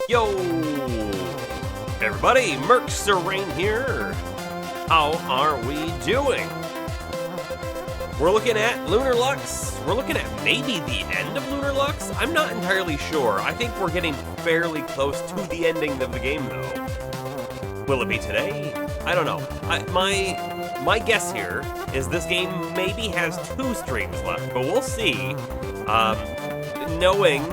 Yo! Everybody, Merc Serene here. How are we doing? We're looking at LunarLux. We're looking at maybe the end of LunarLux. I'm not entirely sure. I think we're getting fairly close to the ending of the game, though. Will it be today? I don't know. My guess here is this game maybe has 2 streams left, but we'll see. Knowing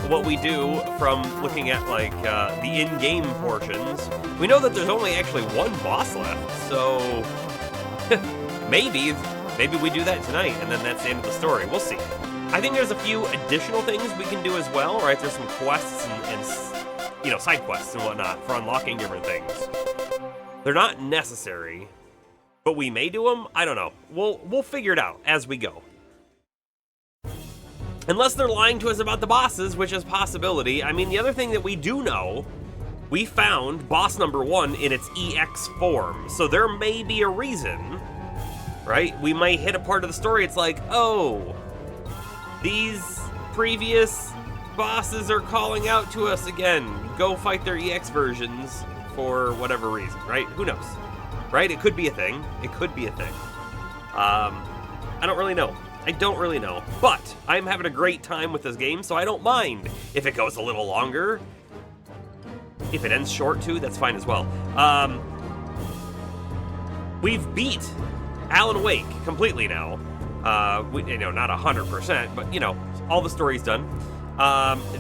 what we do from looking at, like, the in-game portions, we know that there's only actually one boss left, so maybe we do that tonight, and then that's the end of the story. We'll see. I think there's a few additional things we can do as well, right? There's some quests and you know, side quests and whatnot for unlocking different things. They're not necessary, but we may do them. I don't know. We'll figure it out as we go. Unless they're lying to us about the bosses, which is a possibility. I mean, the other thing that we do know, we found boss number 1 in its EX form. So there may be a reason, right? We might hit a part of the story. It's like, oh, these previous bosses are calling out to us again. Go fight their EX versions for whatever reason, right? Who knows, right? It could be a thing. It could be a thing. I don't really know. I don't really know, but I'm having a great time with this game, so I don't mind if it goes a little longer. If it ends short too, that's fine as well. We've beat Alan Wake completely now. You know, not 100%, but you know, all the story's done.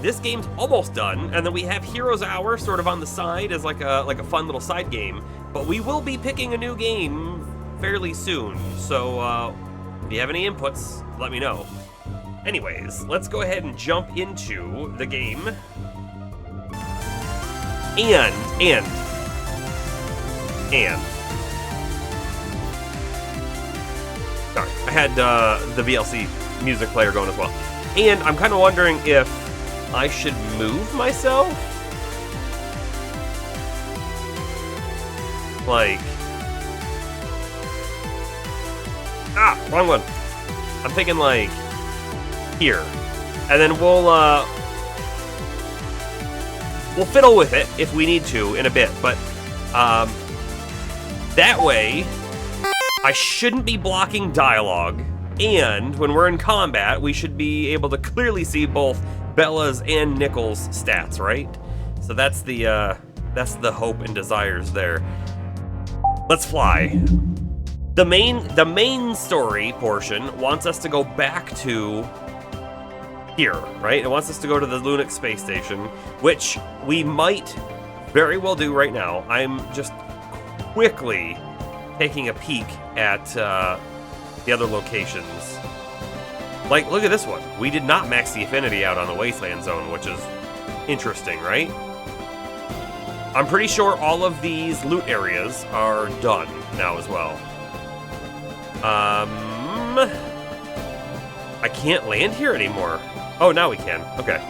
This game's almost done, and then we have Heroes Hour sort of on the side as like a fun little side game. But we will be picking a new game fairly soon, so if you have any inputs, let me know. Anyways, let's go ahead and jump into the game. And. Sorry, I had the VLC music player going as well. And I'm kind of wondering if I should move myself? Like... Ah, wrong one. I'm thinking like here. And then we'll fiddle with it if we need to in a bit, but that way I shouldn't be blocking dialogue, and when we're in combat, we should be able to clearly see both Bella's and Nickel's stats, right? So that's the hope and desires there. Let's fly. The main story portion wants us to go back to here, right? It wants us to go to the LunarLux space station, which we might very well do right now. I'm just quickly taking a peek at the other locations. Like, look at this one. We did not max the affinity out on the Wasteland Zone, which is interesting, right? I'm pretty sure all of these loot areas are done now as well. I can't land here anymore. Oh, now we can. Okay.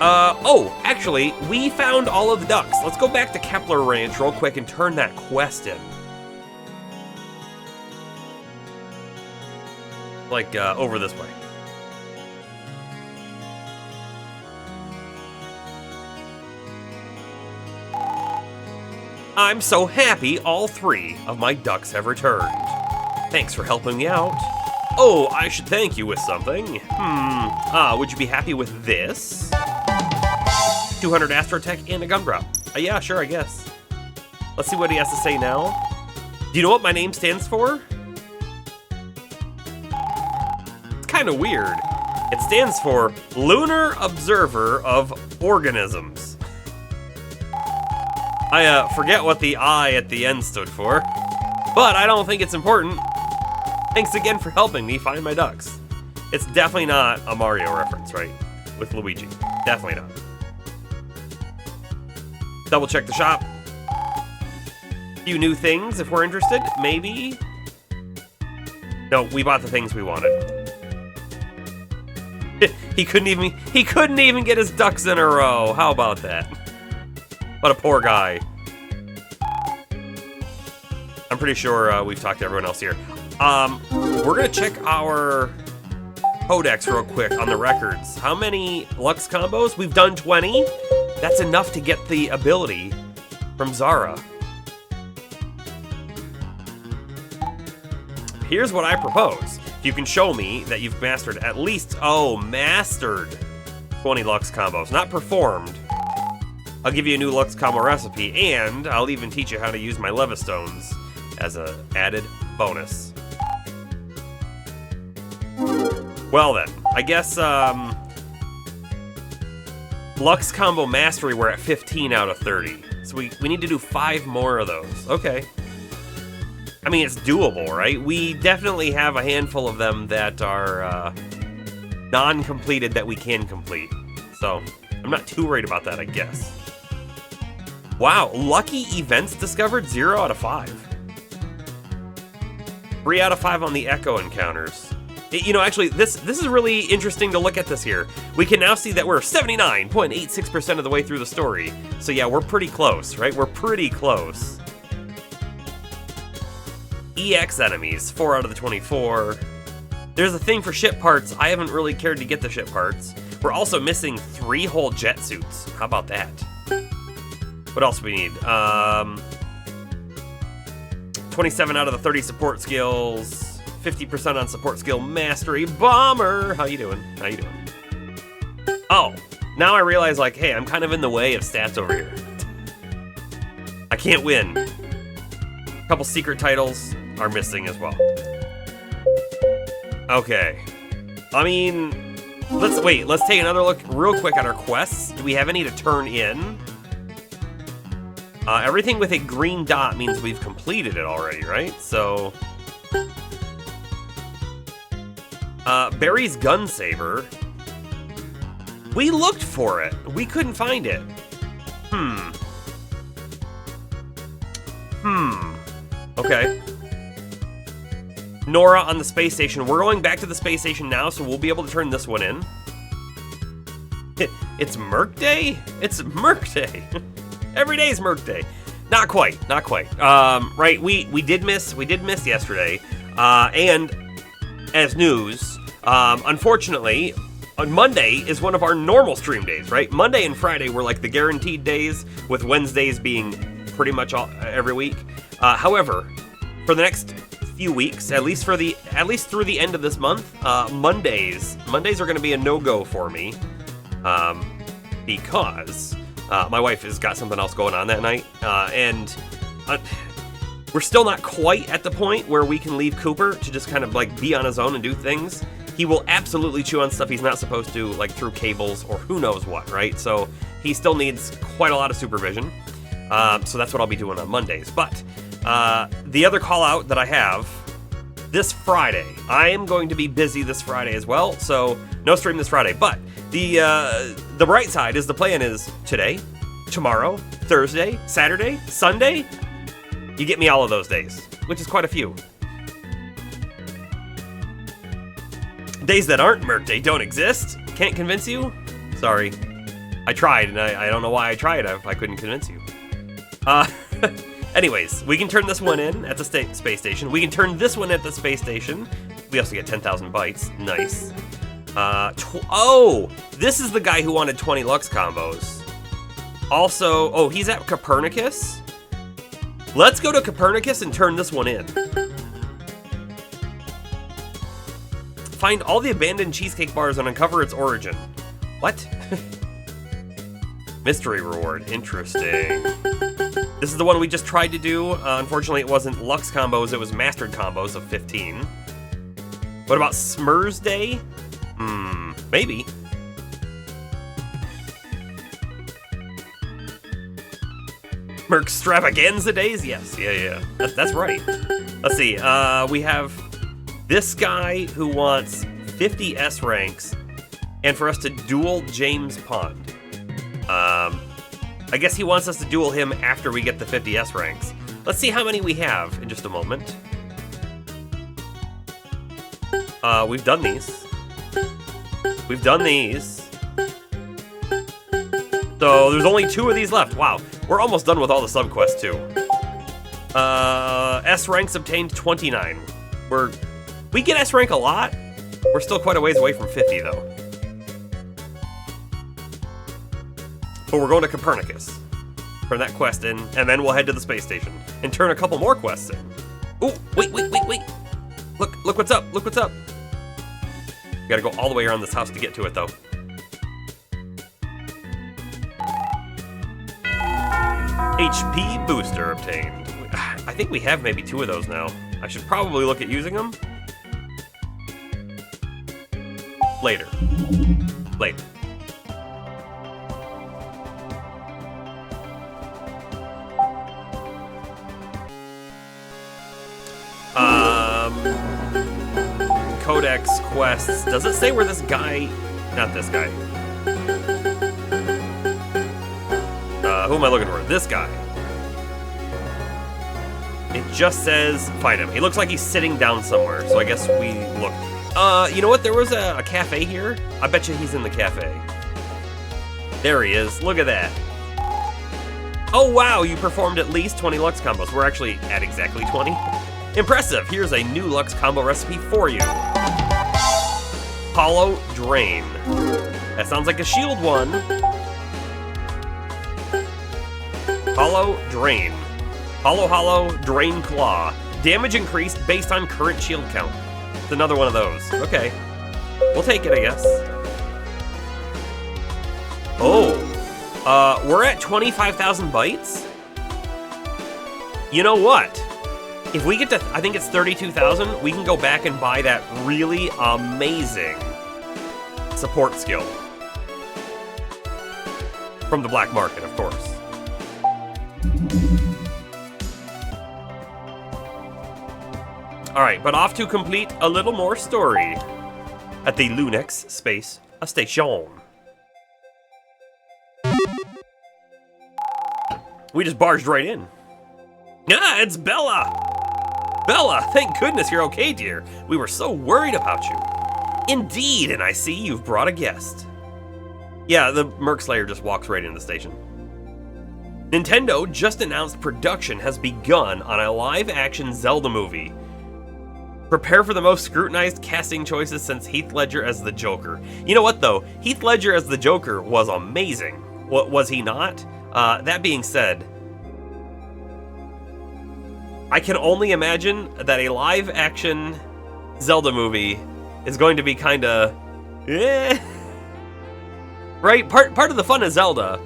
Oh, actually, we found all of the ducks. Let's go back to Kepler Ranch real quick and turn that quest in. Like, over this way. I'm so happy all 3 of my ducks have returned. Thanks for helping me out. Oh, I should thank you with something. Would you be happy with this? 200 Astrotech and a gun drop. Yeah, sure, I guess. Let's see what he has to say now. Do you know what my name stands for? It's kind of weird. It stands for Lunar Observer of Organisms. I forget what the I at the end stood for, but I don't think it's important. Thanks again for helping me find my ducks. It's definitely not a Mario reference, right? With Luigi. Definitely not. Double check the shop. Few new things if we're interested, maybe. No, we bought the things we wanted. He couldn't even get his ducks in a row. How about that? What a poor guy. I'm pretty sure we've talked to everyone else here. We're gonna check our codex real quick on the records. How many Lux combos? We've done 20. That's enough to get the ability from Zara. Here's what I propose. If you can show me that you've mastered at least, mastered 20 Lux combos, not performed, I'll give you a new Lux combo recipe, and I'll even teach you how to use my Levistones as an added bonus. Well then, I guess Lux Combo Mastery, we're at 15 out of 30. So we need to do 5 more of those. Okay. I mean, it's doable, right? We definitely have a handful of them that are non-completed that we can complete. So I'm not too worried about that, I guess. Wow, lucky events discovered, 0 out of 5. 3 out of 5 on the Echo encounters. You know, actually, this is really interesting to look at this here. We can now see that we're 79.86% of the way through the story. So yeah, we're pretty close, right? We're pretty close. EX enemies, 4 out of the 24. There's a thing for ship parts. I haven't really cared to get the ship parts. We're also missing 3 whole jet suits. How about that? What else we need? 27 out of the 30 support skills. 50% on support skill mastery. Bomber! How you doing? How you doing? Oh, now I realize, like, hey, I'm kind of in the way of stats over here. I can't win. A couple secret titles are missing as well. Okay. I mean, let's take another look real quick at our quests. Do we have any to turn in? Everything with a green dot means we've completed it already, right? So... Barry's gun saber. We looked for it. We couldn't find it. Okay. Nora on the space station. We're going back to the space station now, so we'll be able to turn this one in. It's Merc Day? It's Merc Day. Every day is Merc Day. Not quite. Right, we did miss yesterday. And as news, unfortunately, on Monday is one of our normal stream days, right? Monday and Friday were like the guaranteed days, with Wednesdays being pretty much every week. However, for the next few weeks, at least through the end of this month, Mondays are going to be a no-go for me, because my wife has got something else going on that night, and we're still not quite at the point where we can leave Cooper to just kind of like be on his own and do things. He will absolutely chew on stuff he's not supposed to, like through cables or who knows what, right? So he still needs quite a lot of supervision. So that's what I'll be doing on Mondays. But the other call out that I have, this Friday, I am going to be busy this Friday as well, so no stream this Friday. But the bright side is the plan is today, tomorrow, Thursday, Saturday, Sunday. You get me all of those days, which is quite a few. Days that aren't Merc Day don't exist. Can't convince you? Sorry. I tried, and I don't know why I tried if I couldn't convince you. Anyways, we can turn this one in at the space station. We can turn this one at the space station. We also get 10,000 bytes. Nice. Oh! This is the guy who wanted 20 Lux combos. Also, oh, he's at Copernicus? Let's go to Copernicus and turn this one in. Find all the abandoned cheesecake bars and uncover its origin. What? Mystery reward. Interesting. This is the one we just tried to do. Unfortunately, it wasn't Lux combos, it was mastered combos of 15. What about Smurfs Day? Maybe. Merc Stravaganza Days? Yes, yeah. That's right. Let's see, we have this guy who wants 50 S ranks and for us to duel James Pond. I guess he wants us to duel him after we get the 50 S ranks. Let's see how many we have in just a moment. We've done these. So there's only 2 of these left. Wow, we're almost done with all the subquests too. S ranks obtained 29. We get S rank a lot. We're still quite a ways away from 50 though. But we're going to Copernicus. Turn that quest in, and then we'll head to the space station and turn a couple more quests in. Oh, wait. Look what's up, We gotta go all the way around this house to get to it though. HP booster obtained. I think we have maybe 2 of those now. I should probably look at using them. Later. Codex quests. Does it say where this guy... Not this guy. Who am I looking for? This guy. It just says fight him. He looks like he's sitting down somewhere, so I guess we look. You know what? There was a cafe here. I bet you he's in the cafe. There he is. Look at that. Oh, wow. You performed at least 20 Lux combos. We're actually at exactly 20. Impressive. Here's a new Lux combo recipe for you. Hollow Drain. That sounds like a shield one. Hollow Drain. Hollow Drain Claw. Damage increased based on current shield count. It's another one of those. Okay. We'll take it, I guess. Oh. We're at 25,000 bytes? You know what? If we get to, I think it's 32,000, we can go back and buy that really amazing support skill. From the black market, of course. Alright, but off to complete a little more story at the LunarLux Space Station. We just barged right in. Ah, it's Bella! Bella, thank goodness you're okay, dear. We were so worried about you. Indeed, and I see you've brought a guest. Yeah, the Merc Slayer just walks right into the station. Nintendo just announced production has begun on a live-action Zelda movie. Prepare for the most scrutinized casting choices since Heath Ledger as the Joker. You know what, though? Heath Ledger as the Joker was amazing. What was he not? That being said, I can only imagine that a live-action Zelda movie is going to be kind of... Right? Part of the fun of Zelda,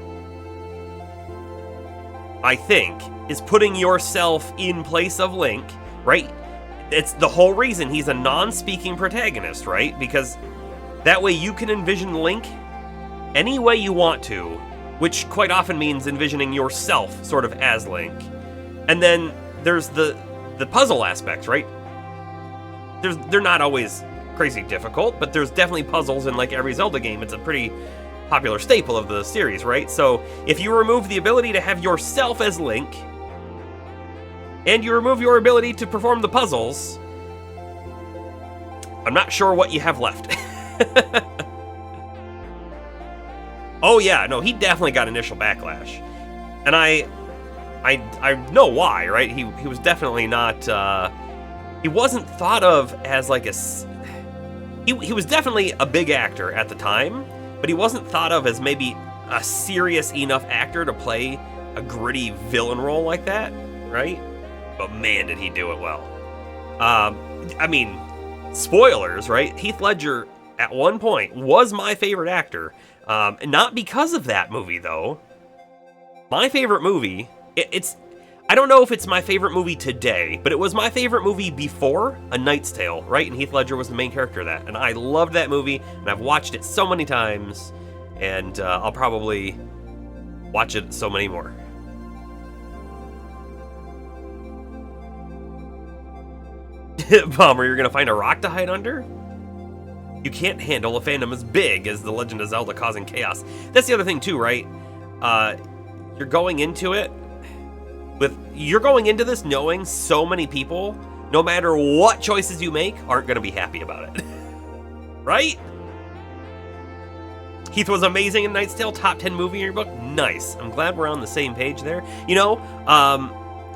I think, is putting yourself in place of Link, right? It's the whole reason he's a non-speaking protagonist, right? Because that way you can envision Link any way you want to, which quite often means envisioning yourself sort of as Link. And then there's the puzzle aspects, right? They're not always crazy difficult, but there's definitely puzzles in like every Zelda game. It's a pretty popular staple of the series, right? So if you remove the ability to have yourself as Link, and you remove your ability to perform the puzzles, I'm not sure what you have left. Oh yeah, no, he definitely got initial backlash. And I know why, right? He was definitely not, he wasn't thought of as like he was definitely a big actor at the time, but he wasn't thought of as maybe a serious enough actor to play a gritty villain role like that, right? But man, did he do it well. I mean, spoilers, right? Heath Ledger, at one point, was my favorite actor. Not because of that movie, though. My favorite movie, I don't know if it's my favorite movie today, but it was my favorite movie before A Knight's Tale, right? And Heath Ledger was the main character of that. And I loved that movie, and I've watched it so many times, and I'll probably watch it so many more. Bummer, you're gonna find a rock to hide under? You can't handle a fandom as big as The Legend of Zelda causing chaos. That's the other thing too, right? You're going into this knowing so many people, no matter what choices you make, aren't gonna be happy about it. Right? Heath was amazing in Knight's Tale, top 10 movie in your book. Nice. I'm glad we're on the same page there. You know,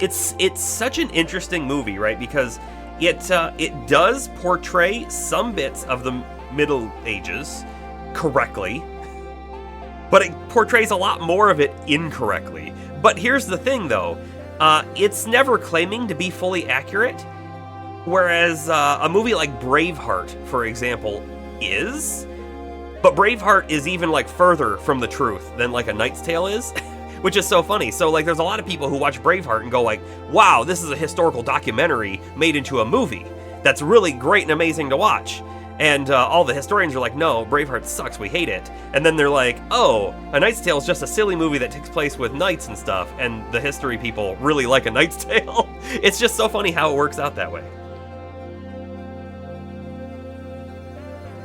it's such an interesting movie, right? Because it does portray some bits of the Middle Ages correctly, but it portrays a lot more of it incorrectly. But here's the thing, though. It's never claiming to be fully accurate, whereas a movie like Braveheart, for example, is. But Braveheart is even like further from the truth than like A Knight's Tale is, which is so funny. So like there's a lot of people who watch Braveheart and go like, wow, this is a historical documentary made into a movie. That's really great and amazing to watch. And all the historians are like, no, Braveheart sucks, we hate it. And then they're like, oh, A Knight's Tale is just a silly movie that takes place with knights and stuff, and the history people really like A Knight's Tale. It's just so funny how it works out that way.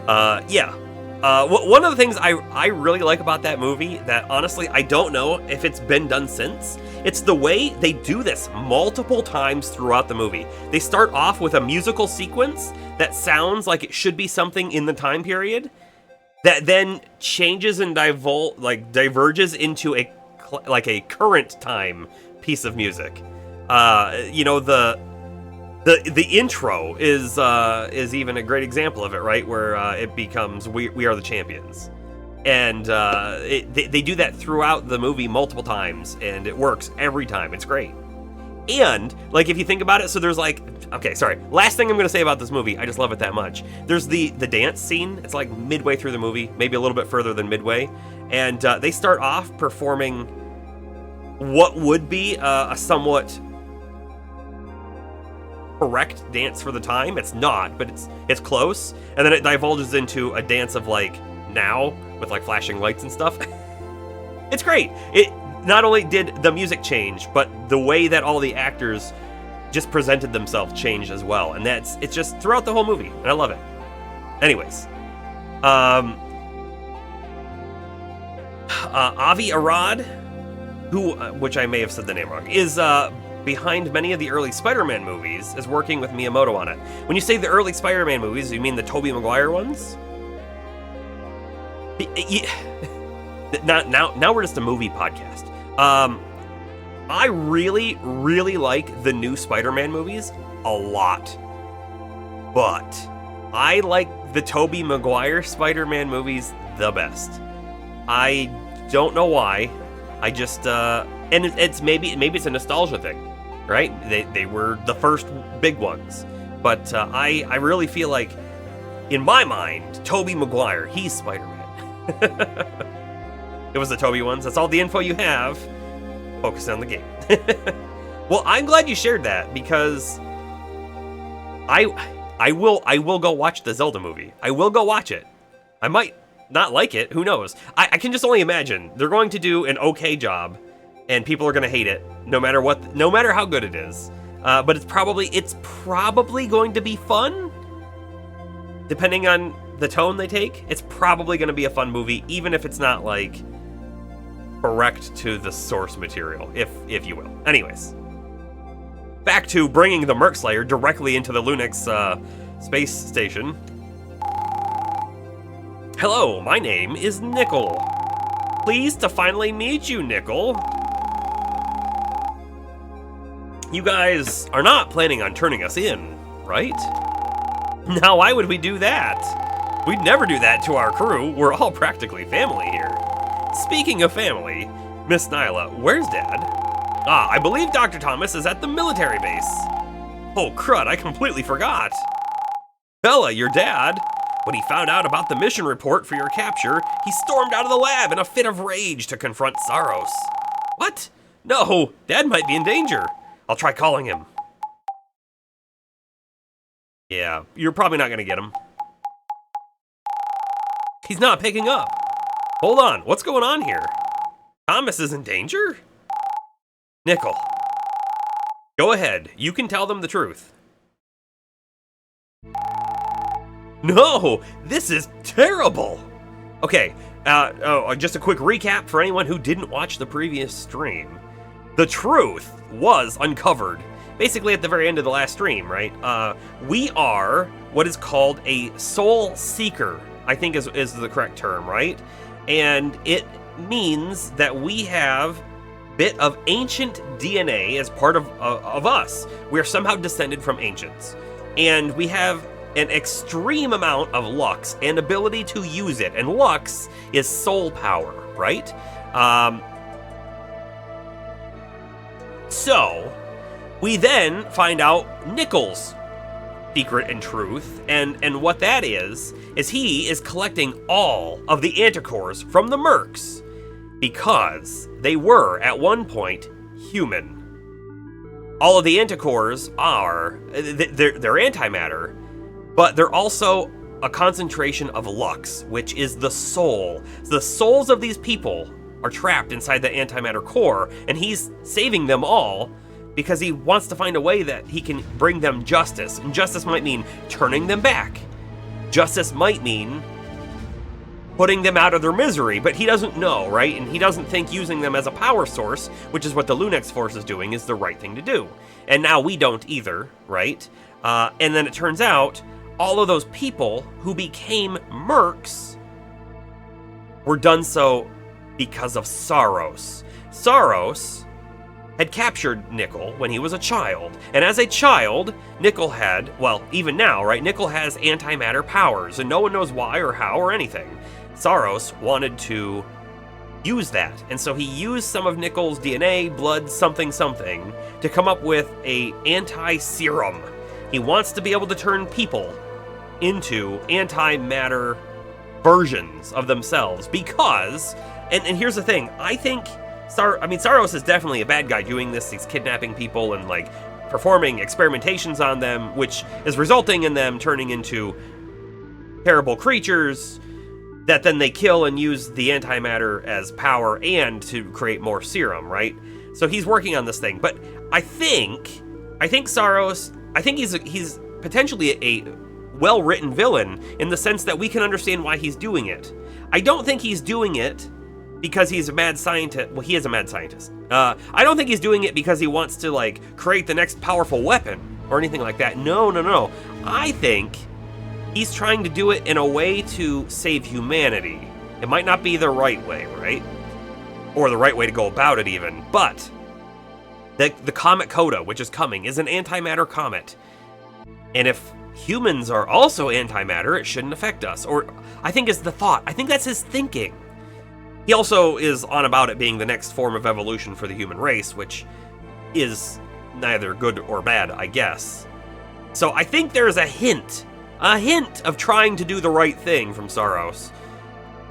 Yeah. One of the things I really like about that movie that honestly I don't know if it's been done since, it's the way they do this multiple times throughout the movie. They start off with a musical sequence that sounds like it should be something in the time period that then changes and diverges into a current time piece of music. The intro is even a great example of it, right? Where it becomes we are the champions, and they do that throughout the movie multiple times, and it works every time. It's great. And like if you think about it, so there's last thing I'm gonna say about this movie, I just love it that much. There's the dance scene. It's like midway through the movie, maybe a little bit further than midway, and they start off performing what would be a somewhat correct dance for the time. It's not, but it's close. And then it divulges into a dance of like now with like flashing lights and stuff. It's great. It not only did the music change, but the way that all the actors just presented themselves changed as well. And it's just throughout the whole movie, and I love it. Anyways, Avi Arad, which I may have said the name wrong, is behind many of the early Spider-Man movies, is working with Miyamoto on it. When you say the early Spider-Man movies, you mean the Tobey Maguire ones? Now we're just a movie podcast. I really, really like the new Spider-Man movies a lot. But I like the Tobey Maguire Spider-Man movies the best. I don't know why. I just, and it's maybe it's a nostalgia thing. Right? They were the first big ones. But I really feel like, in my mind, Tobey Maguire, he's Spider-Man. It was the Tobey ones. That's all the info you have. Focus on the game. Well, I'm glad you shared that, because I will go watch the Zelda movie. I will go watch it. I might not like it. Who knows? I can just only imagine. They're going to do an okay job, and people are going to hate it, no matter how good it is. But it's probably going to be fun, depending on the tone they take. It's probably going to be a fun movie, even if it's not like correct to the source material, if you will. Anyways, back to bringing the Merc Slayer directly into the Lunarlux space station. Hello, my name is Nickel. Pleased to finally meet you, Nickel. You guys are not planning on turning us in, right? Now, why would we do that? We'd never do that to our crew. We're all practically family here. Speaking of family, Miss Nyla, where's Dad? I believe Dr. Thomas is at the military base. Oh, crud, I completely forgot. Bella, your dad, when he found out about the mission report for your capture, he stormed out of the lab in a fit of rage to confront Saros. What? No, Dad might be in danger. I'll try calling him. Yeah, you're probably not gonna get him. He's not picking up. Hold on, what's going on here? Thomas is in danger? Nickel, go ahead, you can tell them the truth. No, this is terrible. Okay, just a quick recap for anyone who didn't watch the previous stream. The truth was uncovered basically at the very end of the last stream, right? We are what is called a soul seeker, I think is the correct term, right? And it means that we have bit of ancient DNA as part of us. We are somehow descended from ancients. And we have an extreme amount of lux and ability to use it. And lux is soul power, right? So, we then find out Nickel's secret and truth, and what that is he is collecting all of the anticores from the Mercs because they were, at one point, human. All of the anticores are, they're antimatter, but they're also a concentration of lux, which is the soul. The souls of these people are trapped inside the antimatter core, and he's saving them all because he wants to find a way that he can bring them justice. And justice might mean turning them back. Justice might mean putting them out of their misery, but he doesn't know, right? And he doesn't think using them as a power source, which is what the Lunex Force is doing, is the right thing to do. And now we don't either, right? And then it turns out all of those people who became mercs were done so because of Saros. Saros had captured Nickel when he was a child. And as a child, Nickel had, well, even now, right? Nickel has antimatter powers, and no one knows why or how or anything. Saros wanted to use that, and so he used some of Nickel's DNA, blood, something, to come up with a anti-serum. He wants to be able to turn people into antimatter versions of themselves because, and here's the thing, I think, Saros is definitely a bad guy doing this. He's kidnapping people and, like, performing experimentations on them, which is resulting in them turning into terrible creatures that then they kill and use the antimatter as power and to create more serum, right? So he's working on this thing, but I think Saros, he's potentially a well-written villain in the sense that we can understand why he's doing it. I don't think he's doing it because he's a mad scientist. Well, he is a mad scientist. I don't think he's doing it because he wants to, like, create the next powerful weapon or anything like that. No. I think he's trying to do it in a way to save humanity. It might not be the right way, right? Or the right way to go about it, even. But the Comet Coda, which is coming, is an antimatter comet. And if humans are also antimatter, it shouldn't affect us. Or, I think is the thought. I think that's his thinking. He also is on about it being the next form of evolution for the human race, which is neither good or bad, I guess. So I think there's a hint of trying to do the right thing from Saros.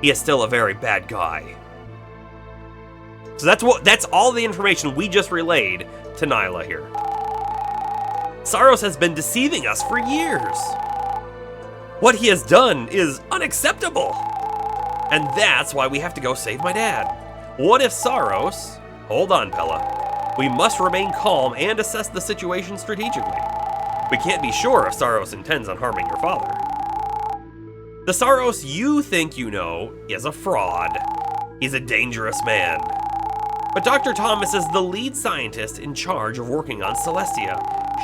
He is still a very bad guy. So that's all the information we just relayed to Nyla here. Saros has been deceiving us for years. What he has done is unacceptable. And that's why we have to go save my dad. What if Saros... Hold on, Pella. We must remain calm and assess the situation strategically. We can't be sure if Saros intends on harming your father. The Saros you think you know is a fraud. He's a dangerous man. But Dr. Thomas is the lead scientist in charge of working on Celestia.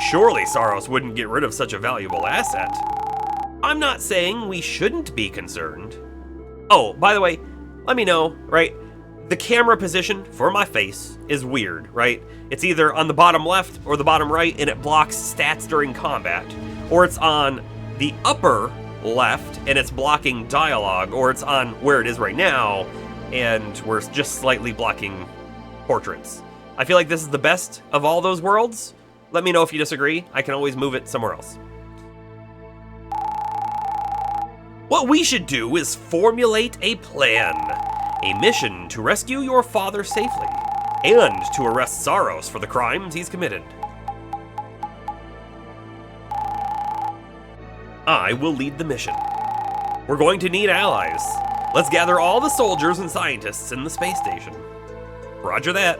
Surely Saros wouldn't get rid of such a valuable asset. I'm not saying we shouldn't be concerned. Oh, by the way, let me know, right? The camera position for my face is weird, right? It's either on the bottom left or the bottom right, and it blocks stats during combat. Or it's on the upper left, and it's blocking dialogue. Or it's on where it is right now, and we're just slightly blocking portraits. I feel like this is the best of all those worlds. Let me know if you disagree. I can always move it somewhere else. What we should do is formulate a plan. A mission to rescue your father safely, and to arrest Saros for the crimes he's committed. I will lead the mission. We're going to need allies. Let's gather all the soldiers and scientists in the space station. Roger that.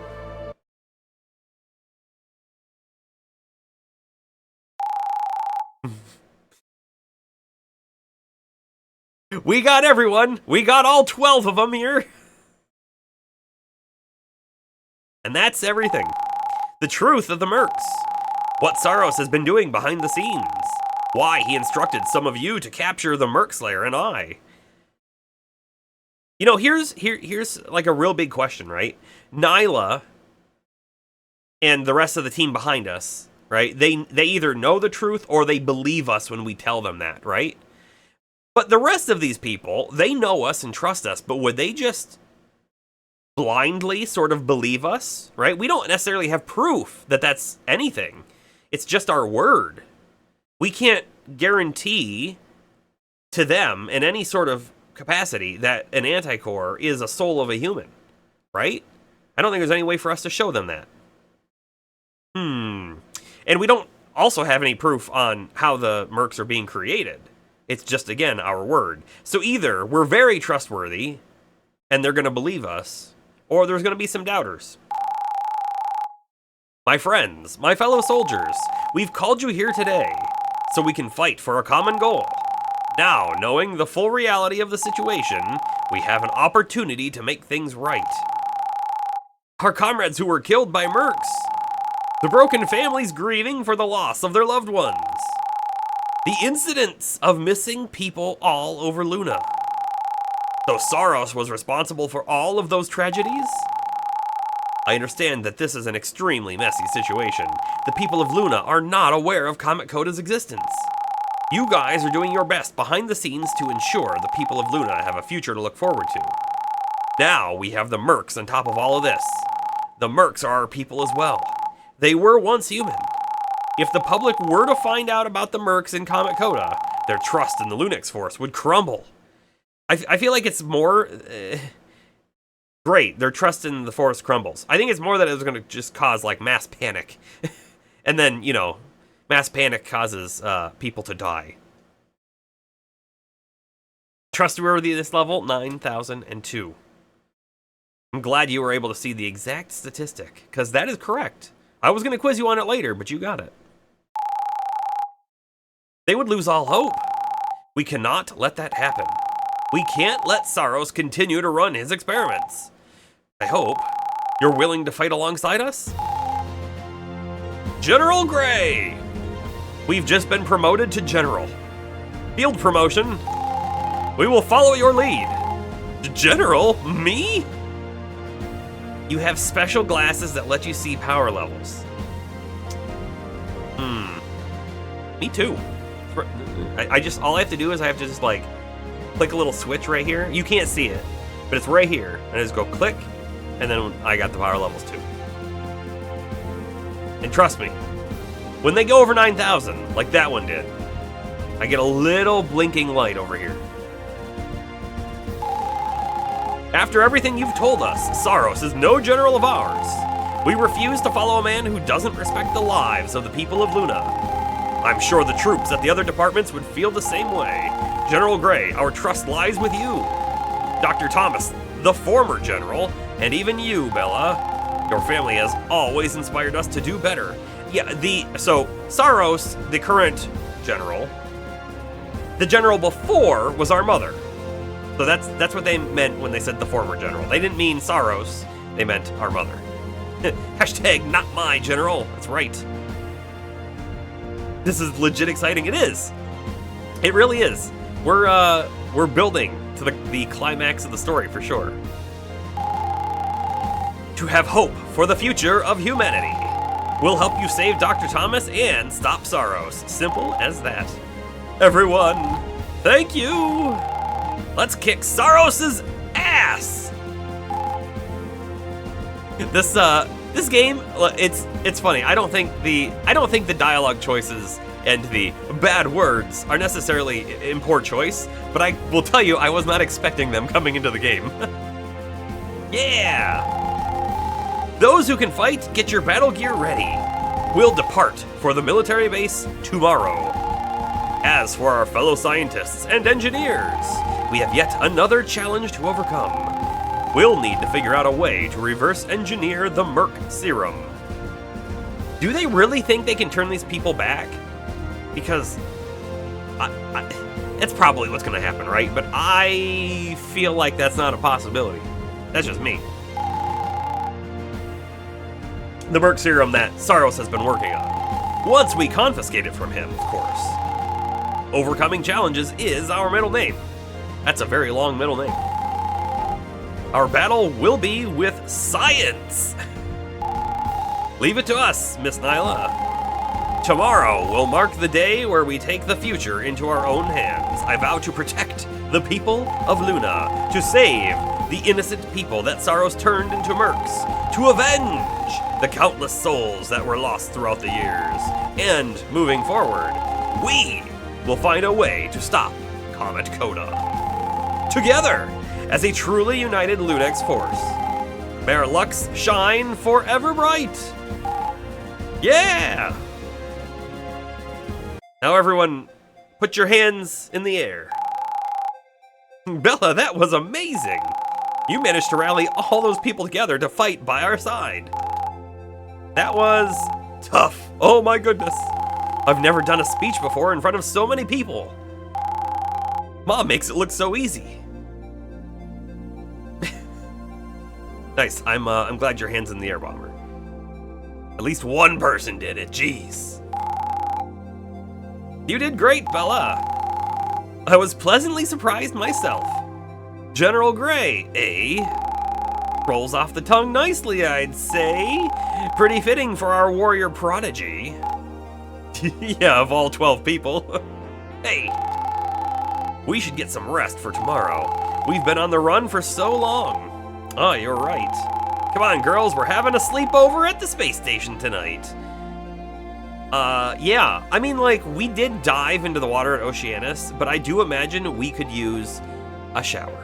We got everyone. We got all 12 of them here. And that's everything. The truth of the Mercs. What Saros has been doing behind the scenes. Why he instructed some of you to capture the Merc Slayer and I. You know, here's like a real big question, right? Nyla and the rest of the team behind us, right? They either know the truth or they believe us when we tell them that, right? But the rest of these people, they know us and trust us, but would they just blindly sort of believe us, right? We don't necessarily have proof that that's anything. It's just our word. We can't guarantee to them in any sort of capacity that an anticore is a soul of a human, right? I don't think there's any way for us to show them that. And we don't also have any proof on how the Mercs are being created. It's just, again, our word. So either we're very trustworthy, and they're going to believe us, or there's going to be some doubters. My friends, my fellow soldiers, we've called you here today so we can fight for a common goal. Now, knowing the full reality of the situation, we have an opportunity to make things right. Our comrades who were killed by mercs. The broken families grieving for the loss of their loved ones. The incidents of missing people all over Luna. So Saros was responsible for all of those tragedies? I understand that this is an extremely messy situation. The people of Luna are not aware of Comet Coda's existence. You guys are doing your best behind the scenes to ensure the people of Luna have a future to look forward to. Now we have the mercs on top of all of this. The mercs are our people as well. They were once human. If the public were to find out about the mercs in Comet Coda, their trust in the Lunix Force would crumble. I feel like it's more... great, their trust in the Force crumbles. I think it's more that it was going to just cause, like, mass panic. And then, you know, mass panic causes people to die. Trustworthy at this level, 9,002. I'm glad you were able to see the exact statistic, because that is correct. I was going to quiz you on it later, but you got it. They would lose all hope. We cannot let that happen. We can't let Saros continue to run his experiments. I hope you're willing to fight alongside us? General Gray! We've just been promoted to General. Field promotion. We will follow your lead. General? Me? You have special glasses that let you see power levels. Me too. All I have to do is I have to just like click a little switch right here. You can't see it, but it's right here. And I just go click, and then I got the power levels too. And trust me, when they go over 9,000, like that one did, I get a little blinking light over here. After everything you've told us, Saros is no general of ours. We refuse to follow a man who doesn't respect the lives of the people of Luna. I'm sure the troops at the other departments would feel the same way. General Gray, our trust lies with you. Dr. Thomas, the former general, and even you, Bella. Your family has always inspired us to do better. Yeah, so Saros, the current general, the general before was our mother. So that's what they meant when they said the former general. They didn't mean Saros, they meant our mother. Hashtag not my general, that's right. This is legit exciting, it is. It really is. We're building to the climax of the story for sure. To have hope for the future of humanity. We'll help you save Dr. Thomas and stop Saros. Simple as that. Everyone, thank you. Let's kick Saros's ass. This game, it's funny. I don't think the dialogue choices and the bad words are necessarily in poor choice, but I will tell you I was not expecting them coming into the game. Yeah! Those who can fight, get your battle gear ready. We'll depart for the military base tomorrow. As for our fellow scientists and engineers, we have yet another challenge to overcome. We'll need to figure out a way to reverse engineer the Merc serum. Do they really think they can turn these people back? Because it's probably what's going to happen, right? But I feel like that's not a possibility. That's just me. The Merc serum that Saros has been working on. Once we confiscate it from him, of course. Overcoming challenges is our middle name. That's a very long middle name. Our battle will be with science. Leave it to us, Miss Nyla. Tomorrow will mark the day where we take the future into our own hands. I vow to protect the people of Luna, to save the innocent people that Saros turned into mercs, to avenge the countless souls that were lost throughout the years. And moving forward, we will find a way to stop Comet Coda. Together, as a truly united Lunix force. May our Lux shine forever bright! Yeah! Now everyone, put your hands in the air. Bella, that was amazing! You managed to rally all those people together to fight by our side. That was tough. Oh my goodness. I've never done a speech before in front of so many people. Mom makes it look so easy. Nice. I'm glad your hand's in the air, Bomber. At least one person did it. Jeez. You did great, Bella. I was pleasantly surprised myself. General Gray, eh? Rolls off the tongue nicely, I'd say. Pretty fitting for our warrior prodigy. Yeah, of all 12 people. Hey, we should get some rest for tomorrow. We've been on the run for so long. Oh, you're right. Come on, girls, we're having a sleepover at the space station tonight. Yeah, I mean, like, we did dive into the water at Oceanus, but I do imagine we could use a shower.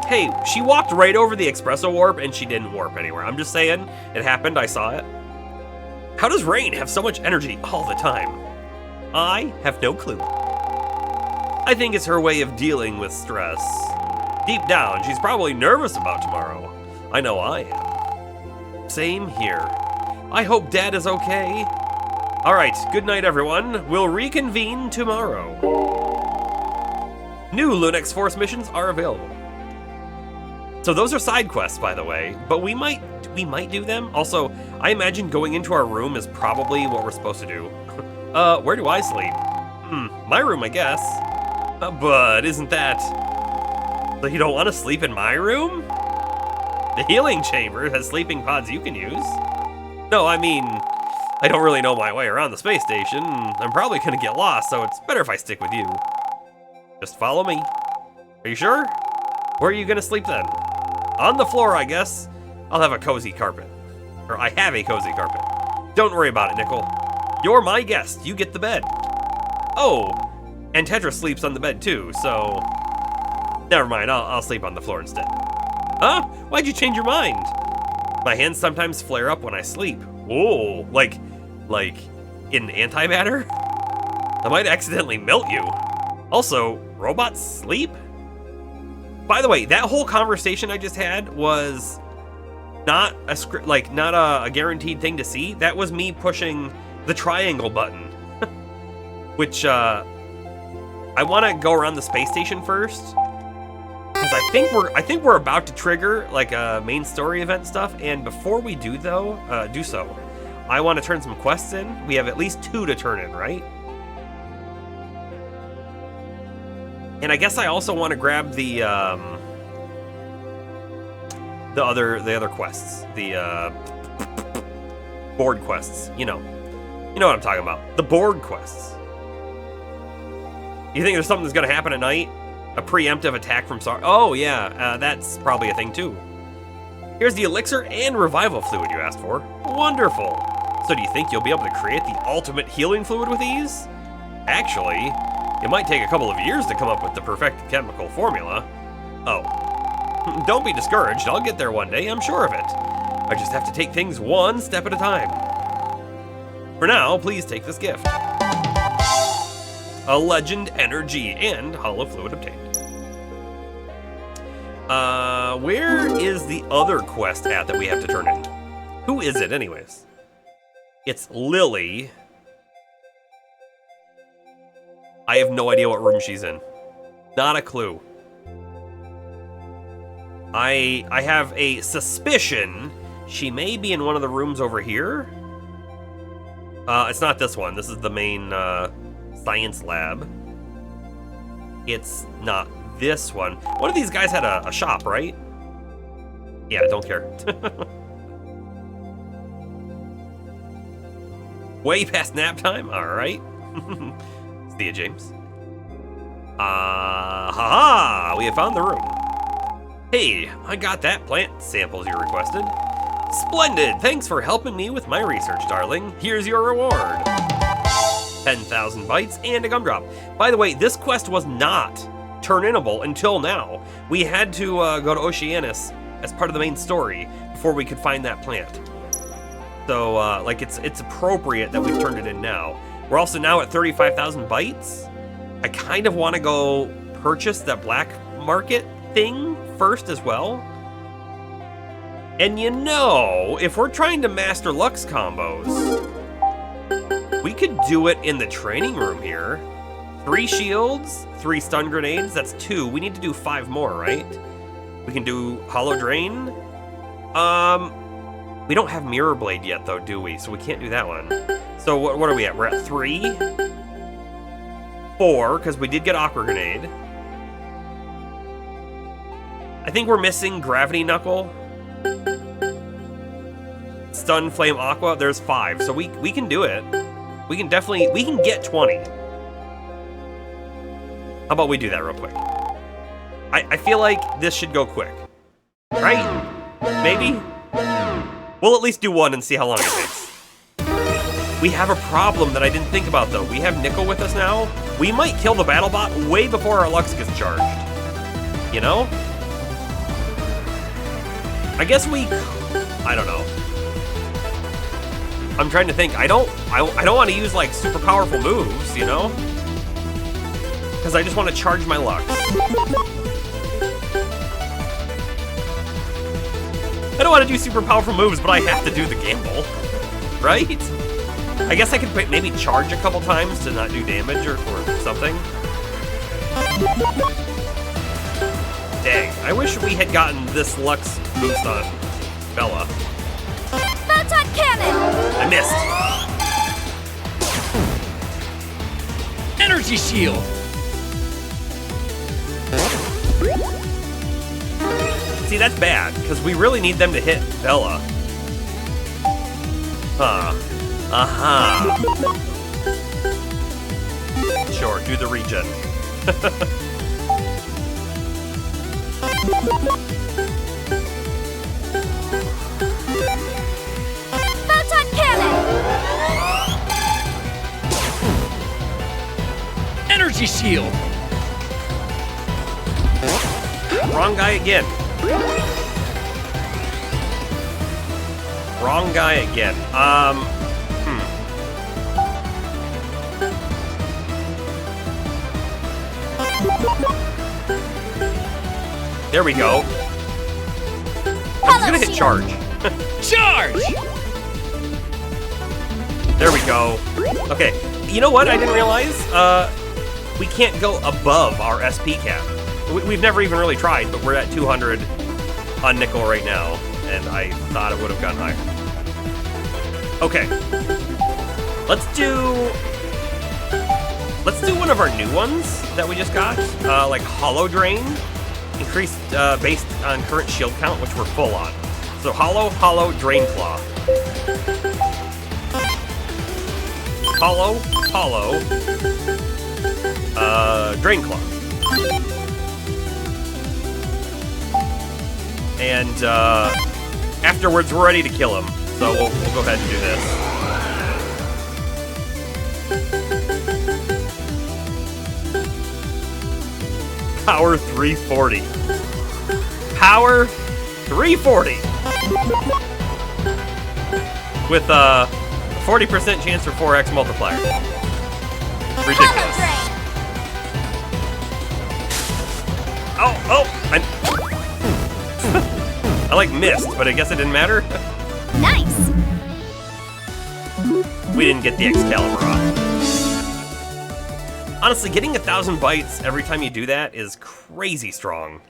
Hey, she walked right over the espresso warp and she didn't warp anywhere. I'm just saying, it happened, I saw it. How does Rain have so much energy all the time? I have no clue. I think it's her way of dealing with stress. Deep down, she's probably nervous about tomorrow. I know I am. Same here. I hope Dad is okay. All right, good night, everyone. We'll reconvene tomorrow. New Lunex Force missions are available. So those are side quests, by the way, but we might do them. Also, I imagine going into our room is probably what we're supposed to do. Where do I sleep? My room, I guess. But isn't that... So you don't want to sleep in my room? The healing chamber has sleeping pods you can use. No, I mean, I don't really know my way around the space station. I'm probably gonna get lost, so it's better if I stick with you. Just follow me. Are you sure? Where are you gonna sleep then? On the floor, I guess. I'll have a cozy carpet. Or I have a cozy carpet. Don't worry about it, Nickel. You're my guest. You get the bed. Oh, and Tetra sleeps on the bed too, so... Never mind, I'll sleep on the floor instead. Huh? Why'd you change your mind? My hands sometimes flare up when I sleep. Whoa, like in antimatter? I might accidentally melt you. Also, robots sleep? By the way, that whole conversation I just had was not a script, like not a guaranteed thing to see. That was me pushing the triangle button, which I want to go around the space station first. Because I think we're about to trigger like a main story event stuff, and before we do so, I want to turn some quests in. We have at least 2 to turn in, right? And I guess I also want to grab the other quests, the board quests. You know what I'm talking about. The board quests. You think there's something that's gonna happen at night? A preemptive attack from Sar. Oh yeah, that's probably a thing too. Here's the elixir and revival fluid you asked for. Wonderful. So do you think you'll be able to create the ultimate healing fluid with ease? Actually, it might take a couple of years to come up with the perfect chemical formula. Oh. Don't be discouraged, I'll get there one day, I'm sure of it. I just have to take things one step at a time. For now, please take this gift. A legend energy and hollow fluid obtained. Where is the other quest at that we have to turn in? Who is it anyways? It's Lily. I have no idea what room she's in. Not a clue. I have a suspicion she may be in one of the rooms over here. It's not this one. This is the main science lab. It's not this one. One of these guys had a shop, right? Yeah, don't care. Way past nap time? All right. See ya, James. Ha! We have found the room. Hey, I got that plant samples you requested. Splendid! Thanks for helping me with my research, darling. Here's your reward. 10,000 bytes and a gumdrop. By the way, this quest was not turn-inable until now. We had to go to Oceanus as part of the main story before we could find that plant. So, like, it's appropriate that we've turned it in now. We're also now at 35,000 bytes. I kind of want to go purchase that black market thing first as well. And if we're trying to master Lux combos, We could do it in the training room here. 3 shields, 3 stun grenades, that's 2. We need to do 5 more, right? We can do Hollow Drain. We don't have Mirror Blade yet, though, do we? So we can't do that one. So what are we at? We're at 3? 4, because we did get Aqua Grenade. I think we're missing Gravity Knuckle. Stun, Flame, Aqua, there's 5. So we can do it. We can get 20. How about we do that real quick? I feel like this should go quick. Right? Maybe? We'll at least do 1 and see how long it takes. We have a problem that I didn't think about, though. We have Nickel with us now. We might kill the BattleBot way before our Lux gets charged. You know? I guess I don't know. I'm trying to think. I don't want to use, like, super powerful moves, you know? Because I just want to charge my Lux. I don't want to do super powerful moves, but I have to do the gamble. Right? I guess I could maybe charge a couple times to not do damage or something. Dang, I wish we had gotten this Lux boost on Bella. Photon Cannon! I missed. Energy Shield! See, that's bad, because we really need them to hit Bella. Huh. Aha. Sure, do the regen. Photon Cannon! Energy Shield! Wrong guy again. Wrong guy again. There we go. I'm just gonna hit charge. Charge! There we go. Okay, you know what I didn't realize? We can't go above our SP cap. We've never even really tried, but we're at 200 on Nickel right now, and I thought it would have gone higher. Okay. Let's do one of our new ones that we just got, like Hollow Drain. Increased based on current shield count, which we're full on. So Hollow, Drain Claw. Hollow, Drain Claw. And afterwards, we're ready to kill him. So we'll go ahead and do this. Power 340. Power 340. With a 40% chance for 4x multiplier. Ridiculous. Oh, I like missed, but I guess it didn't matter. Nice. We didn't get the Excalibur off. Honestly, getting 1,000 bites every time you do that is crazy strong.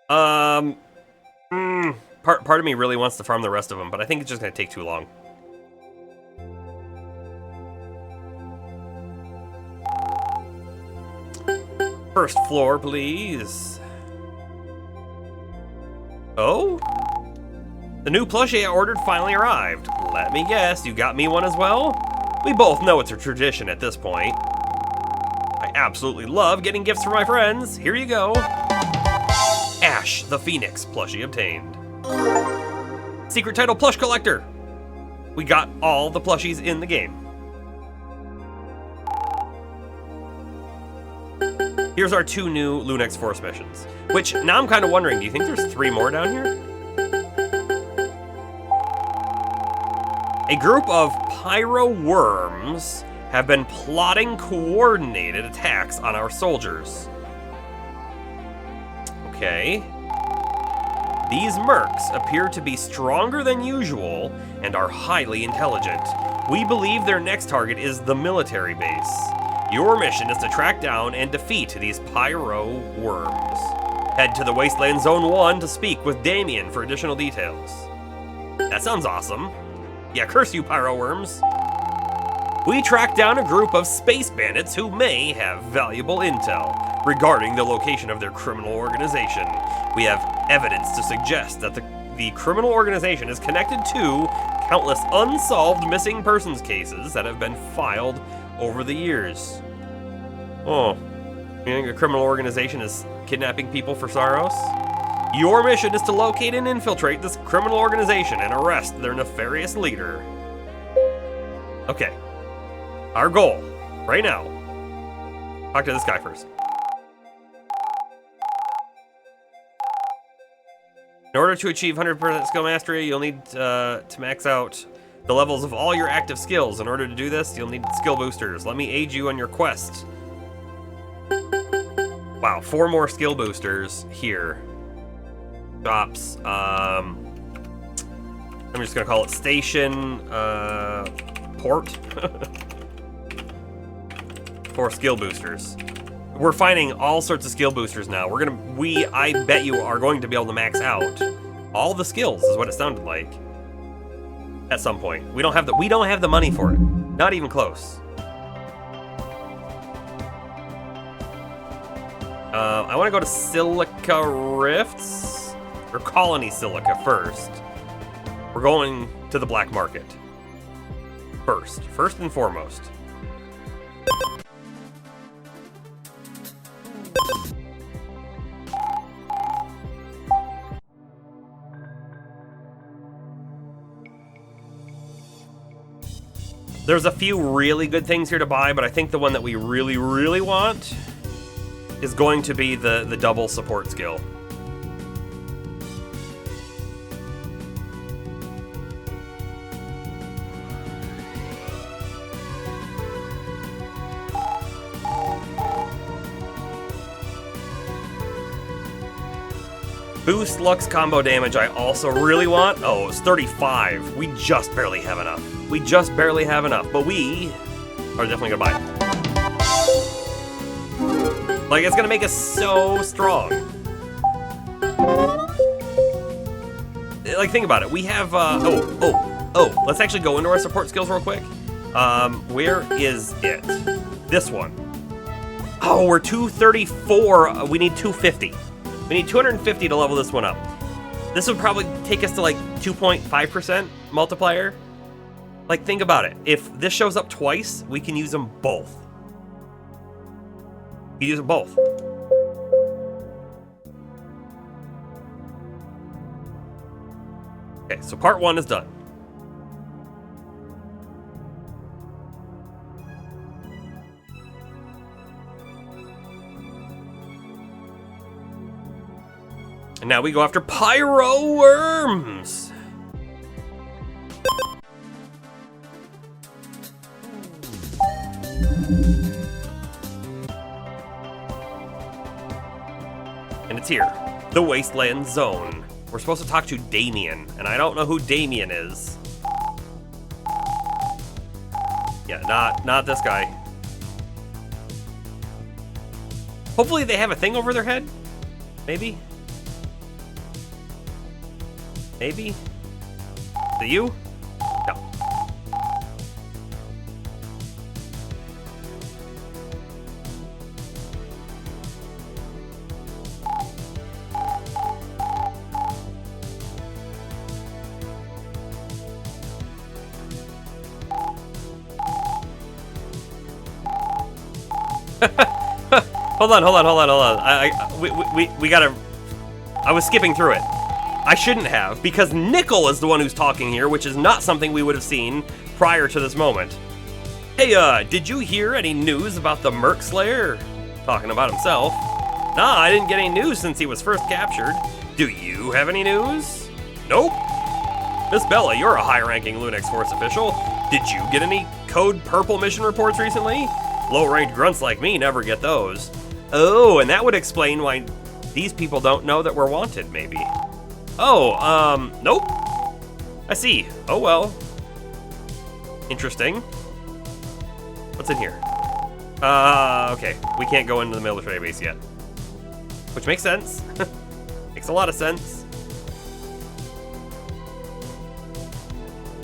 Part of me really wants to farm the rest of them, but I think it's just gonna take too long. First floor, please. Oh? The new plushie I ordered finally arrived. Let me guess, you got me one as well? We both know it's a tradition at this point. I absolutely love getting gifts for my friends. Here you go. Ash the Phoenix plushie obtained. Secret title plush collector. We got all the plushies in the game. Here's our 2 new Lunex Force missions. Which, now I'm kind of wondering, do you think there's 3 more down here? A group of pyro worms have been plotting coordinated attacks on our soldiers. Okay. These mercs appear to be stronger than usual and are highly intelligent. We believe their next target is the military base. Your mission is to track down and defeat these pyro worms. Head to the Wasteland Zone 1 to speak with Damien for additional details. That sounds awesome. Yeah, curse you, pyro worms. We track down a group of space bandits who may have valuable intel regarding the location of their criminal organization. We have evidence to suggest that the criminal organization is connected to countless unsolved missing persons cases that have been filed over the years. Oh, you think the criminal organization is kidnapping people for Saros? Your mission is to locate and infiltrate this criminal organization and arrest their nefarious leader. Okay. Our goal, right now. Talk to this guy first. In order to achieve 100% skill mastery, you'll need to max out the levels of all your active skills. In order to do this, you'll need skill boosters. Let me aid you on your quest. Wow, 4 more skill boosters here. Shops. I'm just gonna call it station port. 4 skill boosters. We're finding all sorts of skill boosters now. I bet you are going to be able to max out all the skills, is what it sounded like. At some point. We don't have the money for it. Not even close. I want to go to Silica Rifts, or Colony Silica first. We're going to the black market. First and foremost. There's a few really good things here to buy, but I think the one that we really, really want is going to be the double support skill. Boost Lux combo damage I also really want. Oh, it's 35. We just barely have enough. But we are definitely gonna buy it. Like, it's gonna make us so strong. Like, think about it. We have, let's actually go into our support skills real quick. Where is it? This one. Oh, we're 234. We need 250. We need 250 to level this one up. This would probably take us to like 2.5% multiplier. Like, think about it. If this shows up twice, we can use them both. You use them both. Okay, so part 1 is done. And now we go after pyro worms. And it's here, the Wasteland Zone. We're supposed to talk to Damien, and I don't know who Damien is. Yeah, not this guy. Hopefully they have a thing over their head. Maybe. Maybe? Is it you? No. Hold on. We gotta... I was skipping through it. I shouldn't have, because Nickel is the one who's talking here, which is not something we would have seen prior to this moment. Hey, did you hear any news about the Merc Slayer? Talking about himself. Nah, I didn't get any news since he was first captured. Do you have any news? Nope. Miss Bella, you're a high-ranking Lunix Force official. Did you get any Code Purple mission reports recently? Low-ranked grunts like me never get those. Oh, and that would explain why these people don't know that we're wanted, maybe. Oh, nope. I see. Oh well. Interesting. What's in here? Okay. We can't go into the military base yet. Which makes sense. Makes a lot of sense.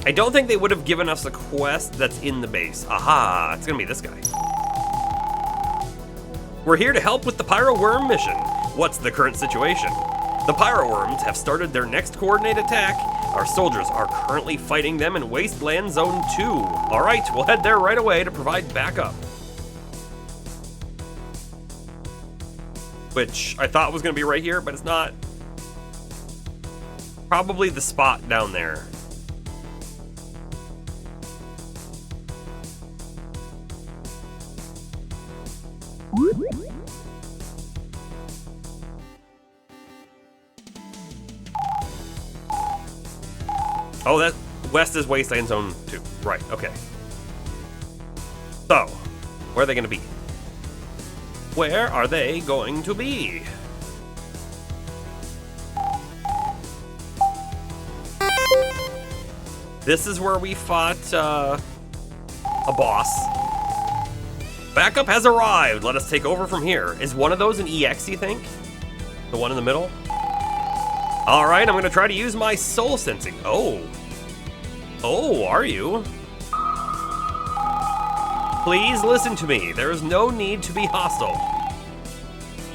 I don't think they would have given us a quest that's in the base. Aha, it's gonna be this guy. We're here to help with the Pyro Worm mission. What's the current situation? The Pyro Worms have started their next coordinated attack. Our soldiers are currently fighting them in Wasteland Zone 2. All right, we'll head there right away to provide backup. Which I thought was gonna be right here, but it's not. Probably the spot down there. Oh, that west is Wasteland Zone 2. Right, okay. So, where are they gonna be? Where are they going to be? This is where we fought a boss. Backup has arrived. Let us take over from here. Is one of those an EX, you think? The one in the middle? All right, I'm gonna try to use my soul sensing. Oh. Oh, are you? Please listen to me. There is no need to be hostile.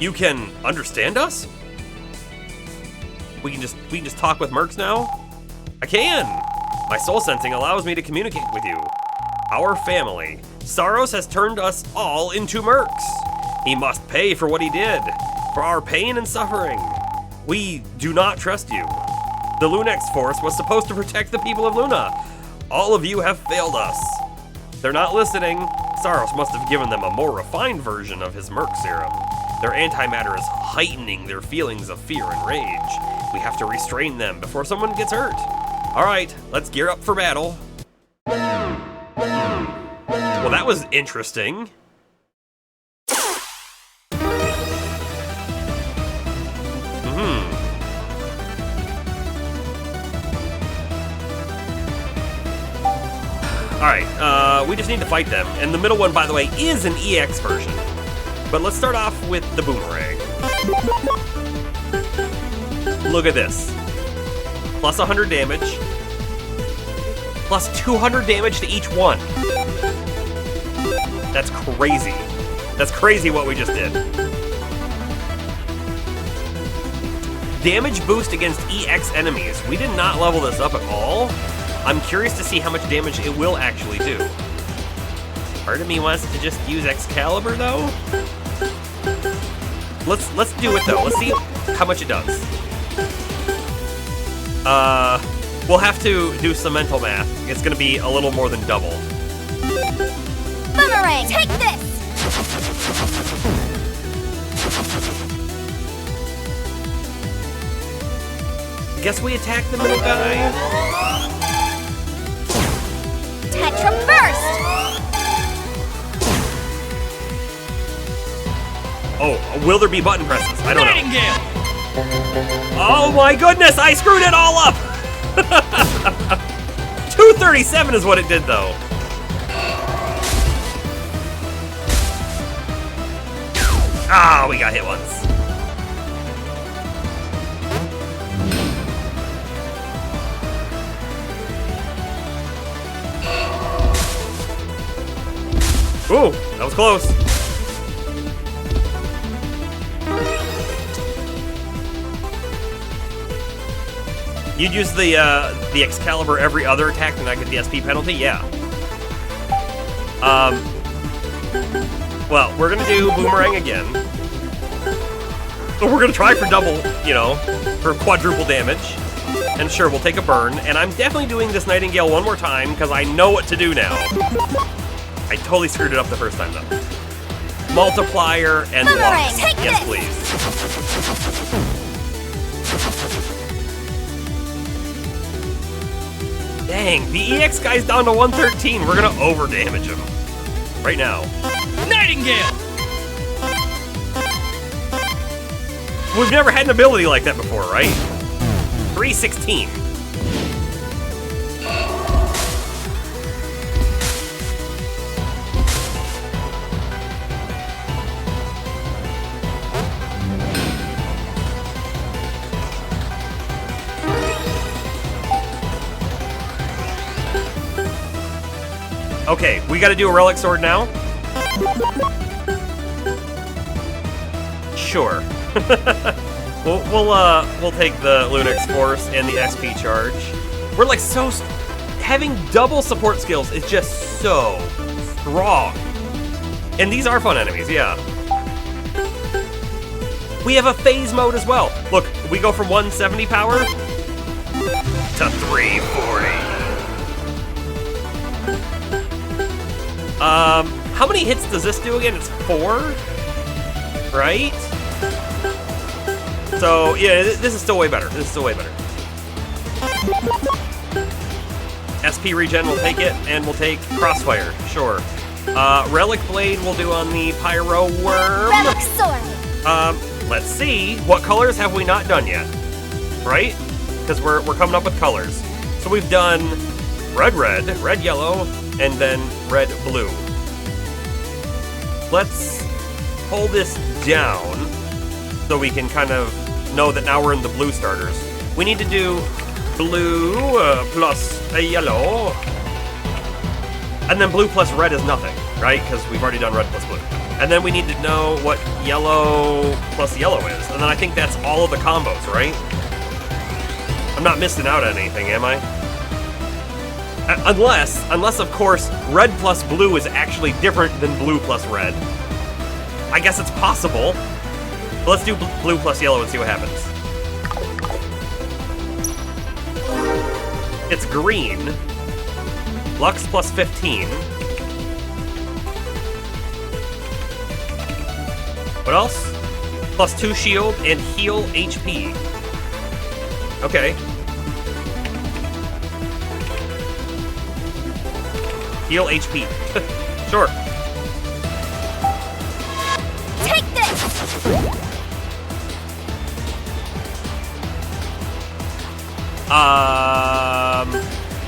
You can understand us? We can just talk with mercs now? I can! My soul sensing allows me to communicate with you. Our family. Saros has turned us all into mercs. He must pay for what he did, for our pain and suffering. We do not trust you. The Lunex force was supposed to protect the people of Luna. All of you have failed us. They're not listening. Saros must have given them a more refined version of his merc serum. Their antimatter is heightening their feelings of fear and rage. We have to restrain them before someone gets hurt. All right, let's gear up for battle. Well, that was interesting. All right, we just need to fight them. And the middle one, by the way, is an EX version. But let's start off with the boomerang. Look at this. Plus 100 damage. Plus 200 damage to each one. That's crazy. That's crazy what we just did. Damage boost against EX enemies. We did not level this up at all. I'm curious to see how much damage it will actually do. Part of me wants to just use Excalibur though. Let's do it though. Let's see how much it does. We'll have to do some mental math. It's gonna be a little more than double. Boomerang, take this! Guess we attack the middle guy. Tetra Burst! Oh, will there be button presses? I don't know. Nightingale! Oh my goodness, I screwed it all up! 237 is what it did though. Ah, we got hit once. Ooh, that was close. You'd use the Excalibur every other attack and I get the SP penalty? Yeah. Well, we're gonna do Boomerang again. We're gonna try for double, you know, for quadruple damage. And sure, we'll take a burn. And I'm definitely doing this Nightingale one more time because I know what to do now. I totally screwed it up the first time though. Multiplier and Boomerang, Lux. take Yes, this. please. Dang, the EX guy's down to 113. We're gonna over damage him. Right now. Nightingale! We've never had an ability like that before, right? 316. Okay, we gotta do a Relic Sword now? Sure. we'll take the Lunarlux Force and the XP charge. We're like having double support skills is just so strong. And these are fun enemies, yeah. We have a phase mode as well. Look, we go from 170 power to 340. How many hits does this do again? It's 4, right? So, yeah, this is still way better. This is still way better. SP regen will take it, and we'll take Crossfire, sure. Relic Blade we'll do on the Pyro Worm. Relic Sword. Let's see. What colors have we not done yet? Right? Because we're coming up with colors. So we've done red, yellow, and then red, blue. Let's pull this down so we can kind of know that now we're in the blue starters. We need to do blue plus a yellow, and then blue plus red is nothing, right? Because we've already done red plus blue. And then we need to know what yellow plus yellow is, and then I think that's all of the combos, right? I'm not missing out on anything, am I? Unless, of course, red plus blue is actually different than blue plus red. I guess it's possible. But let's do blue plus yellow and see what happens. It's green. Lux plus 15. What else? Plus 2 shield and heal HP. Okay. Heal HP. Sure. Take this!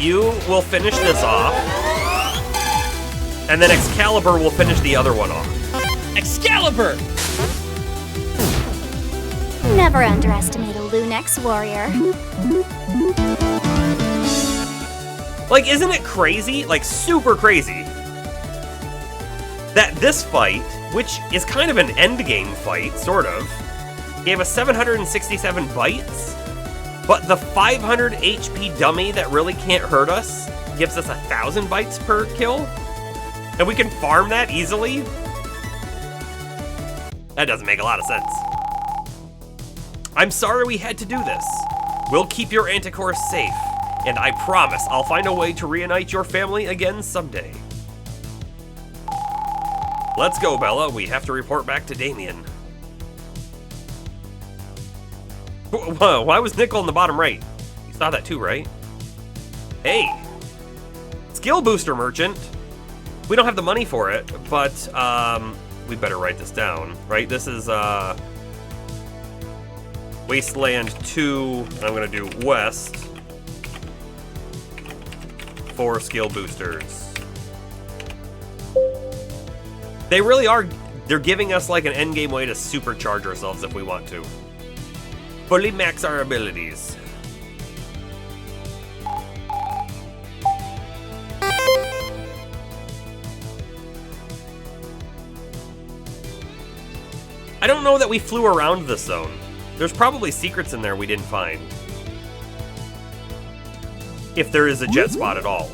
You will finish this off. And then Excalibur will finish the other one off. Excalibur! Never underestimate a Lunarlux warrior. Like, isn't it crazy? Like, super crazy. That this fight, which is kind of an endgame fight, sort of, gave us 767 bites, but the 500 HP dummy that really can't hurt us gives us 1,000 bites per kill? And we can farm that easily? That doesn't make a lot of sense. I'm sorry we had to do this. We'll keep your Anticore safe. And I promise I'll find a way to reunite your family again someday. Let's go, Bella. We have to report back to Damien. Whoa, why was Nickel in the bottom right? You saw that too, right? Hey! Skill booster merchant. We don't have the money for it, but we better write this down, right? This is Wasteland 2, and I'm gonna do West. 4 skill boosters. They really are, they're giving us like an endgame way to supercharge ourselves if we want to. Fully max our abilities. I don't know that we flew around this zone. There's probably secrets in there we didn't find. If there is a jet spot at all,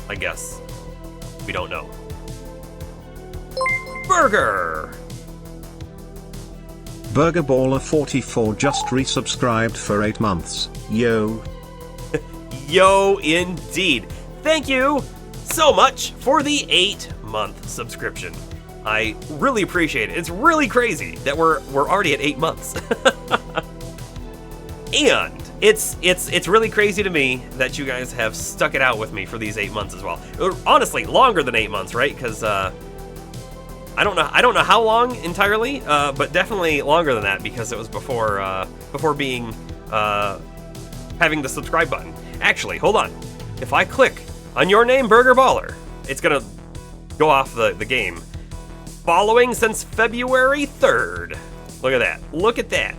I guess. We don't know. Burger! Burger Baller 44 just resubscribed for 8 months. Yo. Yo, indeed. Thank you so much for the 8-month subscription. I really appreciate it. It's really crazy that we're already at 8 months. And it's really crazy to me that you guys have stuck it out with me for these 8 months as well. Honestly, longer than 8 months, right? Because I don't know how long entirely, but definitely longer than that because it was before being having the subscribe button. Actually, hold on. If I click on your name, Burger Baller, it's gonna go off the game. Following since February 3rd. Look at that. Look at that.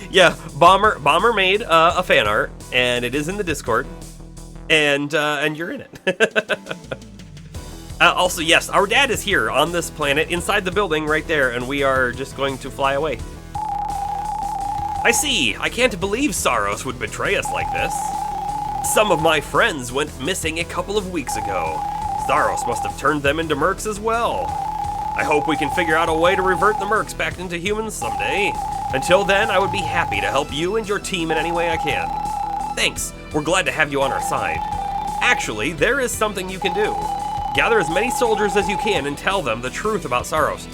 Yeah, Bomber made a fan art, and it is in the Discord, and you're in it. Also, yes, our dad is here on this planet, inside the building right there, and we are just going to fly away. I see. I can't believe Saros would betray us like this. Some of my friends went missing a couple of weeks ago. Saros must have turned them into mercs as well. I hope we can figure out a way to revert the mercs back into humans someday. Until then, I would be happy to help you and your team in any way I can. Thanks. We're glad to have you on our side. Actually, there is something you can do. Gather as many soldiers as you can and tell them the truth about Saros.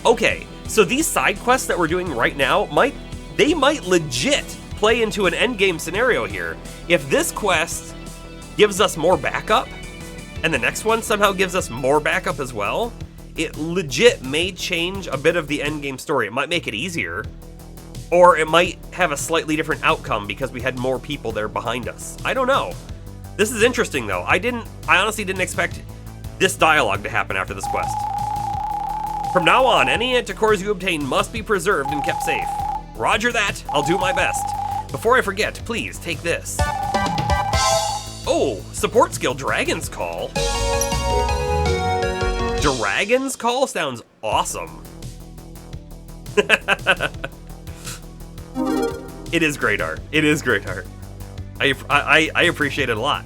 Okay, so these side quests that we're doing right now might legit play into an endgame scenario here. If this quest gives us more backup, and the next one somehow gives us more backup as well, it legit may change a bit of the endgame story. It might make it easier, or it might have a slightly different outcome because we had more people there behind us. I don't know. This is interesting though. I honestly didn't expect this dialogue to happen after this quest. From now on, any anticores you obtain must be preserved and kept safe. Roger that, I'll do my best. Before I forget, please take this. Oh, support skill Dragon's Call. Dragon's Call sounds awesome. It is great art. It is great art. I appreciate it a lot.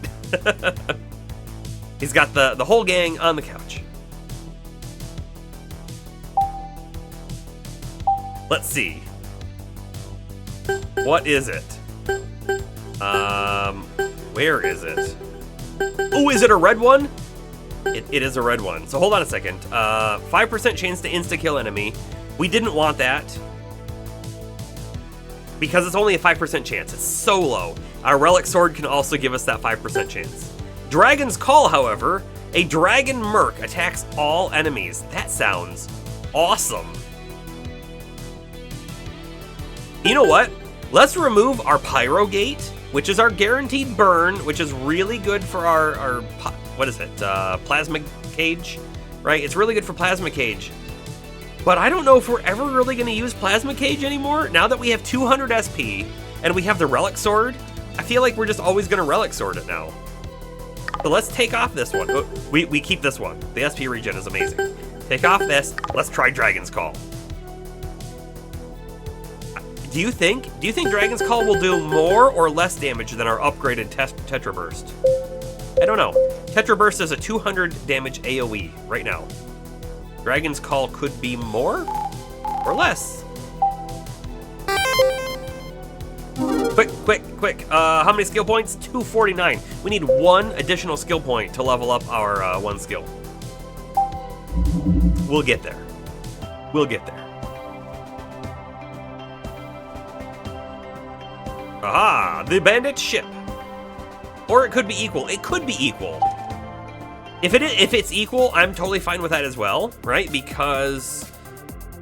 He's got the whole gang on the couch. Let's see. What is it? Where is it? Oh, is it a red one? It is a red one. So hold on a second. 5% chance to insta-kill enemy. We didn't want that, because it's only a 5% chance. It's so low. Our Relic Sword can also give us that 5% chance. Dragon's Call, however, a dragon merc attacks all enemies. That sounds awesome. You know what? Let's remove our Pyro Gate, which is our guaranteed burn, which is really good for our what is it? Plasma Cage, right? It's really good for Plasma Cage. But I don't know if we're ever really going to use Plasma Cage anymore. Now that we have 200 SP and we have the Relic Sword, I feel like we're just always going to Relic Sword it now. So let's take off this one. Oh, we keep this one. The SP regen is amazing. Take off this. Let's try Dragon's Call. Do you think Dragon's Call will do more or less damage than our upgraded Tetra Burst? I don't know. Tetra Burst is a 200 damage AoE right now. Dragon's Call could be more or less. Quick. How many skill points? 249. We need one additional skill point to level up our one skill. We'll get there. We'll get there. Aha! The bandit ship. Or it could be equal. It could be equal. If it's equal, I'm totally fine with that as well, right? Because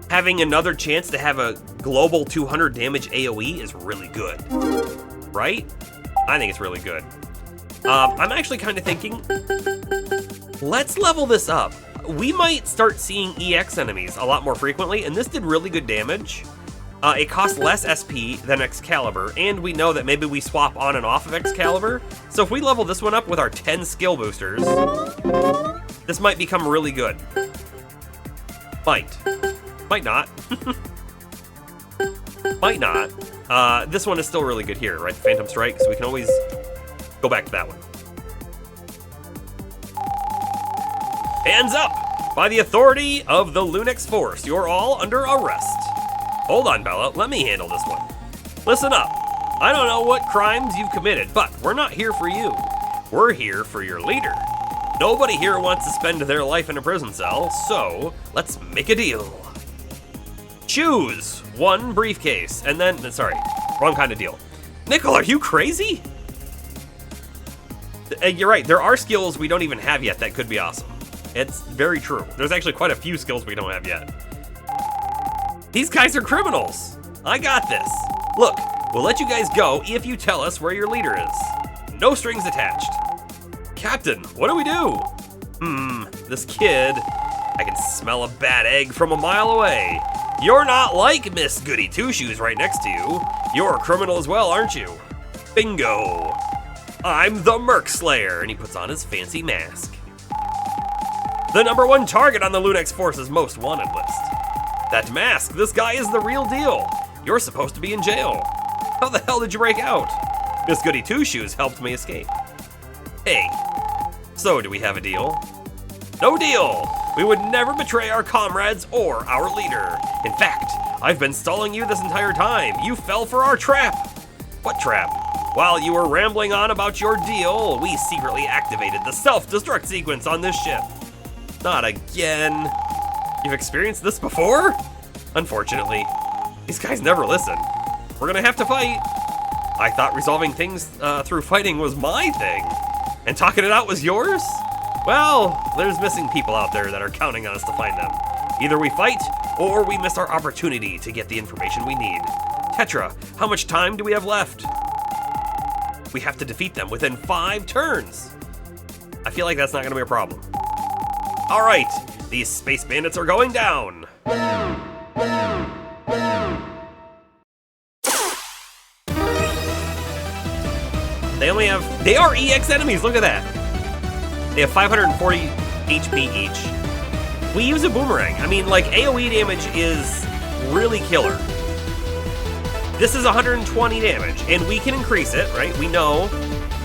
having another chance to have a global 200 damage AoE is really good, right? I think it's really good. I'm actually kind of thinking, let's level this up. We might start seeing EX enemies a lot more frequently, and this did really good damage. It costs less SP than Excalibur, and we know that maybe we swap on and off of Excalibur. So if we level this one up with our 10 skill boosters, this might become really good. Might not. Might not. This one is still really good here, right? The Phantom Strike, so we can always go back to that one. Hands up! By the authority of the Lunarlux Force, you're all under arrest. Hold on, Bella, let me handle this one. Listen up. I don't know what crimes you've committed, but we're not here for you. We're here for your leader. Nobody here wants to spend their life in a prison cell, so let's make a deal. Choose one briefcase, and then, sorry, wrong kind of deal. Nickel, are you crazy? You're right, there are skills we don't even have yet that could be awesome. It's very true. There's actually quite a few skills we don't have yet. These guys are criminals. I got this. Look, we'll let you guys go if you tell us where your leader is. No strings attached. Captain, what do we do? This kid, I can smell a bad egg from a mile away. You're not like Miss Goody Two-Shoes right next to you. You're a criminal as well, aren't you? Bingo. I'm the Merc Slayer, and he puts on his fancy mask. The #1 target on the Lunex Force's most wanted list. That mask, this guy is the real deal. You're supposed to be in jail. How the hell did you break out? Miss Goody Two-Shoes helped me escape. Hey, so do we have a deal? No deal! We would never betray our comrades or our leader. In fact, I've been stalling you this entire time. You fell for our trap. What trap? While you were rambling on about your deal, we secretly activated the self-destruct sequence on this ship. Not again. You've experienced this before? Unfortunately, these guys never listen. We're gonna have to fight. I thought resolving things through fighting was my thing. And talking it out was yours? Well, there's missing people out there that are counting on us to find them. Either we fight, or we miss our opportunity to get the information we need. Tetra, how much time do we have left? We have to defeat them within 5 turns. I feel like that's not gonna be a problem. All right, these space bandits are going down. They are EX enemies, look at that. They have 540 HP each. We use a boomerang. I mean, like, AoE damage is really killer. This is 120 damage, and we can increase it, right? We know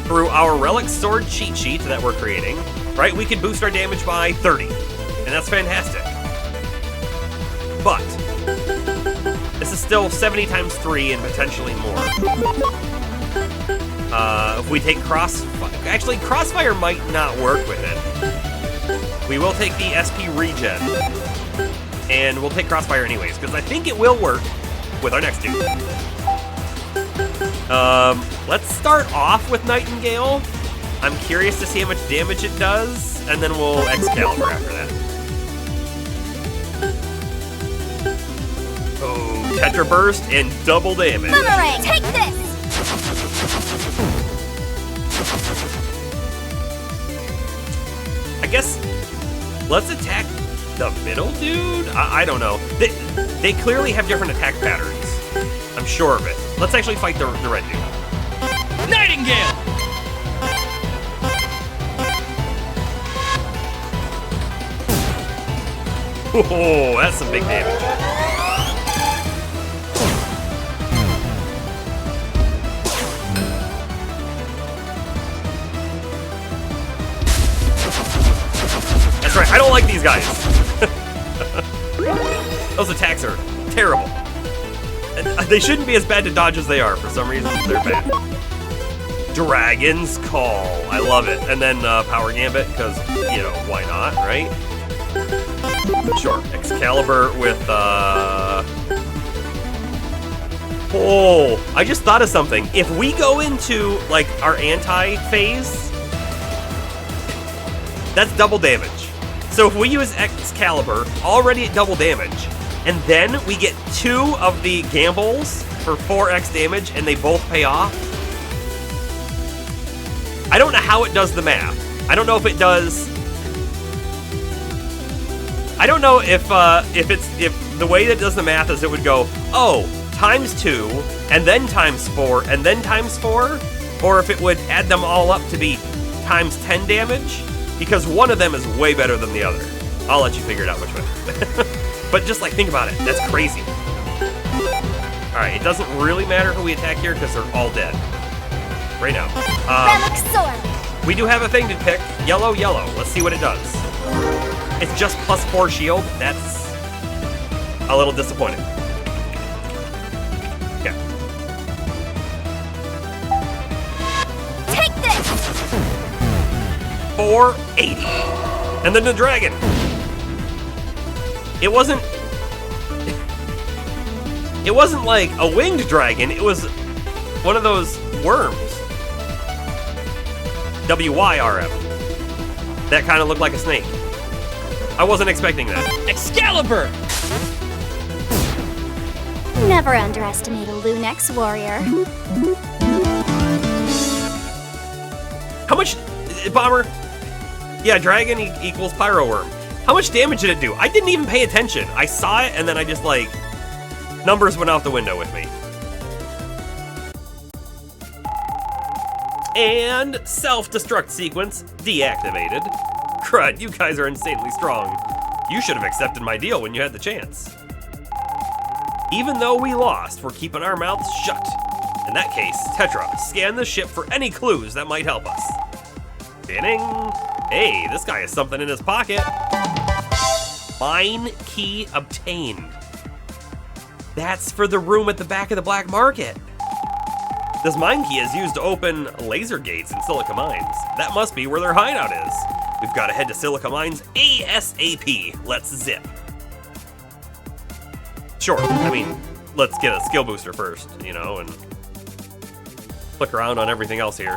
through our Relic Sword cheat sheet that we're creating, right? We can boost our damage by 30, and that's fantastic. But this is still 70 times 3 and potentially more. If we take actually, Crossfire might not work with it. We will take the SP regen, and we'll take Crossfire anyways, because I think it will work with our next dude. Let's start off with Nightingale. I'm curious to see how much damage it does, and then we'll Excalibur after that. Oh, Tetra Burst and double damage. Boomerang, take this! I guess let's attack the middle dude? I don't know. They clearly have different attack patterns. I'm sure of it. Let's actually fight the red dude. Nightingale! Oh, that's some big damage. That's right, I don't like these guys. Those attacks are terrible. And they shouldn't be as bad to dodge as they are. For some reason, they're bad. Dragon's Call. I love it. And then Power Gambit, because, you know, why not, right? Sure. Excalibur with, Oh, I just thought of something. If we go into, like, our anti-phase, that's double damage. So if we use Excalibur, already at double damage, and then we get 2 of the gambles for 4x damage, and they both pay off. I don't know how it does the math. I don't know if it does. I don't know if the way that it does the math is it would go, oh, times 2, and then times 4, and then times 4, or if it would add them all up to be times 10 damage, because one of them is way better than the other. I'll let you figure it out which one. But just like, think about it. That's crazy. Alright, it doesn't really matter who we attack here because they're all dead. Right now. Relic Sword! We do have a thing to pick. Yellow, yellow. Let's see what it does. It's just +4 shield. That's a little disappointing. Yeah. Take this! 480. And then the dragon. It wasn't like a winged dragon, it was one of those worms. WYRM. That kind of looked like a snake. I wasn't expecting that. Excalibur! Never underestimate a Lunex warrior. How much... Bomber? Yeah, dragon equals pyro worm. How much damage did it do? I didn't even pay attention. I saw it and then I just like... Numbers went out the window with me. And self-destruct sequence deactivated. Crud, you guys are insanely strong. You should have accepted my deal when you had the chance. Even though we lost, we're keeping our mouths shut. In that case, Tetra, scan the ship for any clues that might help us. Spinning. Hey, this guy has something in his pocket. Mine key obtained. That's for the room at the back of the black market. This mine key is used to open laser gates in Silica Mines. That must be where their hideout is. We've got to head to Silica Mines ASAP. Let's zip. Sure, I mean, let's get a skill booster first, you know, and click around on everything else here.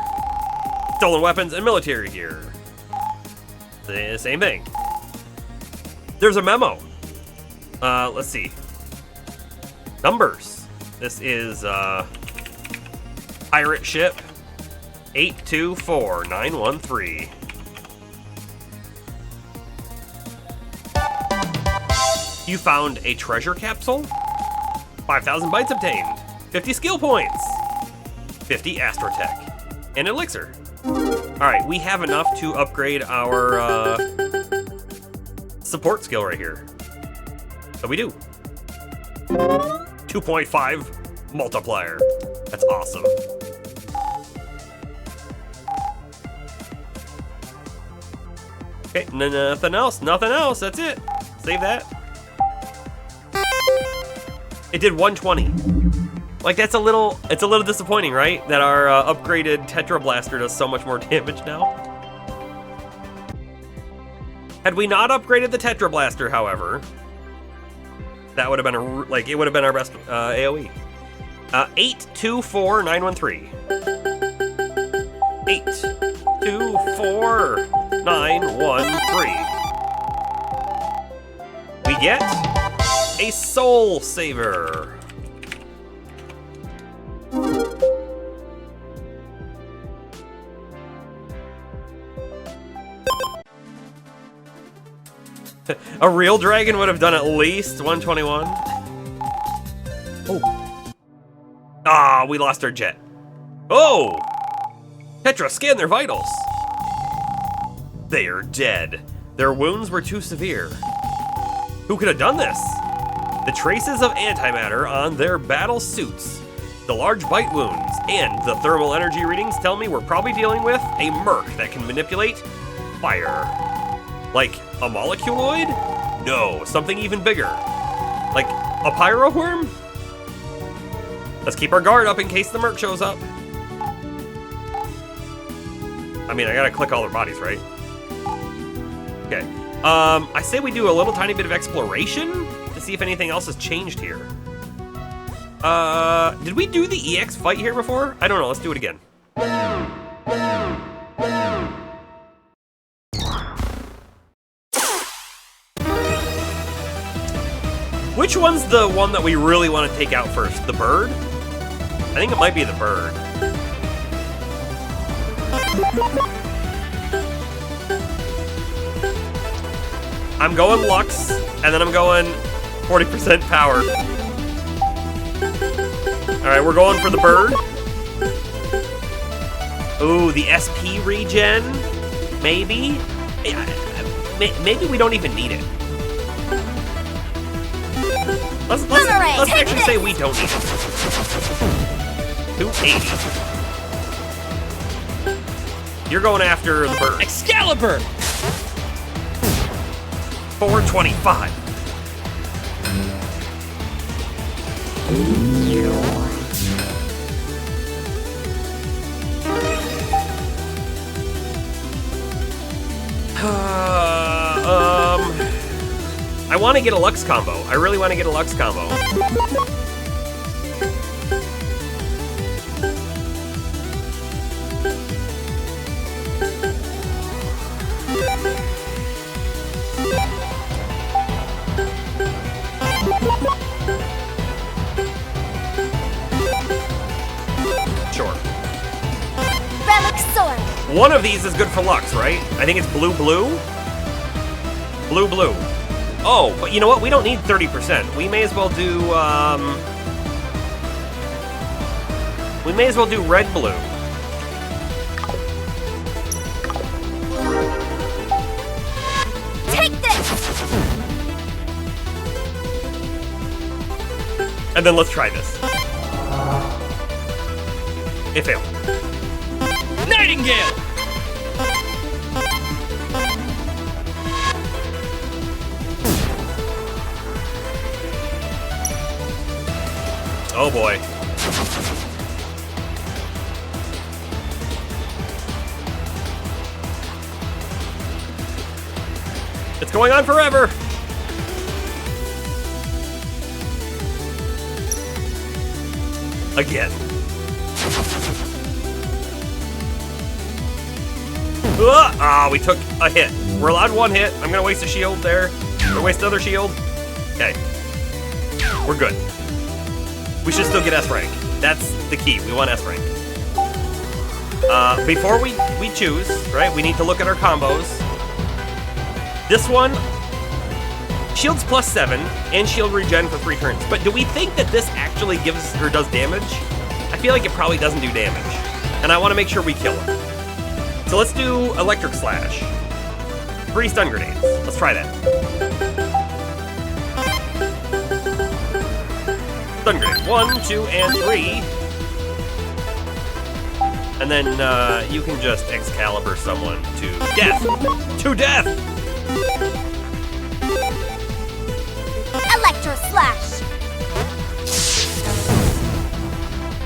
Stolen weapons and military gear. The same thing. There's a memo. Let's see. Numbers. This is, pirate ship 824913. You found a treasure capsule? 5,000 bytes obtained. 50 skill points. 50 Astrotech. And elixir. Alright, we have enough to upgrade our support skill right here. So we do. 2.5 multiplier. That's awesome. Okay, nothing else. Nothing else. That's it. Save that. It did 120. Like, it's a little disappointing, right? That our upgraded Tetra Blaster does so much more damage now. Had we not upgraded the Tetra Blaster, however, that would have been it would have been our best AoE. 824913. 824913. We get a Soul Saver. A real dragon would have done at least 121. Oh. Ah, we lost our jet. Oh! Tetra, scan their vitals. They are dead. Their wounds were too severe. Who could have done this? The traces of antimatter on their battle suits, the large bite wounds, and the thermal energy readings tell me we're probably dealing with a merc that can manipulate fire. Like a moleculoid? No, something even bigger. Like a pyro worm? Let's keep our guard up in case the merc shows up. I mean, I gotta click all their bodies, right? Okay. I say we do a little tiny bit of exploration to see if anything else has changed here. Did we do the EX fight here before? I don't know, let's do it again. Which one's the one that we really want to take out first? The bird? I think it might be the bird. I'm going Lux, and then I'm going 40% power. Alright, we're going for the bird. Ooh, the SP regen? Maybe? Maybe we don't even need it. Let's actually say we don't need it. 280. You're going after the bird. Excalibur! 425. I want to get a Lux combo. I really want to get a Lux combo. One of these is good for Lux, right? I think it's blue, blue. Blue, blue. Oh, but you know what? We don't need 30%. We may as well do, we may as well do red, blue. Take this! And then let's try this. It failed. Nightingale! Oh boy. It's going on forever. Again. Ah, we took a hit. We're allowed one hit. I'm gonna waste a shield there. Or waste another shield. Okay. We're good. We should still get S rank. That's the key. We want S rank. Before we choose, right, we need to look at our combos. This one, shield's +7 and shield regen for 3 turns. But do we think that this actually gives or does damage? I feel like it probably doesn't do damage. And I want to make sure we kill him. So let's do Electric Slash. 3 stun grenades. Let's try that. Stun grenade. 1, 2, and 3. And then you can just Excalibur someone to death. To death! Electro Slash!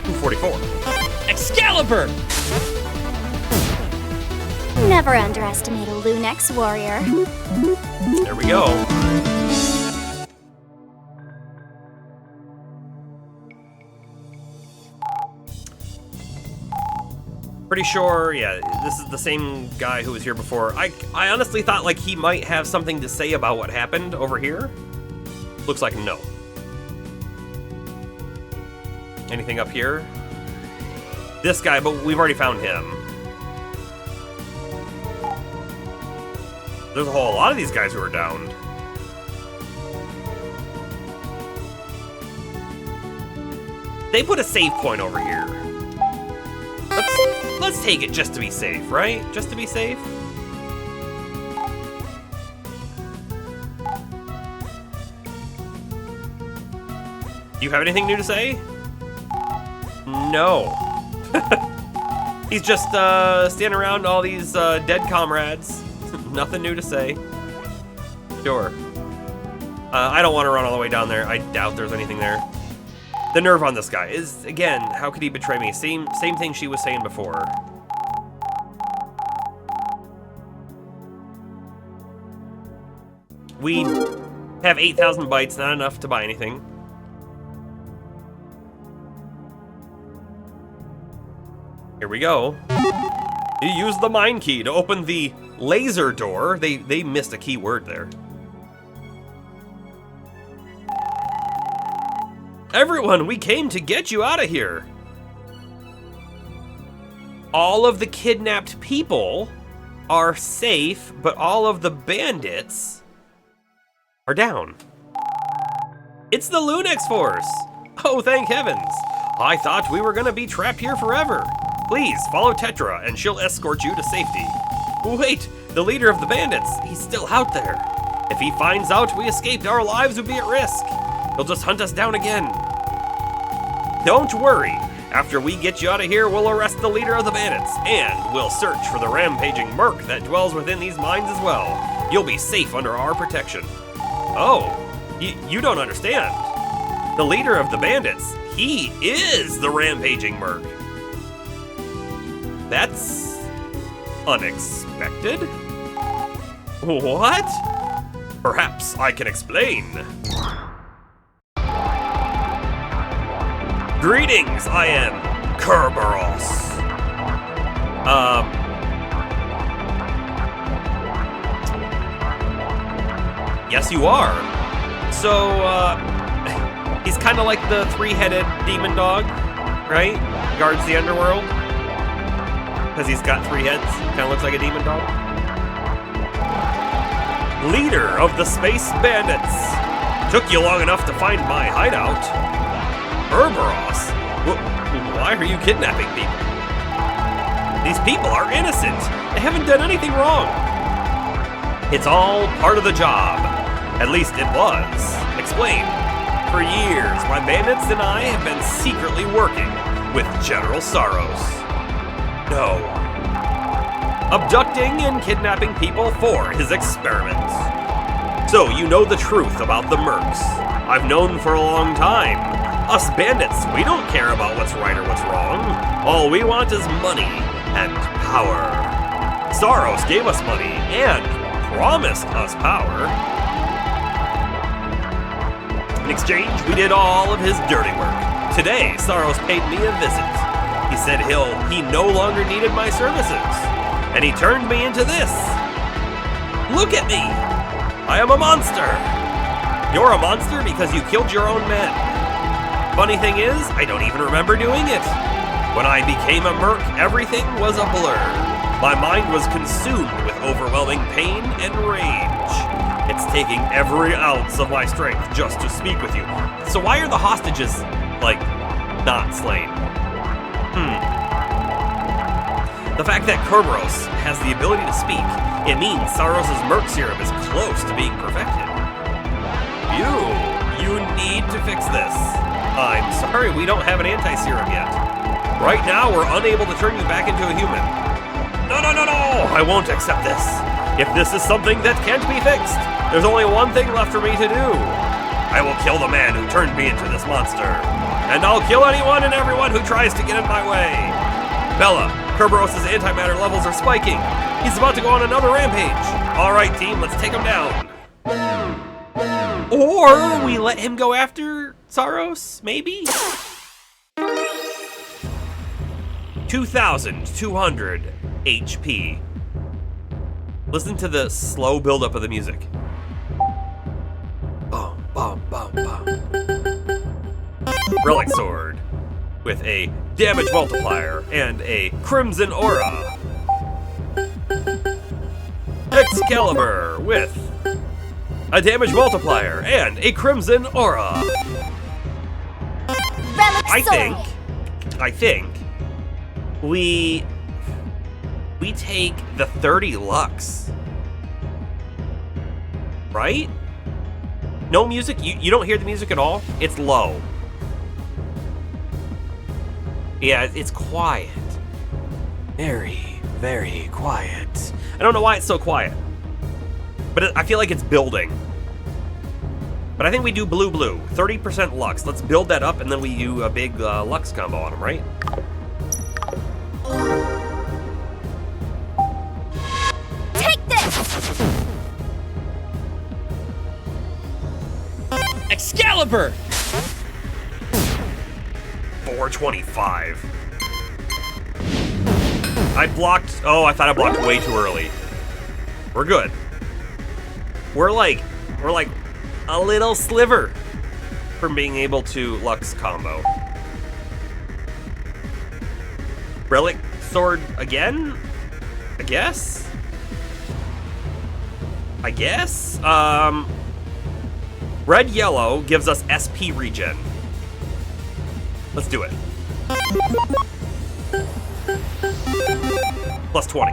244. Excalibur! Never underestimate a Lunex warrior. There we go. Pretty sure, yeah, this is the same guy who was here before. I honestly thought like he might have something to say about what happened over here. Looks like no. Anything up here? This guy, but we've already found him. There's a whole lot of these guys who are downed. They put a save point over here. Let's take it just to be safe, right? Just to be safe. Do you have anything new to say? No. He's just standing around all these dead comrades. Nothing new to say. Sure. I don't want to run all the way down there. I doubt there's anything there. The nerve on this guy is, again, how could he betray me? Same thing she was saying before. We have 8,000 bytes, not enough to buy anything. Here we go. You use the mine key to open the laser door. They missed a key word there. Everyone, we came to get you out of here. All of the kidnapped people are safe, but all of the bandits are down. It's the Lunex Force. Oh, thank heavens. I thought we were gonna be trapped here forever. Please, follow Tetra and she'll escort you to safety. Wait, the leader of the bandits, he's still out there. If he finds out we escaped, our lives would be at risk. He'll just hunt us down again. Don't worry. After we get you out of here, we'll arrest the leader of the bandits, and we'll search for the rampaging merc that dwells within these mines as well. You'll be safe under our protection. Oh, you don't understand. The leader of the bandits, he is the rampaging merc. That's unexpected. What? Perhaps I can explain. Greetings, I am Kerberos. Yes, you are. So, he's kind of like the three-headed demon dog, right? Guards the underworld. Because he's got 3 heads. Kind of looks like a demon dog. Leader of the Space Bandits. Took you long enough to find my hideout. Kerberos? Why are you kidnapping people? These people are innocent. They haven't done anything wrong. It's all part of the job. At least it was. Explain. For years, my bandits and I have been secretly working with General Saros. No. Abducting and kidnapping people for his experiments. So you know the truth about the mercs. I've known for a long time. Us bandits, we don't care about what's right or what's wrong. All we want is money and power. Saros gave us money and promised us power. In exchange, we did all of his dirty work. Today, Saros paid me a visit. He said he no longer needed my services. And he turned me into this. Look at me. I am a monster. You're a monster because you killed your own men. Funny thing is, I don't even remember doing it. When I became a merc, everything was a blur. My mind was consumed with overwhelming pain and rage. It's taking every ounce of my strength just to speak with you. So why are the hostages, like, not slain? The fact that Kerberos has the ability to speak, it means Saros' merc serum is close to being perfected. You need to fix this. I'm sorry, we don't have an anti-serum yet. Right now, we're unable to turn you back into a human. No, I won't accept this. If this is something that can't be fixed, there's only one thing left for me to do. I will kill the man who turned me into this monster. And I'll kill anyone and everyone who tries to get in my way. Bella, Kerberos' antimatter levels are spiking. He's about to go on another rampage. All right, team, let's take him down. Or we let him go after Saros, maybe? 2,200 HP. Listen to the slow buildup of the music. Bum, bum, bum, bum. Relic Sword with a damage multiplier and a crimson aura. Excalibur with a damage multiplier and a crimson aura. Relic Sword. I think we take the 30 Lux. Right? No music? You don't hear the music at all? It's low. Yeah, it's quiet. Very, very quiet. I don't know why it's so quiet. But I feel like it's building. But I think we do blue. 30% Lux. Let's build that up and then we do a big Lux combo on him, right? Take this! Excalibur! 425. I blocked. Oh, I thought I blocked way too early. We're good. We're like a little sliver from being able to Lux combo. Relic Sword again? I guess? Red Yellow gives us SP regen. Let's do it. Plus 20.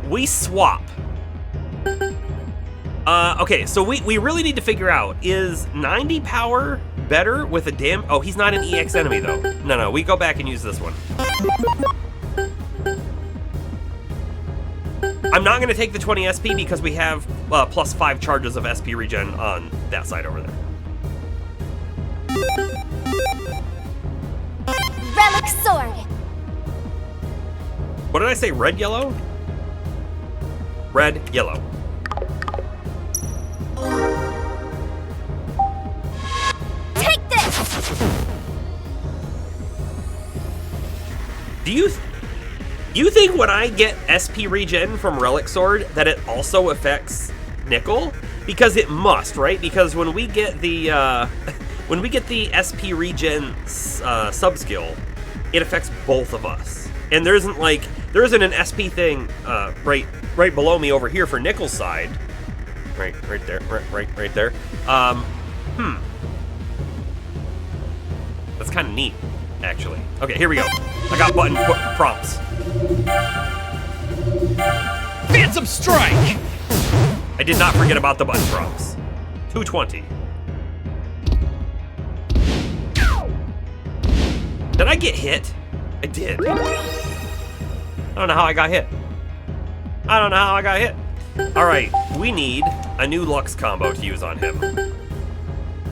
We swap. Okay, so we really need to figure out, is 90 power better with a oh, he's not an EX enemy though. No, we go back and use this one. I'm not gonna take the 20 SP because we have plus 5 charges of SP regen on that side over there. Relic Sword. What did I say, red, yellow? Red, yellow. Take this! Do you think when I get SP regen from Relic Sword that it also affects Nickel? Because it must, right? Because when we get the SP regen sub skill, it affects both of us. And there isn't an SP thing right below me over here for Nickel's side. Right there. Right there. That's kind of neat, actually. Okay, here we go. I got button prompts. Phantom Strike! I did not forget about the button prompts. 220. Did I get hit? I did. I don't know how I got hit. Alright, we need a new Lux combo to use on him.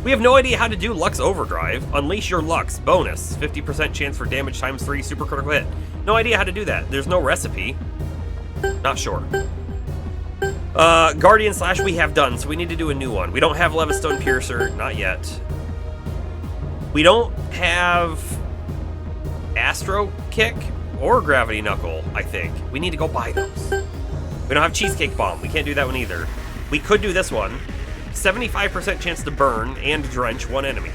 We have no idea how to do Lux Overdrive. Unleash your Lux. Bonus. 50% chance for damage times 3 super critical hit. No idea how to do that. There's no recipe. Not sure. Guardian Slash we have done, so we need to do a new one. We don't have Levistone Piercer. Not yet. We don't have Astro Kick or Gravity Knuckle, I think. We need to go buy those. We don't have Cheesecake Bomb. We can't do that one either. We could do this one. 75% chance to burn and drench one enemy.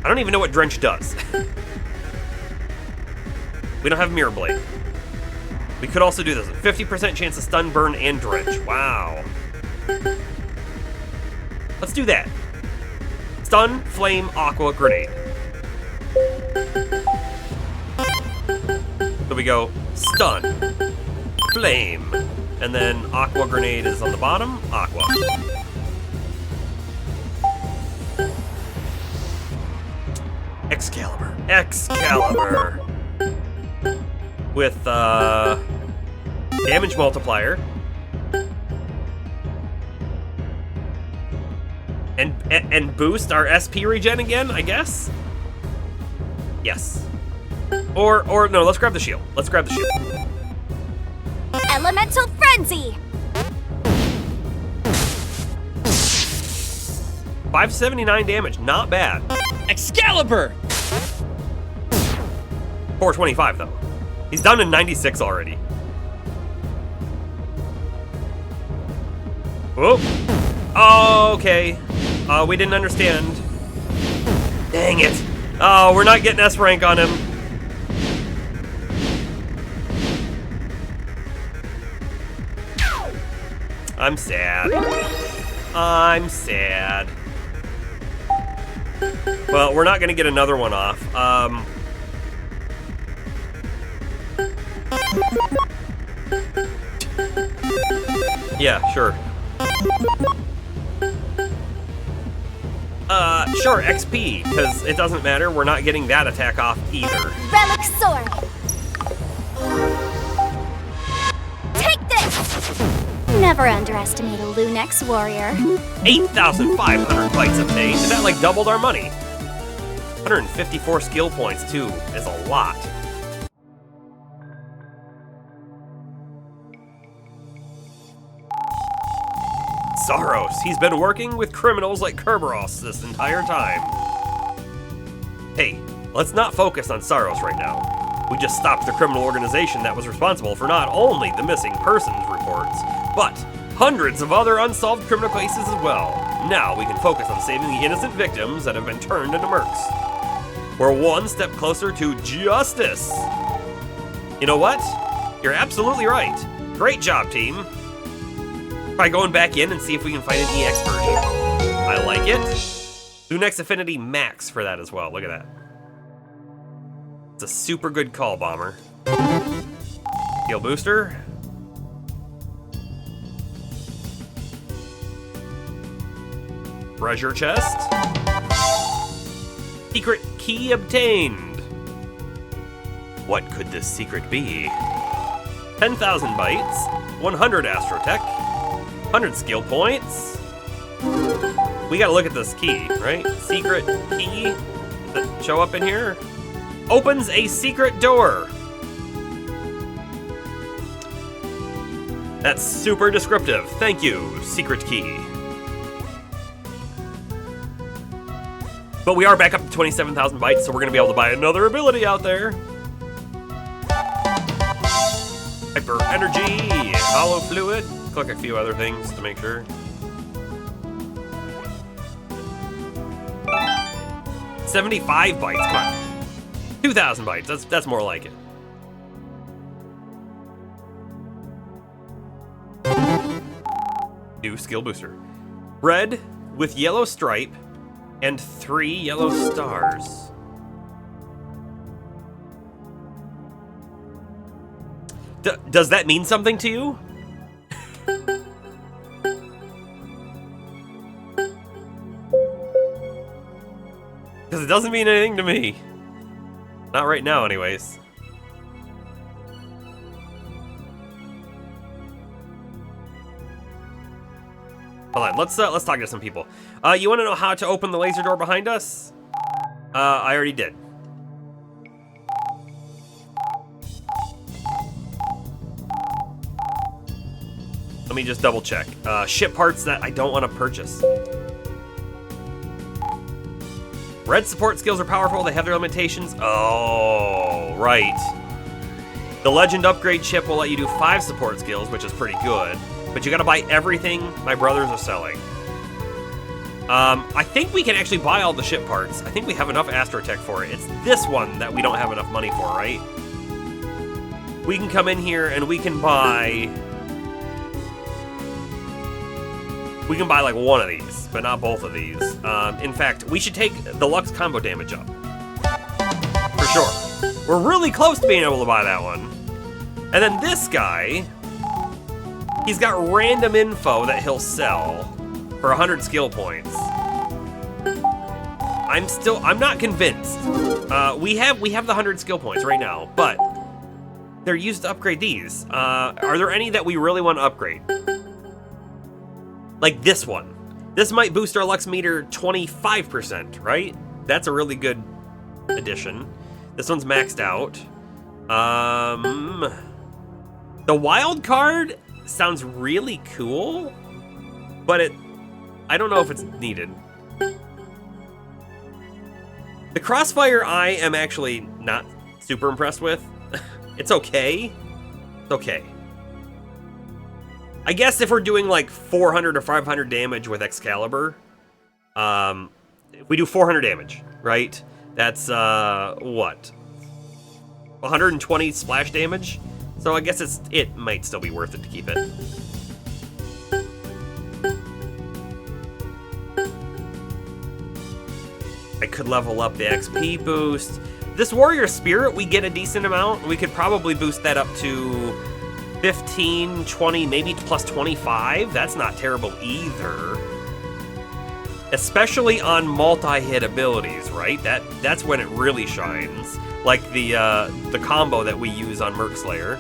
I don't even know what drench does. We don't have Mirror Blade. We could also do this. 50% chance to stun, burn, and drench. Wow. Let's do that. Stun, Flame, Aqua, Grenade. So we go Stun, Flame, and then Aqua Grenade is on the bottom. Aqua. Excalibur. Excalibur. With damage multiplier. And boost our SP regen again, I guess? Yes. Or no, let's grab the shield. Let's grab the shield. Elemental Frenzy! 579 damage, not bad. Excalibur! 425 though. He's down to 96 already. Whoa. Oh, okay. We didn't understand. Dang it. Oh, we're not getting S rank on him. I'm sad. I'm sad. Well, we're not gonna get another one off. Yeah, sure. Sure, XP, because it doesn't matter. We're not getting that attack off either. Relic Sword! Take this! Never underestimate a Lunex warrior. 8,500 bytes obtained, and that like doubled our money. 154 skill points, too, is a lot. Saros, he's been working with criminals like Kerberos this entire time. Hey, let's not focus on Saros right now. We just stopped the criminal organization that was responsible for not only the missing persons reports, but hundreds of other unsolved criminal cases as well. Now we can focus on saving the innocent victims that have been turned into mercs. We're one step closer to justice. You know what? You're absolutely right. Great job, team. Try going back in and see if we can find an EX version. I like it. Lunex Affinity Max for that as well. Look at that. It's a super good call, Bomber. Heal booster. Treasure chest. Secret key obtained. What could this secret be? 10,000 bytes, 100 Astrotech, 100 skill points. We gotta look at this key, right? Secret key that show up in here. Opens a secret door. That's super descriptive. Thank you, secret key. But we are back up to 27,000 bytes, so we're gonna be able to buy another ability out there. Hyper Energy, Hollow Fluid. Click a few other things to make sure. $75 bytes, come on. 2,000 bytes. That's more like it. New skill booster. Red with yellow stripe and 3 yellow stars. Does that mean something to you? Because it doesn't mean anything to me. Not right now, anyways. Hold on, let's talk to some people. You want to know how to open the laser door behind us? I already did. Let me just double check. Ship parts that I don't want to purchase. Red support skills are powerful, they have their limitations. Oh, right. The Legend upgrade chip will let you do 5 support skills, which is pretty good. But you gotta buy everything my brothers are selling. I think we can actually buy all the ship parts. I think we have enough Astrotech for it. It's this one that we don't have enough money for, right? We can come in here and we can buy... We can buy like one of these, but not both of these. In fact, we should take the Lux combo damage up. For sure. We're really close to being able to buy that one. And then this guy, he's got random info that he'll sell for 100 skill points. I'm not convinced. We have the 100 skill points right now, but they're used to upgrade these. Are there any that we really want to upgrade? Like this one. This might boost our Lux meter 25%, right? That's a really good addition. This one's maxed out. The wild card sounds really cool, but I don't know if it's needed. The crossfire I am actually not super impressed with. It's okay. It's okay. I guess if we're doing like 400 or 500 damage with Excalibur, if we do 400 damage, right? That's, what? 120 splash damage? So I guess it might still be worth it to keep it. I could level up the XP boost. This Warrior Spirit, we get a decent amount. We could probably boost that up to 15, 20, maybe plus 25. That's not terrible either. Especially on multi-hit abilities, right? That's when it really shines. Like the combo that we use on Merc Slayer.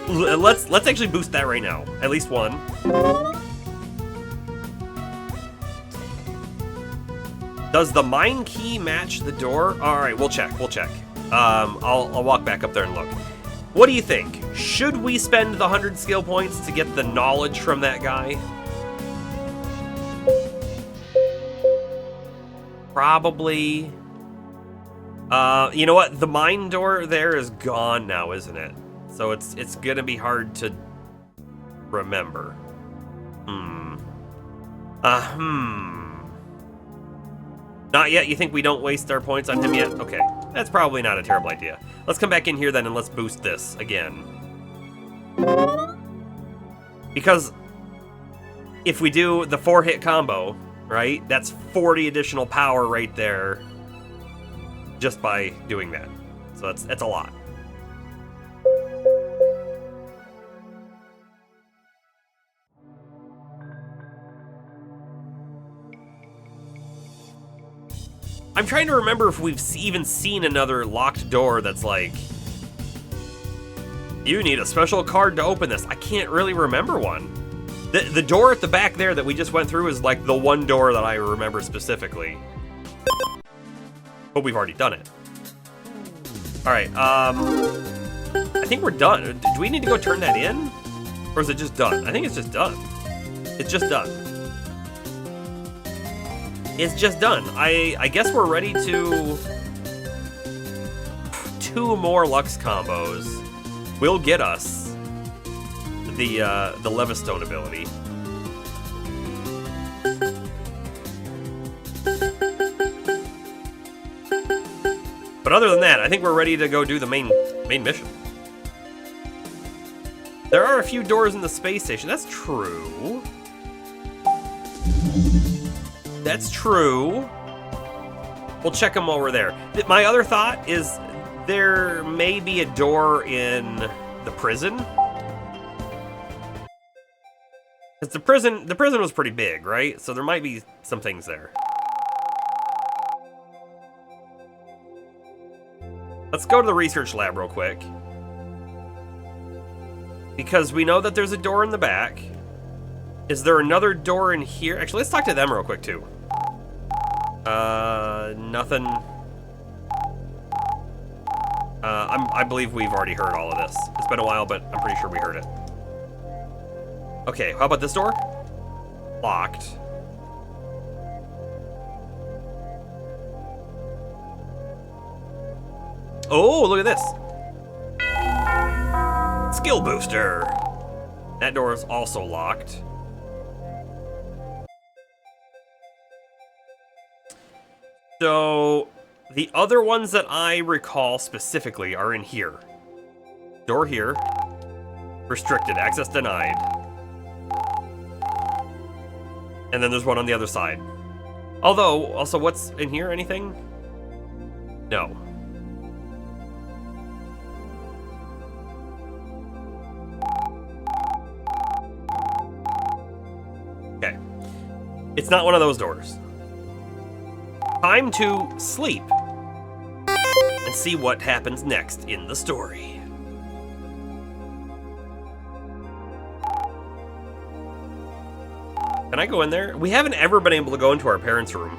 Let's actually boost that right now. At least one. Does the mine key match the door? All right, we'll check. I'll walk back up there and look. What do you think? Should we spend the 100 skill points to get the knowledge from that guy? Probably. You know what? The mine door there is gone now, isn't it? So it's gonna be hard to remember. Not yet? You think we don't waste our points on him yet? Okay, that's probably not a terrible idea. Let's come back in here then and let's boost this again. Because if we do the 4-hit combo, right, that's 40 additional power right there just by doing that. So that's a lot. I'm trying to remember if we've even seen another locked door that's like, you need a special card to open this. I can't really remember one. The door at the back there that we just went through is like the one door that I remember specifically. But we've already done it. All right, I think we're done. Do we need to go turn that in? Or is it just done? I think it's just done. It's just done. It's just done. I guess we're ready to... 2 more Lux combos will get us the Levistone ability. But other than that, I think we're ready to go do the main mission. There are a few doors in the space station. That's true. That's true. We'll check them while we're there. My other thought is there may be a door in the prison. Because the prison was pretty big, right? So there might be some things there. Let's go to the research lab real quick. Because we know that there's a door in the back. Is there another door in here? Actually, let's talk to them real quick, too. Nothing. I believe we've already heard all of this. It's been a while, but I'm pretty sure we heard it. Okay, how about this door? Locked. Oh, look at this. Skill booster. That door is also locked. So, the other ones that I recall specifically are in here. Door here. Restricted, access denied. And then there's one on the other side. Although, also, what's in here? Anything? No. Okay. It's not one of those doors. Time to sleep and see what happens next in the story. Can I go in there? We haven't ever been able to go into our parents' room.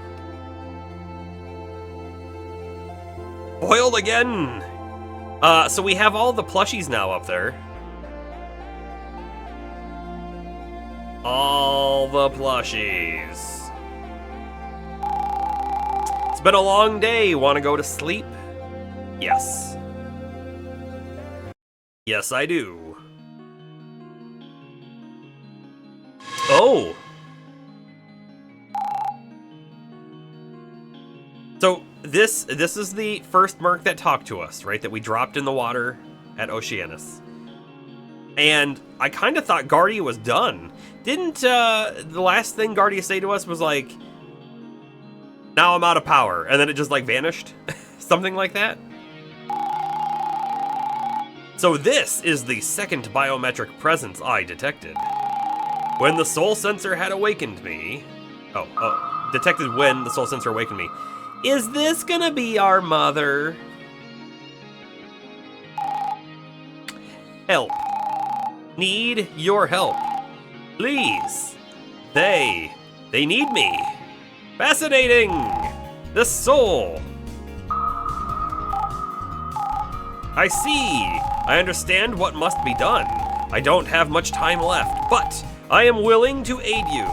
Boiled again! So we have all the plushies now up there. All the plushies. It's been a long day. Want to go to sleep? Yes. Yes, I do. Oh! So, this is the first Merc that talked to us, right? That we dropped in the water at Oceanus. And I kind of thought Guardia was done. Didn't the last thing Guardia say to us was like, now I'm out of power, and then it just like vanished? Something like that? So this is the second biometric presence I detected. When the soul sensor had awakened me... detected when the soul sensor awakened me. Is this gonna be our mother? Help. Need your help. Please. They need me. Fascinating! The soul. I see. I understand what must be done. I don't have much time left, but I am willing to aid you.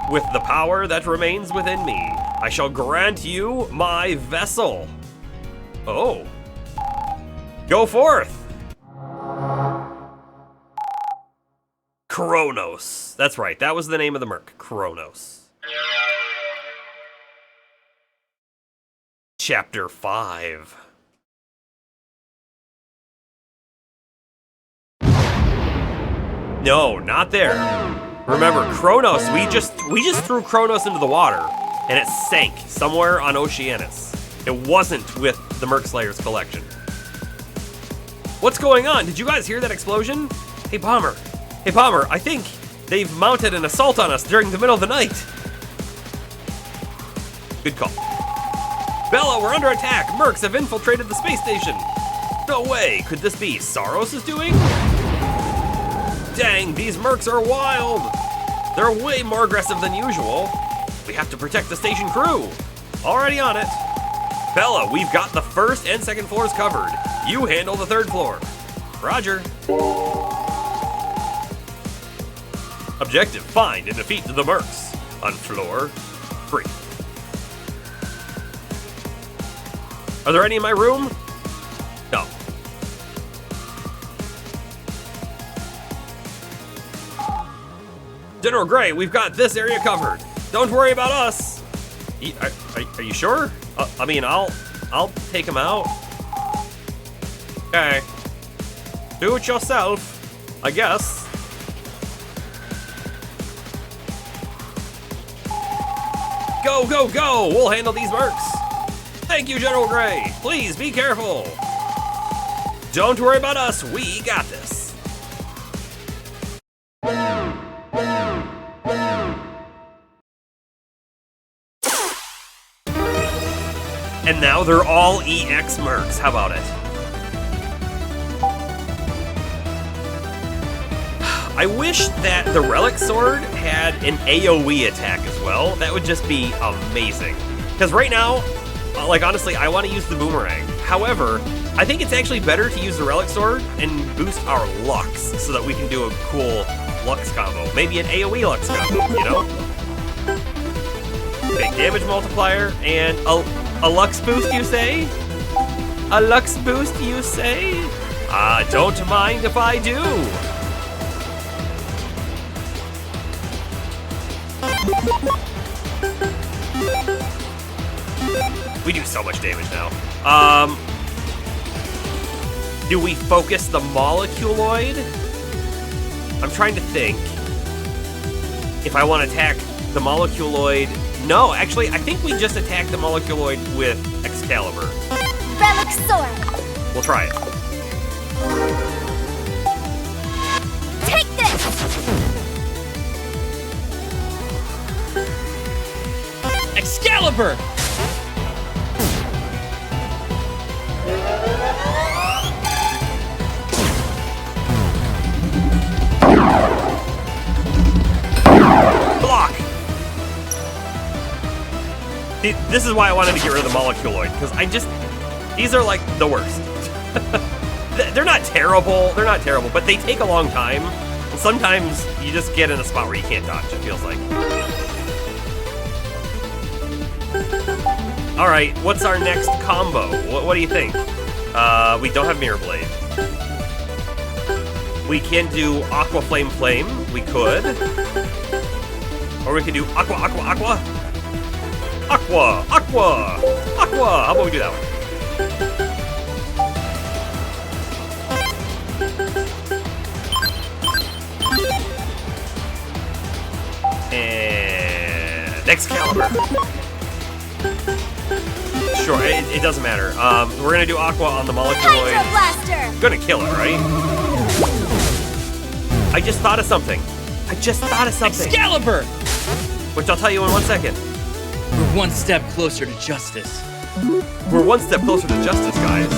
With the power that remains within me, I shall grant you my vessel. Oh. Go forth. Kronos. That's right, that was the name of the Merc. Kronos. Chapter 5. No, not there. Remember, Kronos, we just threw Kronos into the water, and it sank somewhere on Oceanus. It wasn't with the Merc Slayer's collection. What's going on? Did you guys hear that explosion? Hey, Bomber. Hey, Bomber, I think they've mounted an assault on us during the middle of the night. Good call. Bella, we're under attack. Mercs have infiltrated the space station. No way. Could this be Saros' doing? Dang, these Mercs are wild. They're way more aggressive than usual. We have to protect the station crew. Already on it. Bella, we've got the first and second floors covered. You handle the third floor. Roger. Objective, find and defeat the Mercs on floor 3. Are there any in my room? No. General Gray, we've got this area covered. Don't worry about us. Are you sure? I mean, I'll take him out. Okay. Do it yourself, I guess. Go, go, go! We'll handle these mercs. Thank you, General Gray. Please be careful. Don't worry about us. We got this. And now they're all EX mercs. How about it? I wish that the Relic Sword had an AoE attack as well. That would just be amazing. Because right now, like honestly, I want to use the boomerang. However, I think it's actually better to use the Relic Sword and boost our Lux so that we can do a cool Lux combo. Maybe an AoE Lux combo, you know? Big damage multiplier and a Lux boost, you say? A Lux boost, you say? Don't mind if I do. We do so much damage now. Do we focus the Moleculoid? I'm trying to think. If I want to attack the Moleculoid... No, actually, I think we just attack the Moleculoid with Excalibur. Relic Sword. We'll try it. Take this. Excalibur! Block! This is why I wanted to get rid of the Moleculoid, because these are like the worst. They're not terrible, but they take a long time. And sometimes you just get in a spot where you can't dodge, it feels like. Alright, what's our next combo? What do you think? We don't have Mirror Blade. We can do Aqua Flame Flame. We could. Or we could do Aqua Aqua Aqua. Aqua! Aqua! Aqua! How about we do that one? And Excalibur. Sure, it doesn't matter. We're gonna do Aqua on the Moleculoid. Hydro Blaster. Gonna kill it, right? I just thought of something. Excalibur! Which I'll tell you in 1 second. We're one step closer to justice. We're one step closer to justice, guys.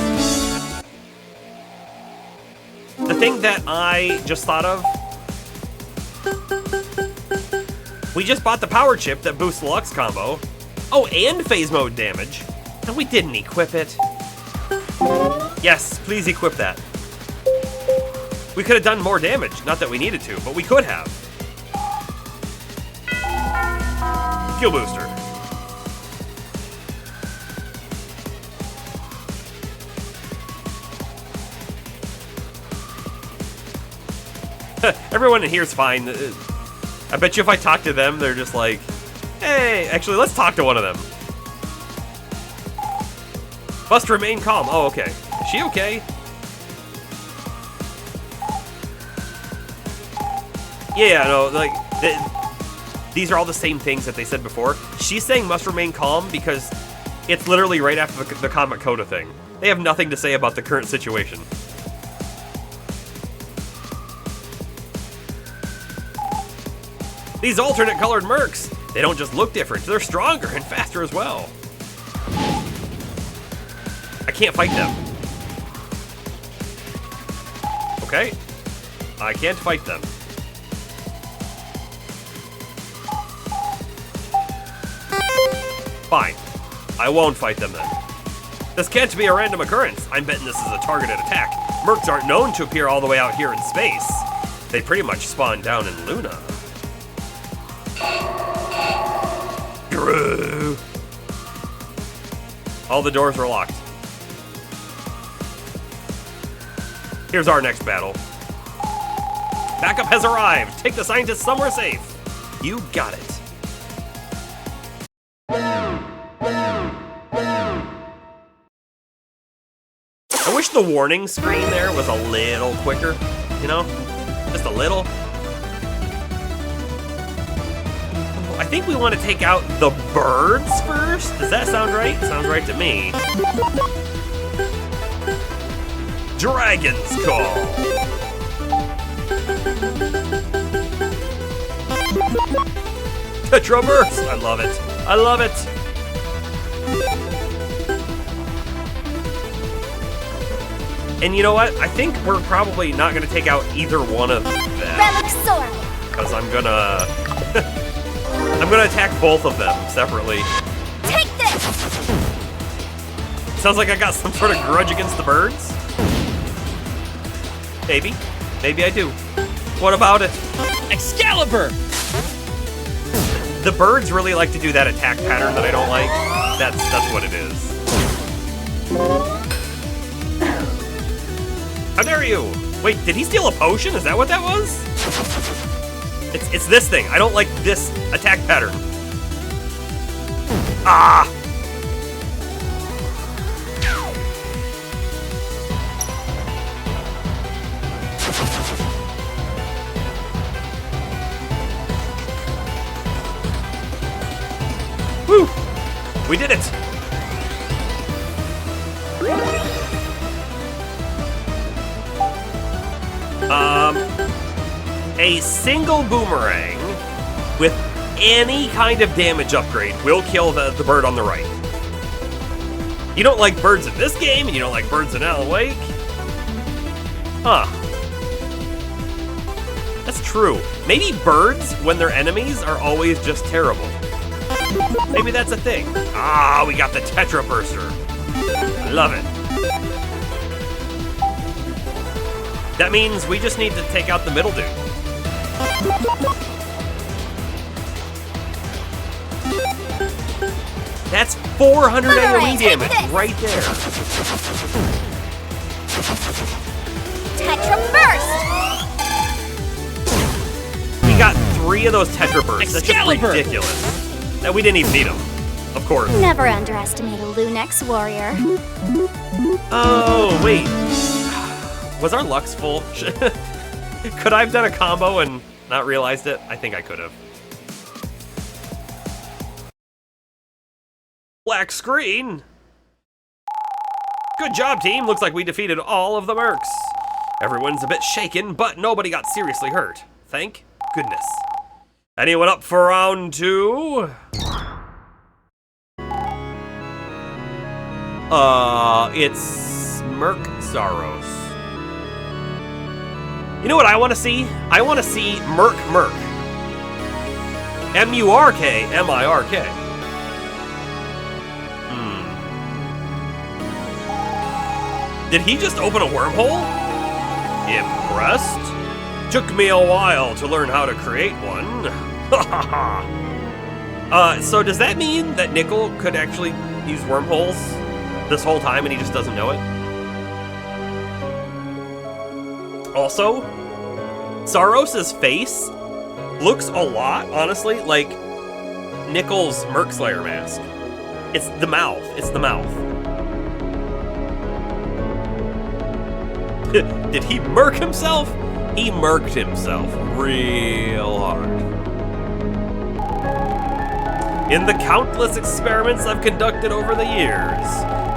The thing that I just thought of, we just bought the power chip that boosts the Lux combo. Oh, and phase mode damage. And we didn't equip it. Yes, please equip that. We could have done more damage. Not that we needed to, but we could have. Fuel booster. Everyone in here is fine. I bet you if I talk to them, they're just like, hey, actually, let's talk to one of them. Must remain calm. Oh, okay. Is she okay? Yeah, no, like, these are all the same things that they said before. She's saying must remain calm because it's literally right after the Comet Coda thing. They have nothing to say about the current situation. These alternate colored mercs, they don't just look different, they're stronger and faster as well. I can't fight them. Okay. I can't fight them. Fine. I won't fight them then. This can't be a random occurrence. I'm betting this is a targeted attack. Mercs aren't known to appear all the way out here in space. They pretty much spawn down in Luna. Drew. All the doors are locked. Here's our next battle. Backup has arrived. Take the scientists somewhere safe. You got it. the warning screen there was a little quicker, you know? Just a little. I think we want to take out the birds first. Does that sound right? Sounds right to me. Dragon's Call. Tetraverse! I love it. I love it. And you know what? I think we're probably not going to take out either one of them. Relic Sword. Because I'm gonna... I'm gonna attack both of them separately. Take this. Sounds like I got some sort of grudge against the birds. Maybe. Maybe I do. What about it? Excalibur! The birds really like to do that attack pattern that I don't like. That's what it is. How dare you? Wait, did he steal a potion? Is that what that was? It's this thing. I don't like this attack pattern. Ah! Woo! We did it! A single boomerang with any kind of damage upgrade will kill the bird on the right. You don't like birds in this game, and you don't like birds in Alan Wake? Huh. That's true. Maybe birds, when they're enemies, are always just terrible. Maybe that's a thing. Ah, we got the Tetra Burster. I love it. That means we just need to take out the middle dude. That's 400 AoE damage right there. Tetra Burst. We got 3 of those Tetra Bursts. That's just Excalibur! ridiculous. That we didn't even need them. Of course. Never underestimate a Lunex warrior. Oh, wait. Was our Lux full? Could I have done a combo and not realized it? I think I could have. Black screen. Good job, team. Looks like we defeated all of the mercs. Everyone's a bit shaken, but nobody got seriously hurt. Thank goodness. Anyone up for round 2? It's Merc Zaros. You know what I want to see? I want to see Merc. M-U-R-K, M-I-R-K. Did he just open a wormhole? Impressed? Took me a while to learn how to create one. So does that mean that Nickel could actually use wormholes this whole time and he just doesn't know it? Also, Saros' face looks a lot, honestly, like Nickel's Merc Slayer mask. It's the mouth. It's the mouth. Did he murk himself? He murked himself real hard. In the countless experiments I've conducted over the years,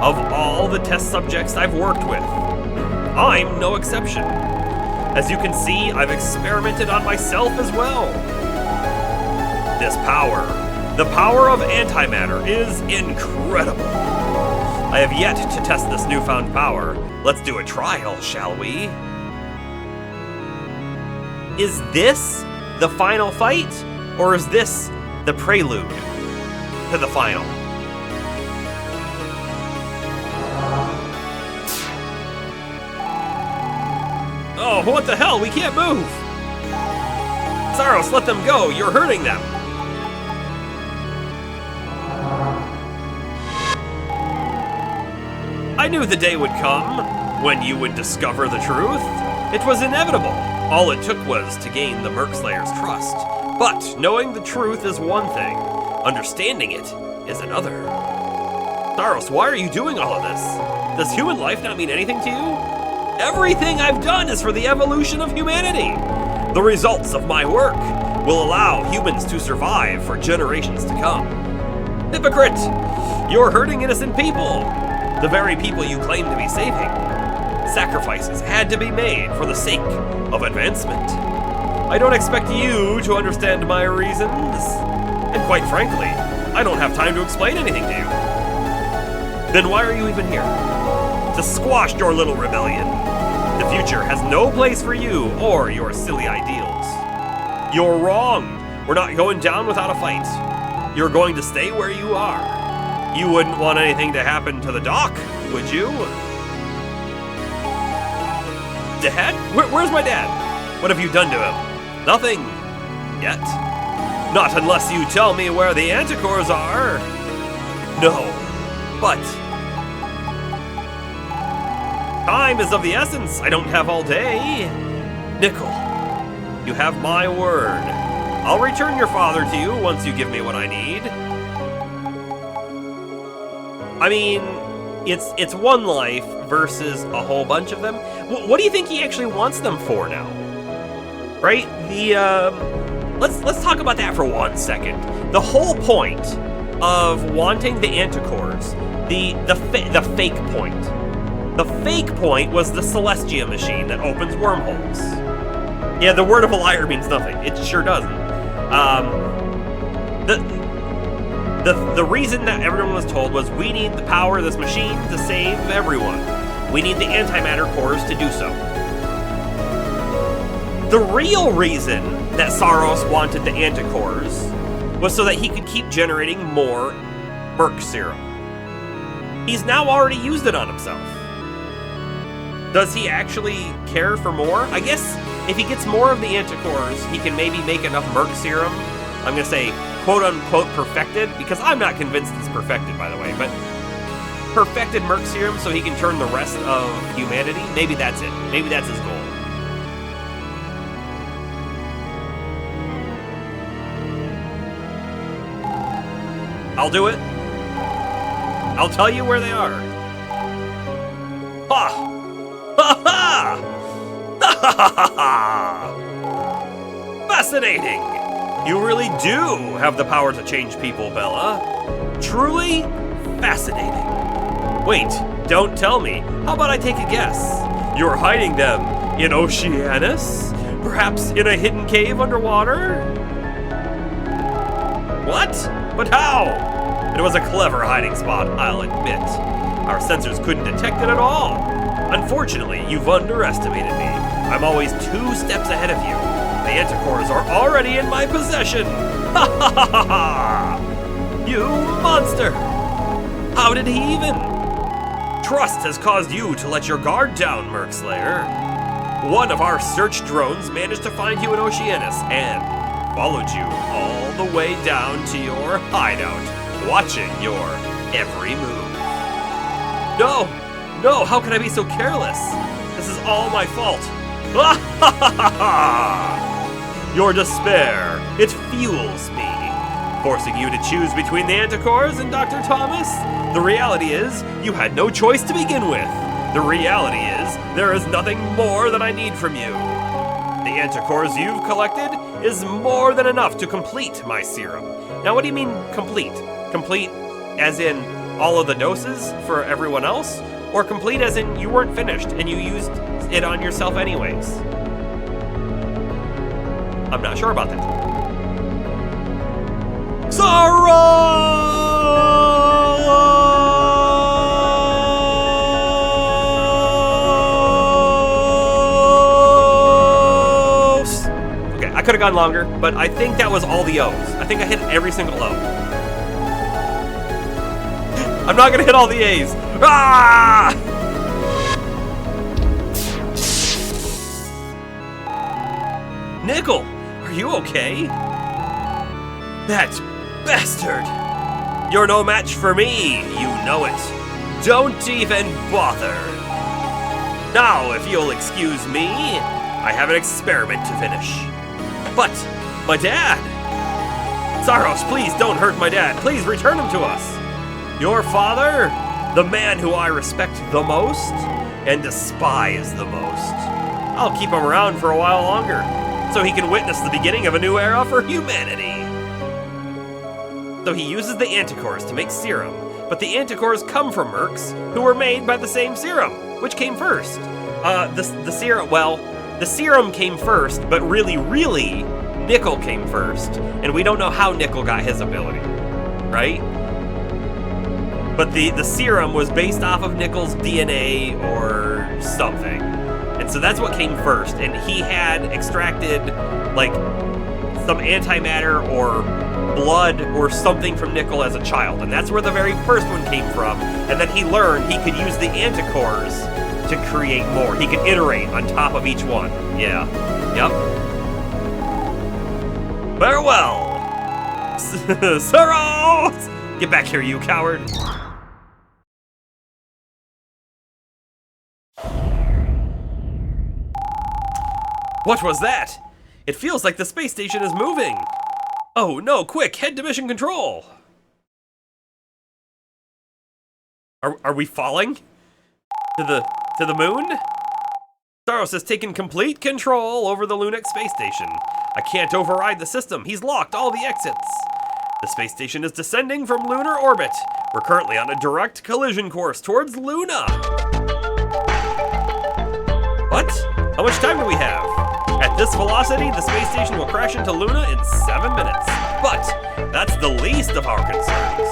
of all the test subjects I've worked with, I'm no exception. As you can see, I've experimented on myself as well. This power, the power of antimatter, is incredible. I have yet to test this newfound power. Let's do a trial, shall we? Is this the final fight, or is this the prelude to the final? Oh, what the hell? We can't move! Saros, let them go! You're hurting them! I knew the day would come when you would discover the truth. It was inevitable. All it took was to gain the Merc Slayer's trust. But knowing the truth is one thing. Understanding it is another. Saros, why are you doing all of this? Does human life not mean anything to you? Everything I've done is for the evolution of humanity. The results of my work will allow humans to survive for generations to come. Hypocrite! You're hurting innocent people, the very people you claim to be saving. Sacrifices had to be made for the sake of advancement. I don't expect you to understand my reasons, and quite frankly, I don't have time to explain anything to you. Then why are you even here? To squash your little rebellion. The future has no place for you or your silly ideals. You're wrong. We're not going down without a fight. You're going to stay where you are. You wouldn't want anything to happen to the doc, would you? Dad? Where's my dad? What have you done to him? Nothing. Yet. Not unless you tell me where the anticores are. No. But time is of the essence. I don't have all day. Nickel, you have my word. I'll return your father to you once you give me what I need. I mean, it's one life versus a whole bunch of them. What do you think he actually wants them for now? Right? Let's talk about that for 1 second. The whole point of wanting the anticores, the fake point. The fake point was the Celestia machine that opens wormholes. Yeah, the word of a liar means nothing. It sure doesn't. The reason that everyone was told was we need the power of this machine to save everyone. We need the antimatter cores to do so. The real reason that Saros wanted the anticores was so that he could keep generating more Merc serum. He's now already used it on himself. Does he actually care for more? I guess if he gets more of the anticores, he can maybe make enough Merc serum. I'm gonna say quote-unquote perfected, because I'm not convinced it's perfected, by the way, but perfected Merc serum so he can turn the rest of humanity. Maybe that's it. Maybe that's his goal. I'll do it. I'll tell you where they are. Ha! Ha ha! Ha ha ha! Fascinating! You really do have the power to change people, Bella. Truly fascinating. Wait, don't tell me. How about I take a guess? You're hiding them in Oceanus? Perhaps in a hidden cave underwater? What? But how? It was a clever hiding spot, I'll admit. Our sensors couldn't detect it at all. Unfortunately, you've underestimated me. I'm always 2 steps ahead of you. The anticores are already in my possession. Ha ha ha ha ha! You monster! How did he even? Trust has caused you to let your guard down, Merc Slayer. One of our search drones managed to find you in Oceanus and followed you all the way down to your hideout, watching your every move. No! No, how can I be so careless? This is all my fault. Ha ha ha ha ha! Your despair, it fuels me. Forcing you to choose between the anticores and Dr. Thomas? The reality is, you had no choice to begin with. The reality is, there is nothing more that I need from you. The anticores you've collected is more than enough to complete my serum. Now, what do you mean, complete? Complete as in all of the doses for everyone else? Or complete as in you weren't finished and you used it on yourself anyways? I'm not sure about that. Saros! Okay, I could have gone longer, but I think that was all the O's. I think I hit every single O. I'm not gonna hit all the A's. Ah! Nickel, are you okay? That bastard! You're no match for me, you know it. Don't even bother. Now, if you'll excuse me, I have an experiment to finish. But, my dad! Saros, please don't hurt my dad. Please return him to us. Your father? the man who I respect the most and despise the most. I'll keep him around for a while longer, so he can witness the beginning of a new era for humanity. So he uses the anticores to make serum, but the anticores come from mercs who were made by the same serum. Which came first? The serum came first, but really, Nickel came first, and we don't know how Nickel got his ability, right? But the serum was based off of Nickel's DNA or something. And so that's what came first, and he had extracted, like, some antimatter or blood or something from Nickel as a child, and that's where the very first one came from, and then he learned he could use the anticores to create more. He could iterate on top of each one. Yeah. Yep. Farewell! Soros! Get back here, you coward! What was that? It feels like the space station is moving. Oh no, quick, head to mission control. Are we falling? To the moon? Saros has taken complete control over the LunarLux space station. I can't override the system. He's locked all the exits. The space station is descending from lunar orbit. We're currently on a direct collision course towards Luna. What? How much time do we have? At this velocity, the space station will crash into Luna in 7 minutes. But that's the least of our concerns.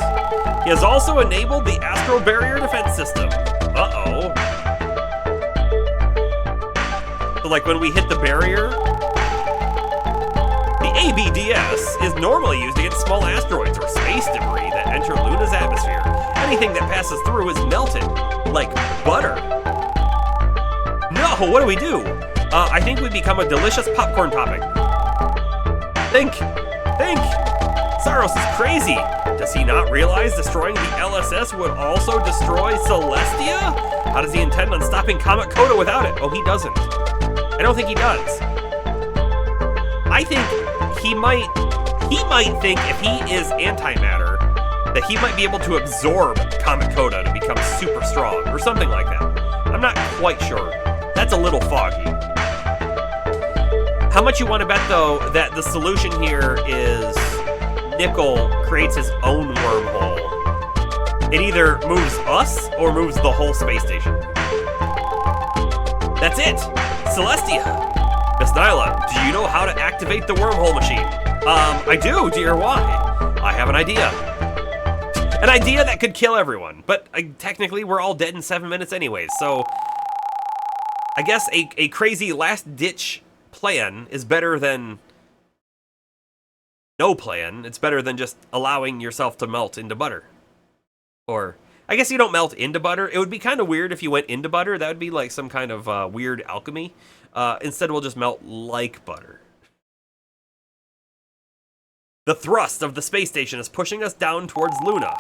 He has also enabled the astral barrier defense system. Uh-oh. So like when we hit the barrier, the ABDS is normally used against small asteroids or space debris that enter Luna's atmosphere. Anything that passes through is melted, like butter. No, what do? I think we become a delicious popcorn topping. Think! Saros is crazy! Does he not realize destroying the LSS would also destroy Celestia? How does he intend on stopping Comet Coda without it? Oh, he doesn't. I don't think he does. I think he might think if he is antimatter, that he might be able to absorb Comet Coda to become super strong, or something like that. I'm not quite sure. That's a little foggy. How much you want to bet, though, that the solution here is Nickel creates his own wormhole? It either moves us or moves the whole space station. That's it! Celestia! Miss Nyla, do you know how to activate the wormhole machine? I do, dear. Why? I have an idea. An idea that could kill everyone, but technically we're all dead in 7 minutes anyways, so I guess a crazy last-ditch plan is better than no plan. It's better than just allowing yourself to melt into butter. Or, I guess you don't melt into butter. It would be kind of weird if you went into butter. That would be like some kind of weird alchemy. Instead, we'll just melt like butter. The thrust of the space station is pushing us down towards Luna.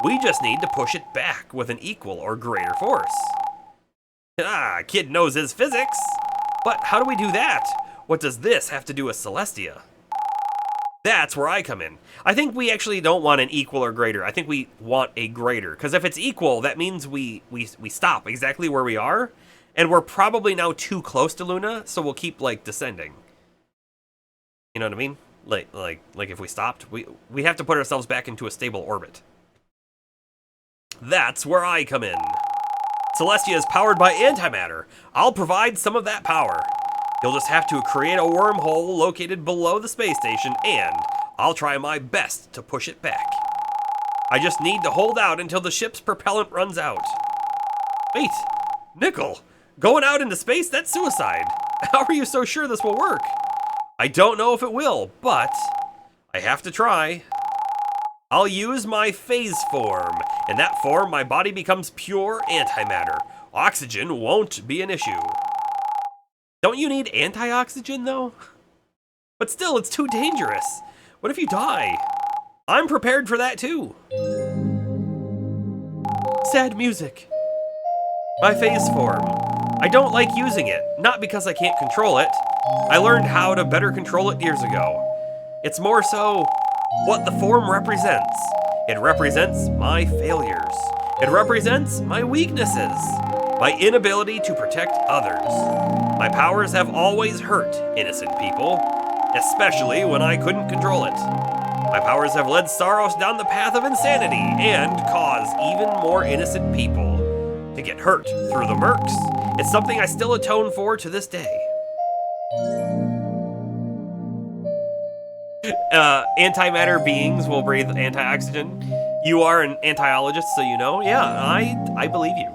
We just need to push it back with an equal or greater force. Kid knows his physics. But how do we do that? What does this have to do with Celestia? That's where I come in. I think we actually don't want an equal or greater. I think we want a greater. Because if it's equal, that means we stop exactly where we are. And we're probably now too close to Luna, so we'll keep, like, descending. You know what I mean? Like if we stopped, we have to put ourselves back into a stable orbit. That's where I come in. Celestia is powered by antimatter. I'll provide some of that power. You'll just have to create a wormhole located below the space station, and I'll try my best to push it back. I just need to hold out until the ship's propellant runs out. Wait, Nickel, going out into space? That's suicide. How are you so sure this will work? I don't know if it will, but I have to try. I'll use my phase form. In that form, my body becomes pure antimatter. Oxygen won't be an issue. Don't you need antioxygen, though? But still, it's too dangerous. What if you die? I'm prepared for that, too. Sad music. My phase form. I don't like using it, not because I can't control it. I learned how to better control it years ago. It's more so what the form represents. It represents my failures. It represents my weaknesses, my inability to protect others. My powers have always hurt innocent people, especially when I couldn't control it. My powers have led Saros down the path of insanity and caused even more innocent people to get hurt through the mercs. It's something I still atone for to this day. Antimatter beings will breathe anti-oxygen. You are an antiologist, so you know. Yeah, I believe you.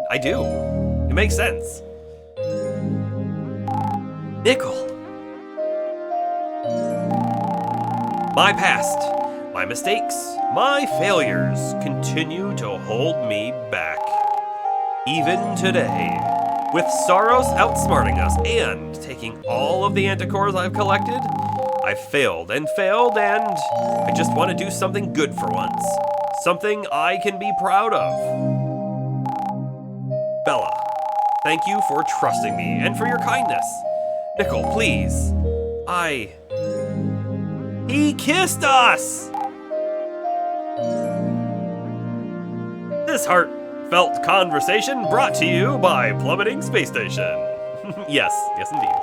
I do. It makes sense. Nickel. My past, my mistakes, my failures continue to hold me back. Even today, with Saros outsmarting us and taking all of the anticores I've collected, I've failed and failed, and I just want to do something good for once. Something I can be proud of. Bella, thank you for trusting me and for your kindness. Nickel, please. He kissed us! This heartfelt conversation brought to you by Plummeting Space Station. Yes indeed.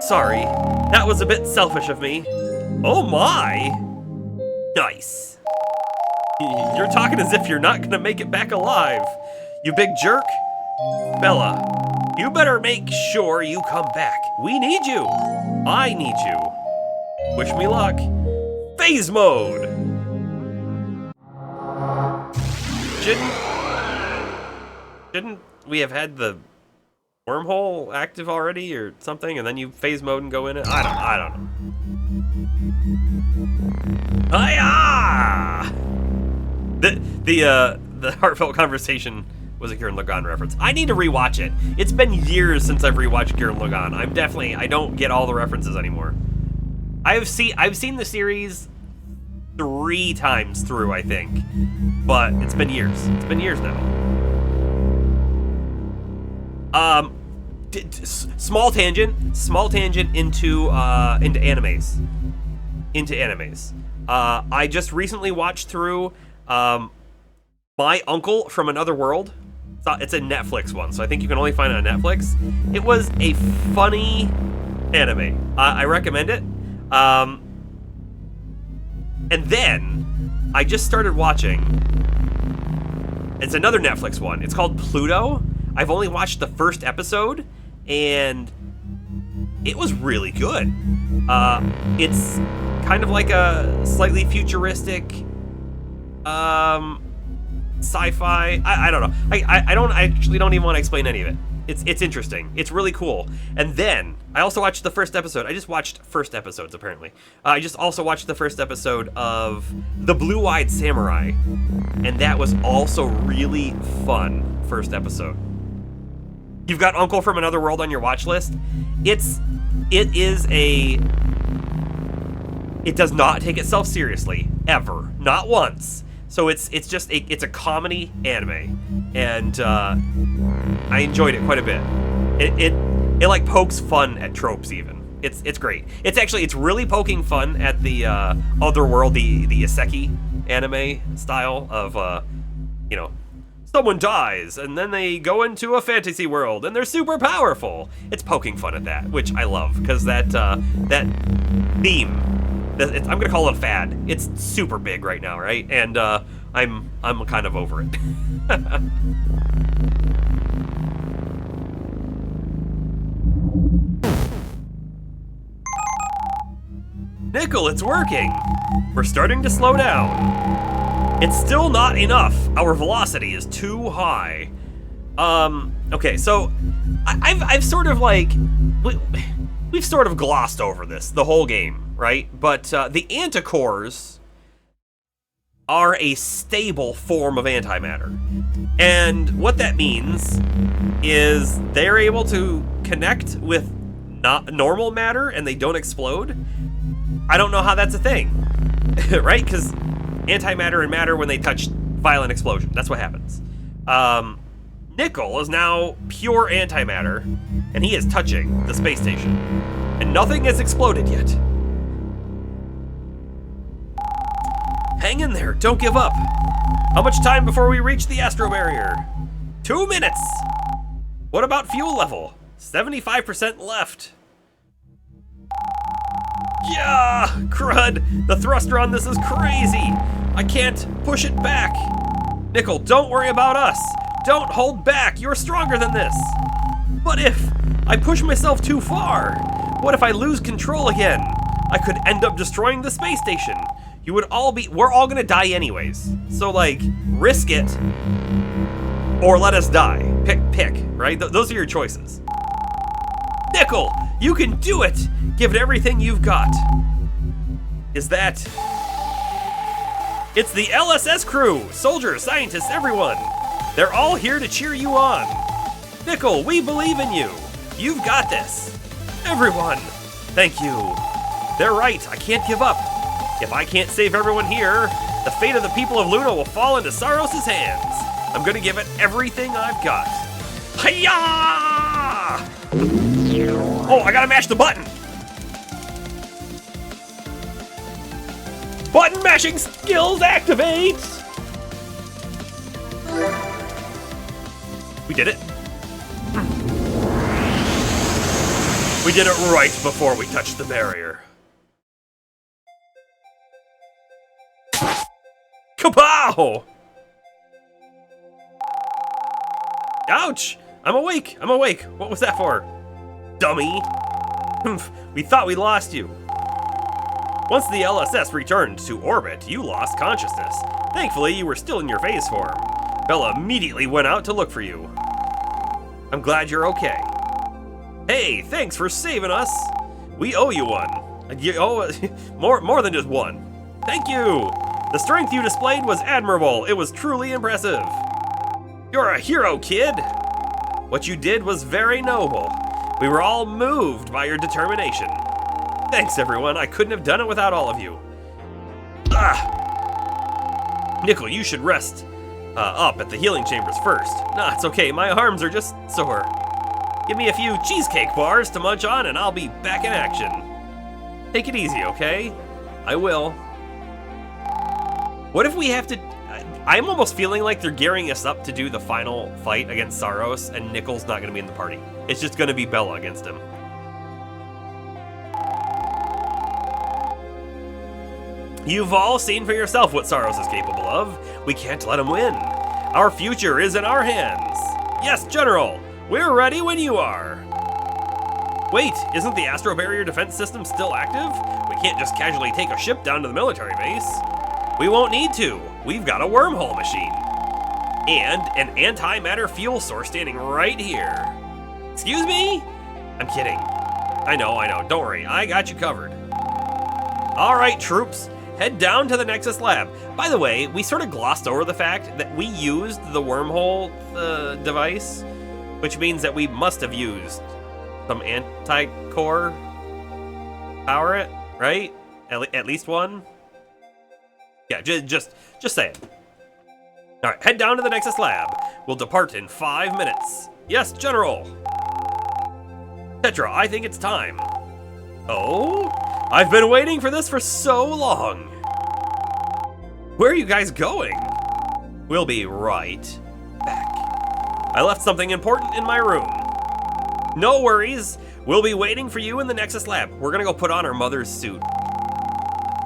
Sorry, that was a bit selfish of me. Oh my! Nice. You're talking as if you're not gonna make it back alive. You big jerk. Bella, you better make sure you come back. We need you. I need you. Wish me luck. Phase mode. Shouldn't we have had the wormhole active already or something, and then you phase mode and go in it? I don't know. Hiya! The heartfelt conversation was a Gurren Lagann reference. I need to rewatch it. It's been years since I've rewatched Gurren Lagann. I don't get all the references anymore. I've seen the series 3 times through, I think, but it's been years. It's been years now. Small tangent into animes. I just recently watched through My Uncle from Another World. It's a Netflix one, so I think you can only find it on Netflix. It was a funny anime. I recommend it. And then I just started watching. It's another Netflix one. It's called Pluto. I've only watched the first episode, and it was really good. It's kind of like a slightly futuristic sci-fi. I don't know. I don't even want to explain any of it. It's interesting. It's really cool. And then I also watched the first episode. I just watched first episodes, apparently. I just also watched the first episode of The Blue-Eyed Samurai, and that was also really fun. First episode. You've got Uncle from Another World on your watch list. It does not take itself seriously ever, not once. So it's a comedy anime, and I enjoyed it quite a bit. It like pokes fun at tropes even. It's great. It's really poking fun at the Otherworld, the isekai anime style of someone dies and then they go into a fantasy world and they're super powerful. It's poking fun at that, which I love, because that theme, I'm gonna call it a fad. It's super big right now, right? And I'm kind of over it. Nickel, it's working. We're starting to slow down. It's still not enough. Our velocity is too high. Okay, so I've sort of like, we've sort of glossed over this the whole game, right? But the anticores are a stable form of antimatter. And what that means is they're able to connect with not normal matter and they don't explode. I don't know how that's a thing, right? Because antimatter and matter, when they touch, violent explosion. That's what happens. Nickel is now pure antimatter, and he is touching the space station. And nothing has exploded yet. Hang in there, don't give up. How much time before we reach the astro barrier? 2 minutes. What about fuel level? 75% left. Yeah, crud. The thruster on this is crazy. I can't push it back. Nickel, don't worry about us. Don't hold back. You're stronger than this. What if I push myself too far? What if I lose control again? I could end up destroying the space station. We're all gonna die anyways. So like, risk it or let us die. Pick, right? Those are your choices. Nickel, you can do it. Give it everything you've got. Is that... It's the LSS crew, soldiers, scientists, everyone. They're all here to cheer you on. Nickel, we believe in you. You've got this. Everyone, thank you. They're right, I can't give up. If I can't save everyone here, the fate of the people of Luna will fall into Saros' hands. I'm gonna give it everything I've got. Hiya! Oh, I gotta mash the button. Button mashing skills activate! We did it. We did it right before we touched the barrier. Kapow! Ouch! I'm awake! What was that for? Dummy! We thought we lost you. Once the LSS returned to orbit, you lost consciousness. Thankfully, you were still in your phase form. Bella immediately went out to look for you. I'm glad you're okay. Hey, thanks for saving us. We owe you one. You owe more than just one. Thank you. The strength you displayed was admirable. It was truly impressive. You're a hero, kid. What you did was very noble. We were all moved by your determination. Thanks, everyone. I couldn't have done it without all of you. Nickel, you should rest up at the healing chambers first. Nah, it's okay. My arms are just sore. Give me a few cheesecake bars to munch on and I'll be back in action. Take it easy, okay? I will. What if we have to... I'm almost feeling like they're gearing us up to do the final fight against Saros and Nickel's not going to be in the party. It's just going to be Bella against him. You've all seen for yourself what Saros is capable of. We can't let him win. Our future is in our hands. Yes, General. We're ready when you are. Wait, isn't the Astro Barrier defense system still active? We can't just casually take a ship down to the military base. We won't need to. We've got a wormhole machine. And an antimatter fuel source standing right here. Excuse me? I'm kidding. I know. Don't worry. I got you covered. All right, troops. Head down to the Nexus lab. By the way, we sort of glossed over the fact that we used the wormhole device, which means that we must have used some anti-core power it, right? At least one? Yeah, just saying. All right, head down to the Nexus lab. We'll depart in 5 minutes. Yes, General. Tetra, I think it's time. Oh? I've been waiting for this for so long. Where are you guys going? We'll be right back. I left something important in my room. No worries. We'll be waiting for you in the Nexus lab. We're gonna go put on our mother's suit.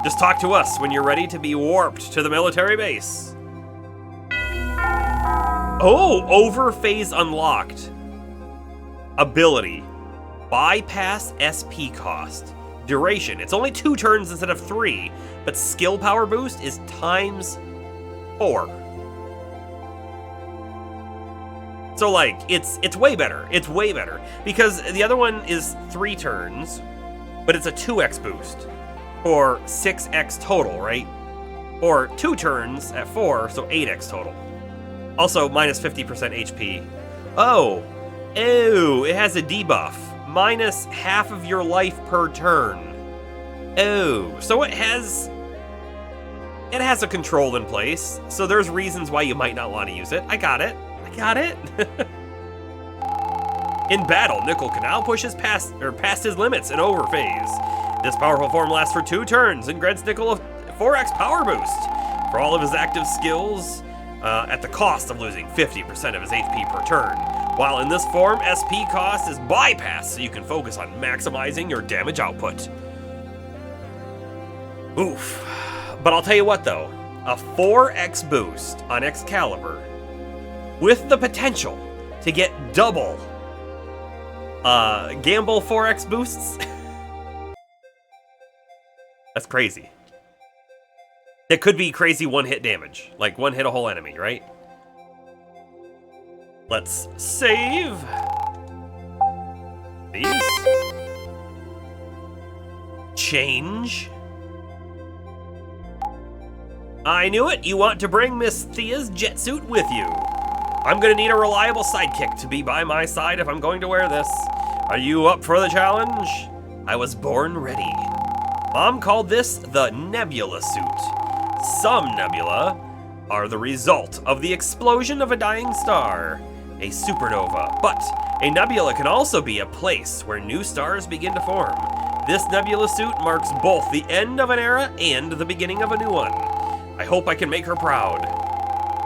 Just talk to us when you're ready to be warped to the military base. Oh, overphase unlocked. Ability. Bypass SP cost. Duration. It's only 2 turns instead of 3, but skill power boost is times 4. So like, it's way better. It's way better. Because the other one is 3 turns, but it's a 2x boost. Or 6x total, right? Or 2 turns at 4, so 8x total. Also, minus 50% HP. Oh, it has a debuff. Minus half of your life per turn. Oh, so it has a control in place, so there's reasons why you might not want to use it. I got it. In battle, Nickel can now push past his limits in overphase. This powerful form lasts for 2 turns and grants Nickel a 4x power boost. for all of his active skills at the cost of losing 50% of his HP per turn. While in this form, SP cost is bypassed so you can focus on maximizing your damage output. Oof. But I'll tell you what though, a 4x boost on Excalibur with the potential to get double Gamble 4x boosts. That's crazy. It could be crazy one-hit damage, like one hit a whole enemy, right? Let's save these. Change. I knew it. You want to bring Miss Thea's jet suit with you. I'm gonna need a reliable sidekick to be by my side if I'm going to wear this. Are you up for the challenge? I was born ready. Mom called this the Nebula suit. Some nebula are the result of the explosion of a dying star, a supernova. But a nebula can also be a place where new stars begin to form. This nebula suit marks both the end of an era and the beginning of a new one. I hope I can make her proud.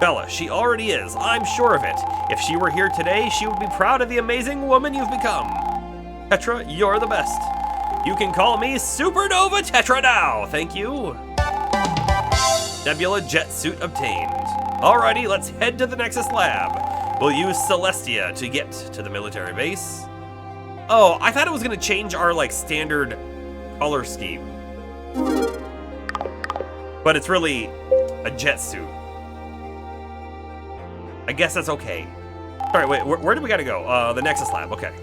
Bella, she already is, I'm sure of it. If she were here today, she would be proud of the amazing woman you've become. Tetra, you're the best. You can call me Supernova Tetra now, thank you. Nebula jet suit obtained. Alrighty, let's head to the Nexus lab. We'll use Celestia to get to the military base. Oh, I thought it was gonna change our like standard color scheme. But it's really a jet suit. I guess that's okay. All right, wait, where do we gotta go? The Nexus lab, okay.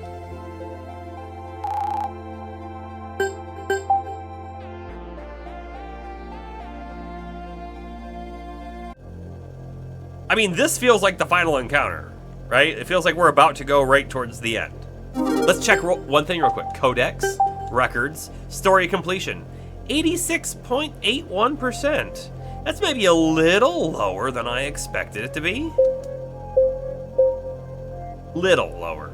I mean, this feels like the final encounter, right? It feels like we're about to go right towards the end. Let's check one thing real quick. Codex, records, story completion. 86.81%. That's maybe a little lower than I expected it to be. Little lower.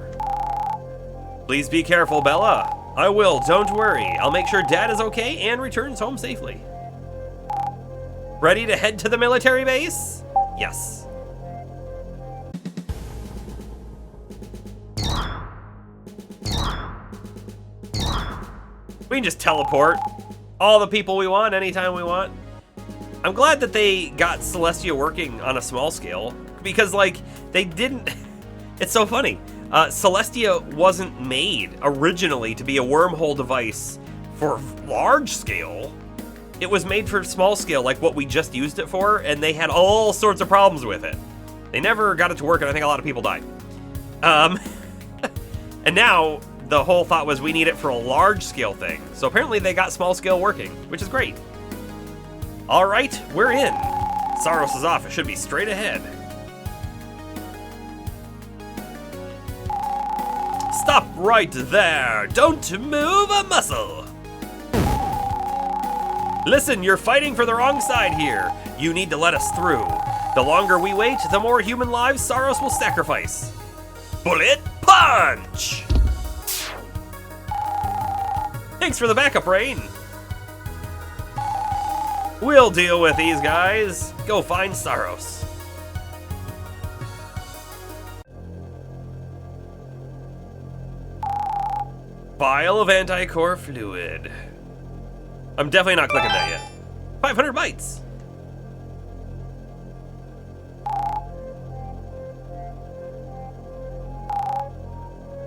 Please be careful, Bella. I will, don't worry. I'll make sure Dad is okay and returns home safely. Ready to head to the military base? Yes. We can just teleport all the people we want anytime we want. I'm glad that they got Celestia working on a small scale because like they didn't, it's so funny. Celestia wasn't made originally to be a wormhole device for large scale. It was made for small scale like what we just used it for, and they had all sorts of problems with it. They never got it to work and I think a lot of people died. And now, the whole thought was we need it for a large scale thing. So apparently they got small scale working, which is great. All right, we're in. Saros is off, it should be straight ahead. Stop right there, don't move a muscle. Listen, you're fighting for the wrong side here. You need to let us through. The longer we wait, the more human lives Saros will sacrifice. Bullet punch! Thanks for the backup, Rain. We'll deal with these guys. Go find Saros. Vial of anti-core fluid. I'm definitely not clicking that yet. 500 bytes.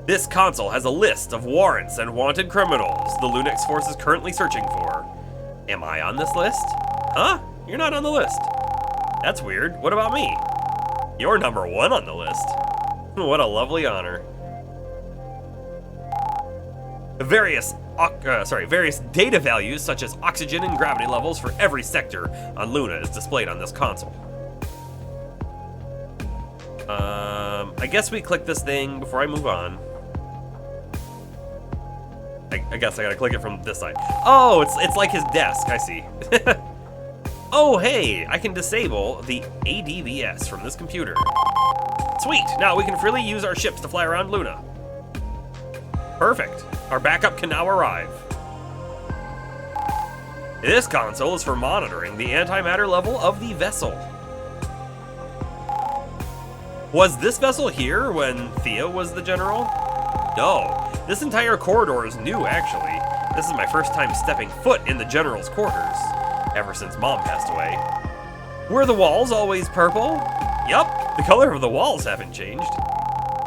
This console has a list of warrants and wanted criminals the Lunix force is currently searching for. Am I on this list? Huh? You're not on the list. That's weird. What about me? You're number 1 on the list. What a lovely honor. Various data values such as oxygen and gravity levels for every sector on Luna is displayed on this console. I guess we click this thing before I move on. I guess I gotta click it from this side. Oh, it's like his desk, I see. Oh, hey, I can disable the ADVS from this computer. Sweet, now we can freely use our ships to fly around Luna. Perfect, our backup can now arrive. This console is for monitoring the antimatter level of the vessel. Was this vessel here when Thea was the general? No, this entire corridor is new actually. This is my first time stepping foot in the general's quarters, ever since Mom passed away. Were the walls always purple? Yup, the color of the walls haven't changed.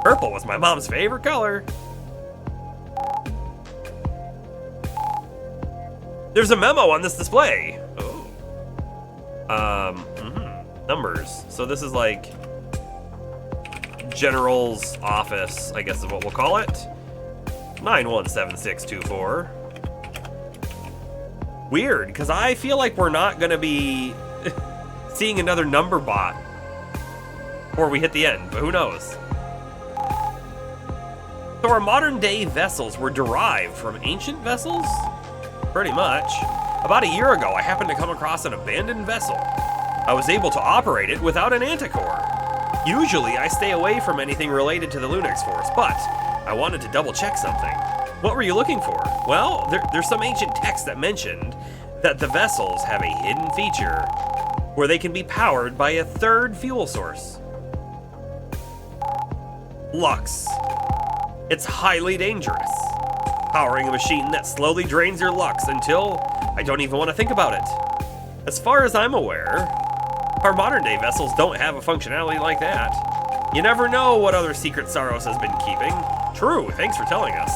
Purple was my mom's favorite color. There's a memo on this display. Oh. Numbers. So this is like General's office, I guess is what we'll call it. 917624. Weird, because I feel like we're not gonna be seeing another number bot before we hit the end, but who knows? So our modern day vessels were derived from ancient vessels? Pretty much. About a year ago, I happened to come across an abandoned vessel. I was able to operate it without an anticore. Usually, I stay away from anything related to the Lunarlux Force, but I wanted to double check something. What were you looking for? Well, there's some ancient text that mentioned that the vessels have a hidden feature where they can be powered by a third fuel source. Lux. It's highly dangerous. Powering a machine that slowly drains your lux until I don't even want to think about it. As far as I'm aware, our modern day vessels don't have a functionality like that. You never know what other secret Saros has been keeping. True, thanks for telling us.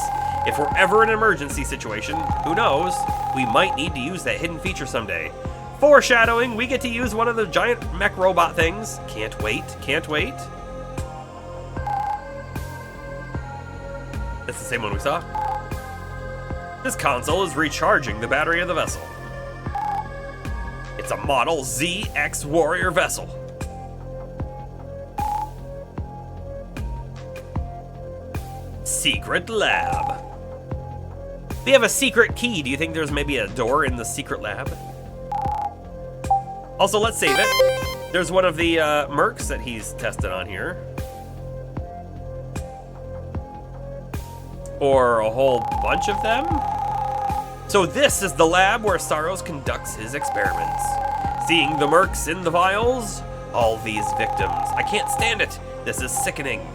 If we're ever in an emergency situation, who knows, we might need to use that hidden feature someday. Foreshadowing, we get to use one of the giant mech robot things. Can't wait, can't wait. It's the same one we saw. This console is recharging the battery of the vessel. It's a model ZX Warrior vessel. Secret lab. We have a secret key. Do you think there's maybe a door in the secret lab? Also, let's save it. There's one of the mercs that he's tested on here. Or a whole bunch of them? So this is the lab where Saros conducts his experiments. Seeing the mercs in the vials, all these victims. I can't stand it. This is sickening.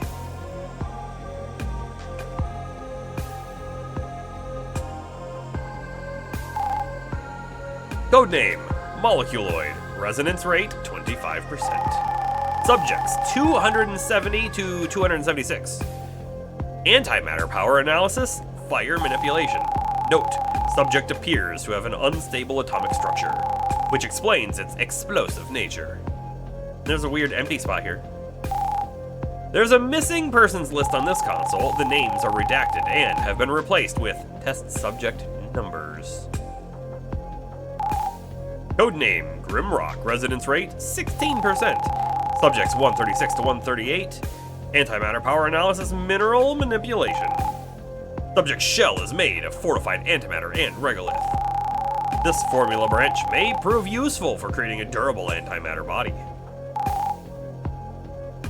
Codename, Moleculoid. Resonance rate, 25%. Subjects, 270 to 276. Antimatter power analysis, fire manipulation. Note, subject appears to have an unstable atomic structure, which explains its explosive nature. There's a weird empty spot here. There's a missing persons list on this console. The names are redacted and have been replaced with test subject numbers. Codename, Grimrock. Resonance rate, 16%. Subjects 136 to 138. Antimatter power analysis, mineral manipulation. Subject's shell is made of fortified antimatter and regolith. This formula branch may prove useful for creating a durable antimatter body.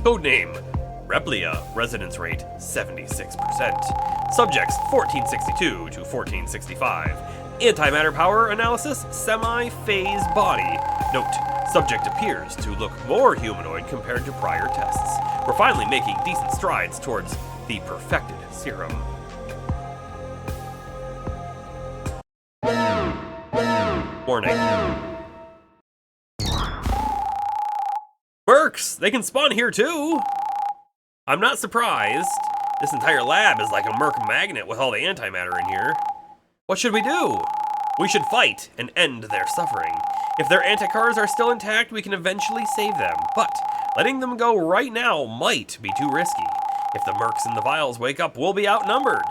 Codename, Replia. Resonance rate, 76%. Subjects 1462 to 1465. Antimatter power analysis, semi-phase body. Note, subject appears to look more humanoid compared to prior tests. We're finally making decent strides towards the perfected serum. Warning. Mercs! They can spawn here too! I'm not surprised. This entire lab is like a merc magnet with all the antimatter in here. What should we do? We should fight and end their suffering. If their anticars are still intact, we can eventually save them. But letting them go right now might be too risky. If the mercs in the vials wake up, we'll be outnumbered.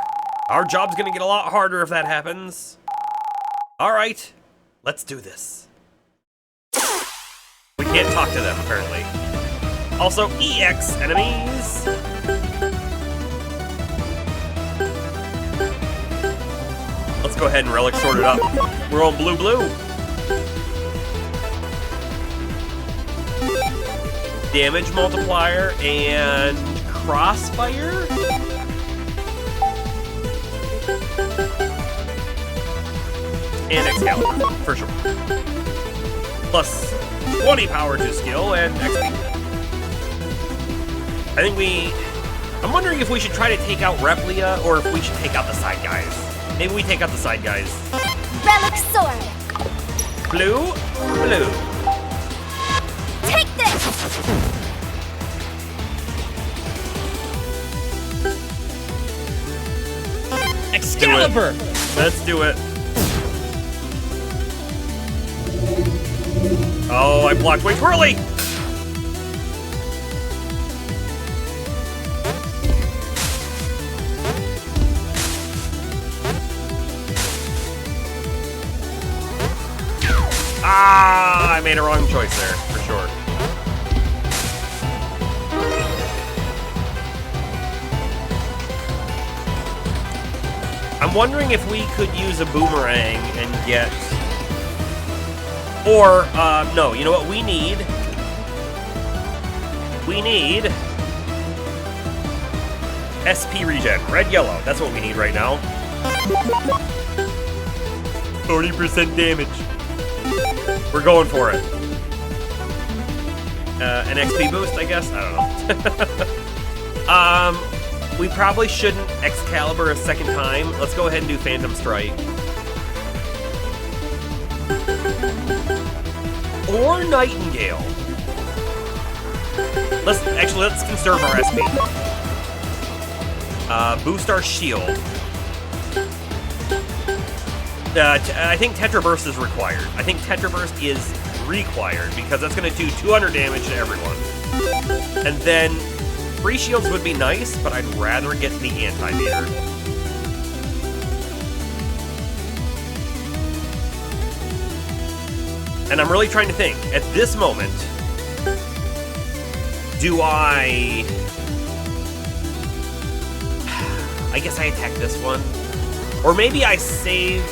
Our job's gonna get a lot harder if that happens. All right, let's do this. We can't talk to them, apparently. Also, EX enemies. Let's go ahead and Relic Sword it up. We're on blue. Damage multiplier and crossfire? And Excalibur, for sure. Plus 20 power to skill and XP. I think I'm wondering if we should try to take out Replia or if we should take out the side guys. Maybe we take out the side guys. Relic Sword. Blue, blue. Take this! Excalibur! Let's do it. Oh, I blocked way too early. Ah, I made a wrong choice there, for sure. I'm wondering if we could use a boomerang and get... Or, no, you know what we need? We need... SP regen, red, yellow. That's what we need right now. 40% damage. We're going for it. An XP boost, I guess? I don't know. We probably shouldn't Excalibur a second time. Let's go ahead and do Phantom Strike. Or Nightingale. Let's conserve our SP. Boost our shield. I think Tetra Burst is required. I think Tetra Burst is required because that's going to do 200 damage to everyone. And then free shields would be nice, but I'd rather get the anti-meter. And I'm really trying to think. At this moment, do I guess I attack this one. Or maybe I save...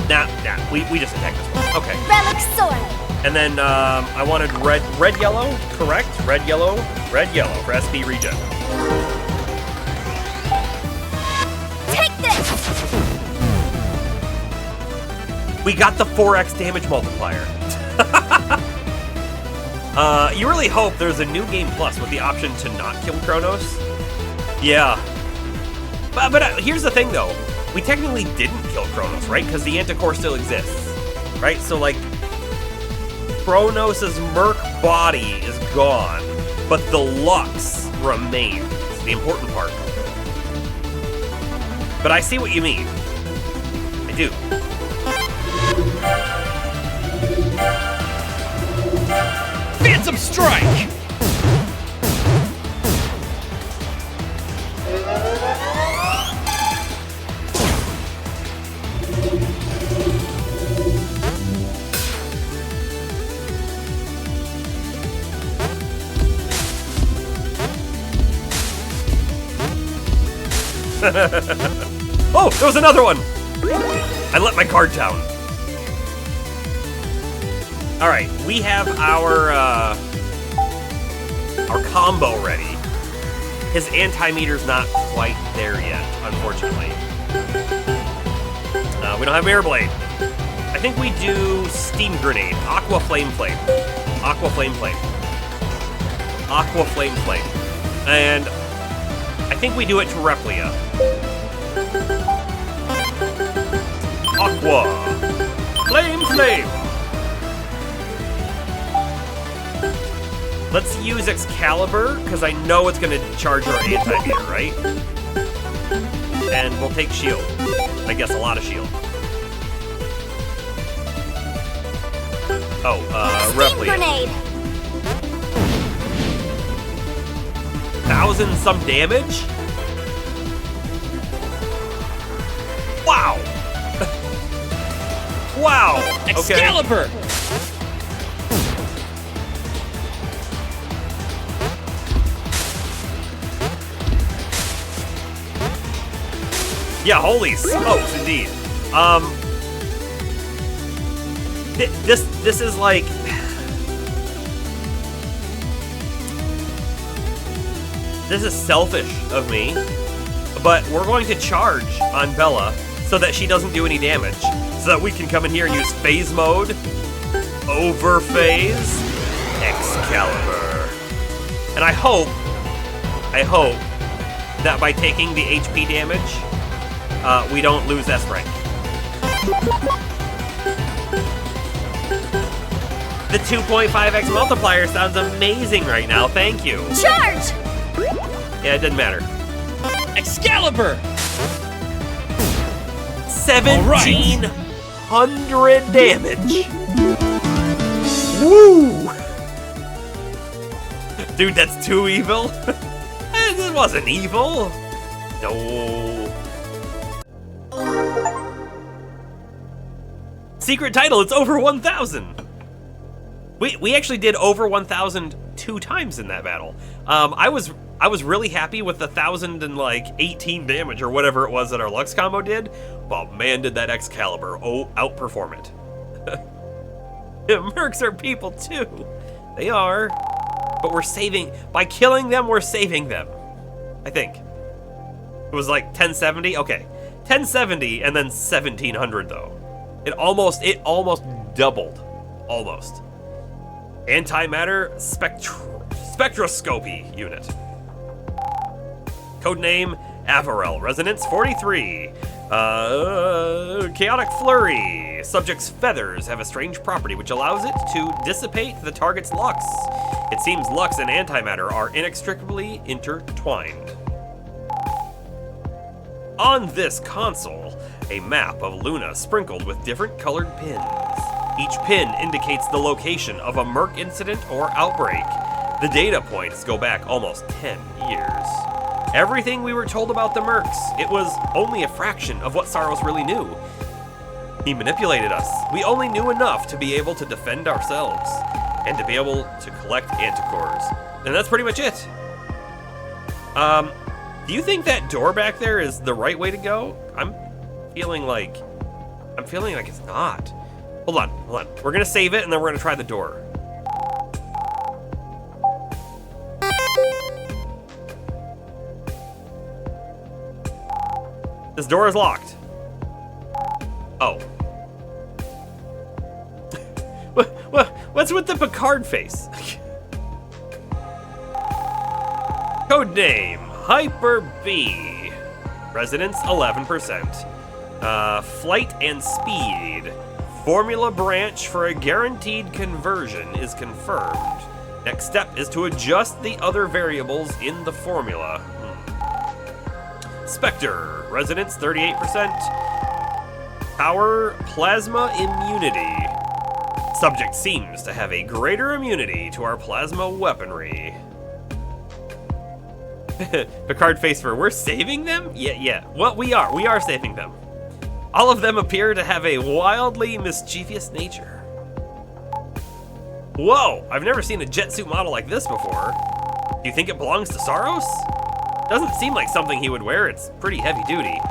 Nah, we just attack this one. Okay. Relic Sword. And then I wanted red, yellow, correct? Red, yellow for SP regen. Take this! We got the 4x damage multiplier. You really hope there's a new game plus with the option to not kill Kronos. Yeah. But here's the thing, though. We technically didn't kill Kronos, right? Because the Anticore still exists, right? So, like, Kronos' merc body is gone, but the Lux remains. The important part. But I see what you mean. I do. Phantom Strike! Oh, there was another one! I let my card down. Alright, we have our combo ready. His anti-meter's not quite there yet, unfortunately. We don't have Airblade. I think we do Steam Grenade. Aqua Flame Flame. Aqua Flame Flame. Aqua Flame Flame. And I think we do it to Replia. Aqua Flame Flame. Let's use Excalibur, because I know it's going to charge our anti-meter, right? And we'll take shield. I guess a lot of shield. Oh, Steam Replia. Grenade. 1,000 some damage? Wow! Wow! Okay. Excalibur! Yeah, holy smokes, indeed. This is like... This is selfish of me, but we're going to charge on Bella, so that she doesn't do any damage. So that we can come in here and use phase mode, over phase, Excalibur. And I hope that by taking the HP damage, we don't lose S rank. The 2.5x multiplier sounds amazing right now, thank you. Charge! Yeah, it didn't matter. Excalibur! 1,700 damage! Woo! Dude, that's too evil. It wasn't evil. No. Secret title, it's over 1,000. We actually did over 1,000 2 times in that battle. I was really happy with the 1,018 damage or whatever it was that our Lux combo did, but man, did that Excalibur outperform it. Mercs are people too. They are, but we're saving, by killing them, we're saving them. I think. It was like 1070, okay. 1070 and then 1,700 though. It almost doubled, almost. Antimatter spectroscopy unit. Codename Avarel. Resonance 43. Chaotic Flurry. Subject's feathers have a strange property which allows it to dissipate the target's lux. It seems lux and antimatter are inextricably intertwined. On this console, a map of Luna sprinkled with different colored pins. Each pin indicates the location of a Merc incident or outbreak. The data points go back almost 10 years. Everything we were told about the Mercs, it was only a fraction of what Saros really knew. He manipulated us. We only knew enough to be able to defend ourselves and to be able to collect anticores. And that's pretty much it. Do you think that door back there is the right way to go? I'm feeling like it's not. Hold on. We're gonna save it and then we're gonna try the door. This door is locked. Oh. What's with the Picard face? Codename Hyper B. Residence 11%. Flight and speed. Formula branch for a guaranteed conversion is confirmed. Next step is to adjust the other variables in the formula. Spectre, resonance 38%. Power, plasma immunity. Subject seems to have a greater immunity to our plasma weaponry. Picard face for, we're saving them? Yeah. Well, we are saving them. All of them appear to have a wildly mischievous nature. Whoa, I've never seen a jet suit model like this before. Do you think it belongs to Saros? Doesn't seem like something he would wear, it's pretty heavy duty.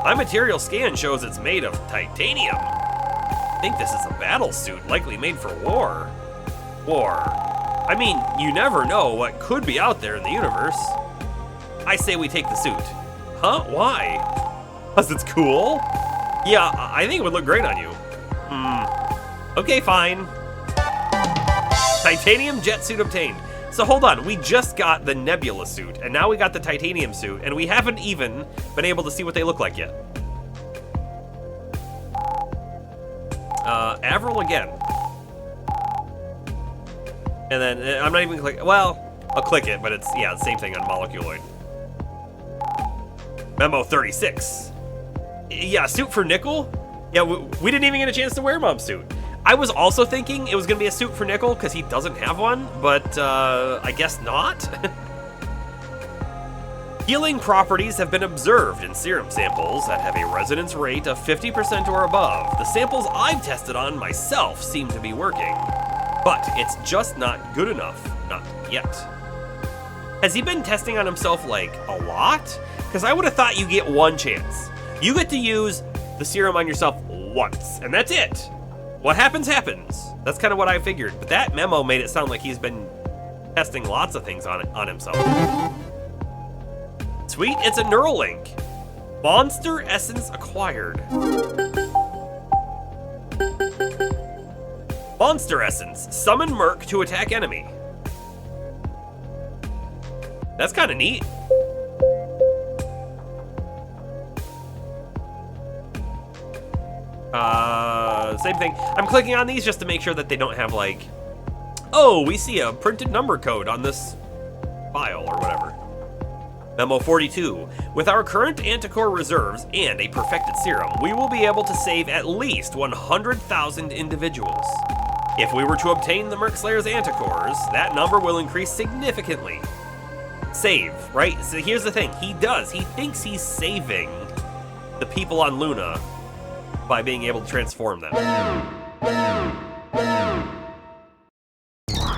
My material scan shows it's made of titanium. I think this is a battle suit, likely made for war. I mean, you never know what could be out there in the universe. I say we take the suit. Huh? Why? 'Cause it's cool? Yeah, I think it would look great on you. Okay, fine. Titanium jet suit obtained. So hold on, we just got the Nebula suit, and now we got the titanium suit, and we haven't even been able to see what they look like yet. Avril again. And then, I'm not even clicking, well, I'll click it, but it's, yeah, the same thing on Moleculoid. Memo 36. Yeah, suit for Nickel? Yeah, we didn't even get a chance to wear Mom's suit. I was also thinking it was gonna be a suit for Nickel because he doesn't have one, but I guess not. Healing properties have been observed in serum samples that have a resonance rate of 50% or above. The samples I've tested on myself seem to be working, but it's just not good enough, not yet. Has he been testing on himself like a lot? Because I would have thought you get one chance. You get to use the serum on yourself once, and that's it. What happens, happens. That's kind of what I figured, but that memo made it sound like he's been testing lots of things on himself. Sweet, it's a Neuralink. Monster essence acquired. Monster essence. Summon Merc to attack enemy. That's kind of neat. Same thing. I'm clicking on these just to make sure that they don't have like, oh, we see a printed number code on this file or whatever. Memo 42. With our current Anticore reserves and a perfected serum, we will be able to save at least 100,000 individuals. If we were to obtain the Merc Slayer's Anticores, that number will increase significantly. Save, right? So here's the thing. He thinks he's saving the people on Luna by being able to transform them.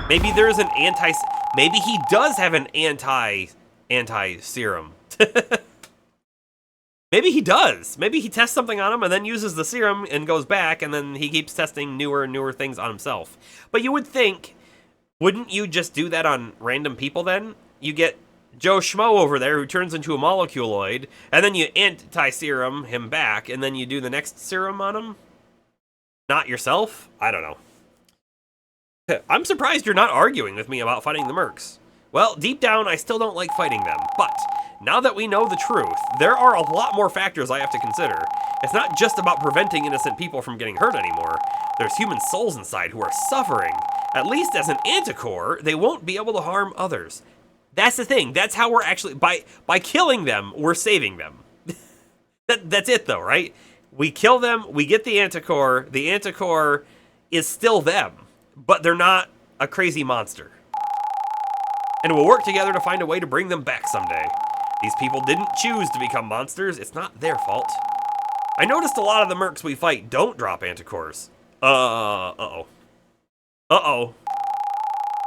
Maybe there's an maybe he does have an anti-serum. Maybe he does. Maybe he tests something on him and then uses the serum and goes back, and then he keeps testing newer and newer things on himself. But you would think, wouldn't you just do that on random people then? You get Joe Schmo over there who turns into a moleculoid, and then you anti-serum him back, and then you do the next serum on him? Not yourself? I don't know. I'm surprised you're not arguing with me about fighting the Mercs. Well, deep down, I still don't like fighting them, but now that we know the truth, there are a lot more factors I have to consider. It's not just about preventing innocent people from getting hurt anymore. There's human souls inside who are suffering. At least as an Anticore, they won't be able to harm others. That's the thing. That's how we're actually, by killing them, we're saving them. That's it though, right? We kill them, we get the Anticore is still them, but they're not a crazy monster. And we'll work together to find a way to bring them back someday. These people didn't choose to become monsters, it's not their fault. I noticed a lot of the Mercs we fight don't drop Anticores. Uh-oh.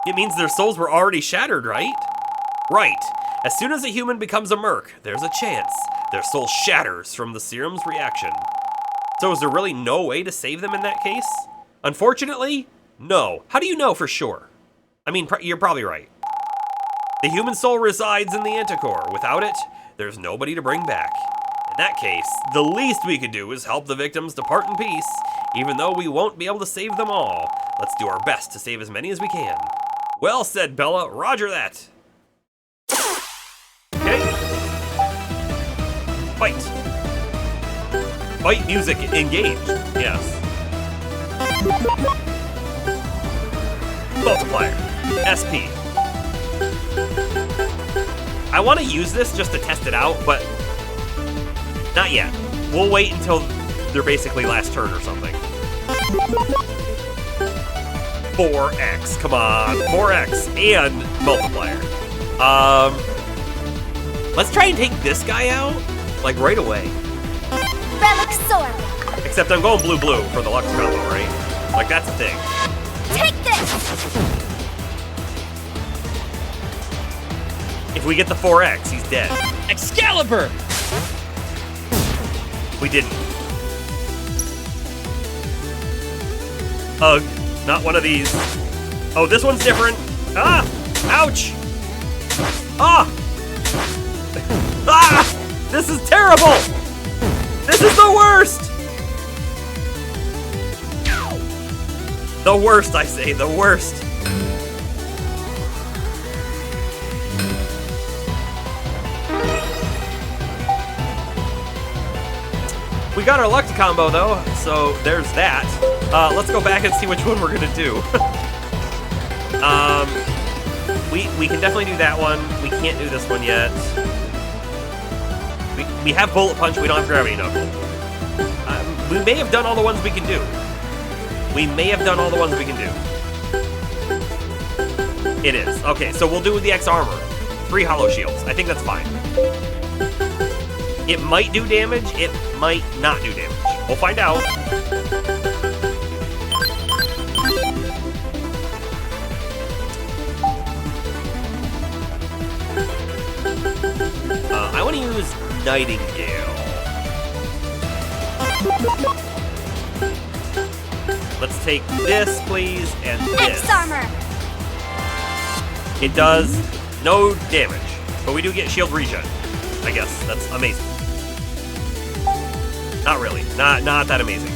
It means their souls were already shattered, right? Right. As soon as a human becomes a Merc, there's a chance their soul shatters from the serum's reaction. So is there really no way to save them in that case? Unfortunately, no. How do you know for sure? I mean, you're probably right. The human soul resides in the Anticore. Without it, there's nobody to bring back. In that case, the least we could do is help the victims depart in peace, even though we won't be able to save them all. Let's do our best to save as many as we can. Well said, Bella. Roger that. Okay. Fight. Fight music engaged. Yes. Multiplier. SP. I want to use this just to test it out, but not yet. We'll wait until they're basically last turn or something. 4x, come on, 4x and multiplier. Let's try and take this guy out, like right away. Relic Sword. Except I'm going blue-blue for the Lux combo, right? Like that's the thing. Take this! If we get the 4x, he's dead. Excalibur! We didn't. Ugh, not one of these. Oh, this one's different. Ah! Ouch! Ah! Ah! This is terrible! This is the worst! The worst, I say, the worst. We got our Lux combo though, so there's that. Let's go back and see which one we're gonna do. We can definitely do that one. We can't do this one yet. We have Bullet Punch, we don't have Gravity Knuckle. We may have done all the ones we can do. It is. Okay, so we'll do the X Armor. 3 Hollow Shields. I think that's fine. It might do damage, it might not do damage. We'll find out. I want to use Nightingale. Let's take this, please, and this. X-Armor! It does no damage, but we do get shield regen. I guess that's amazing. Not really. Not that amazing.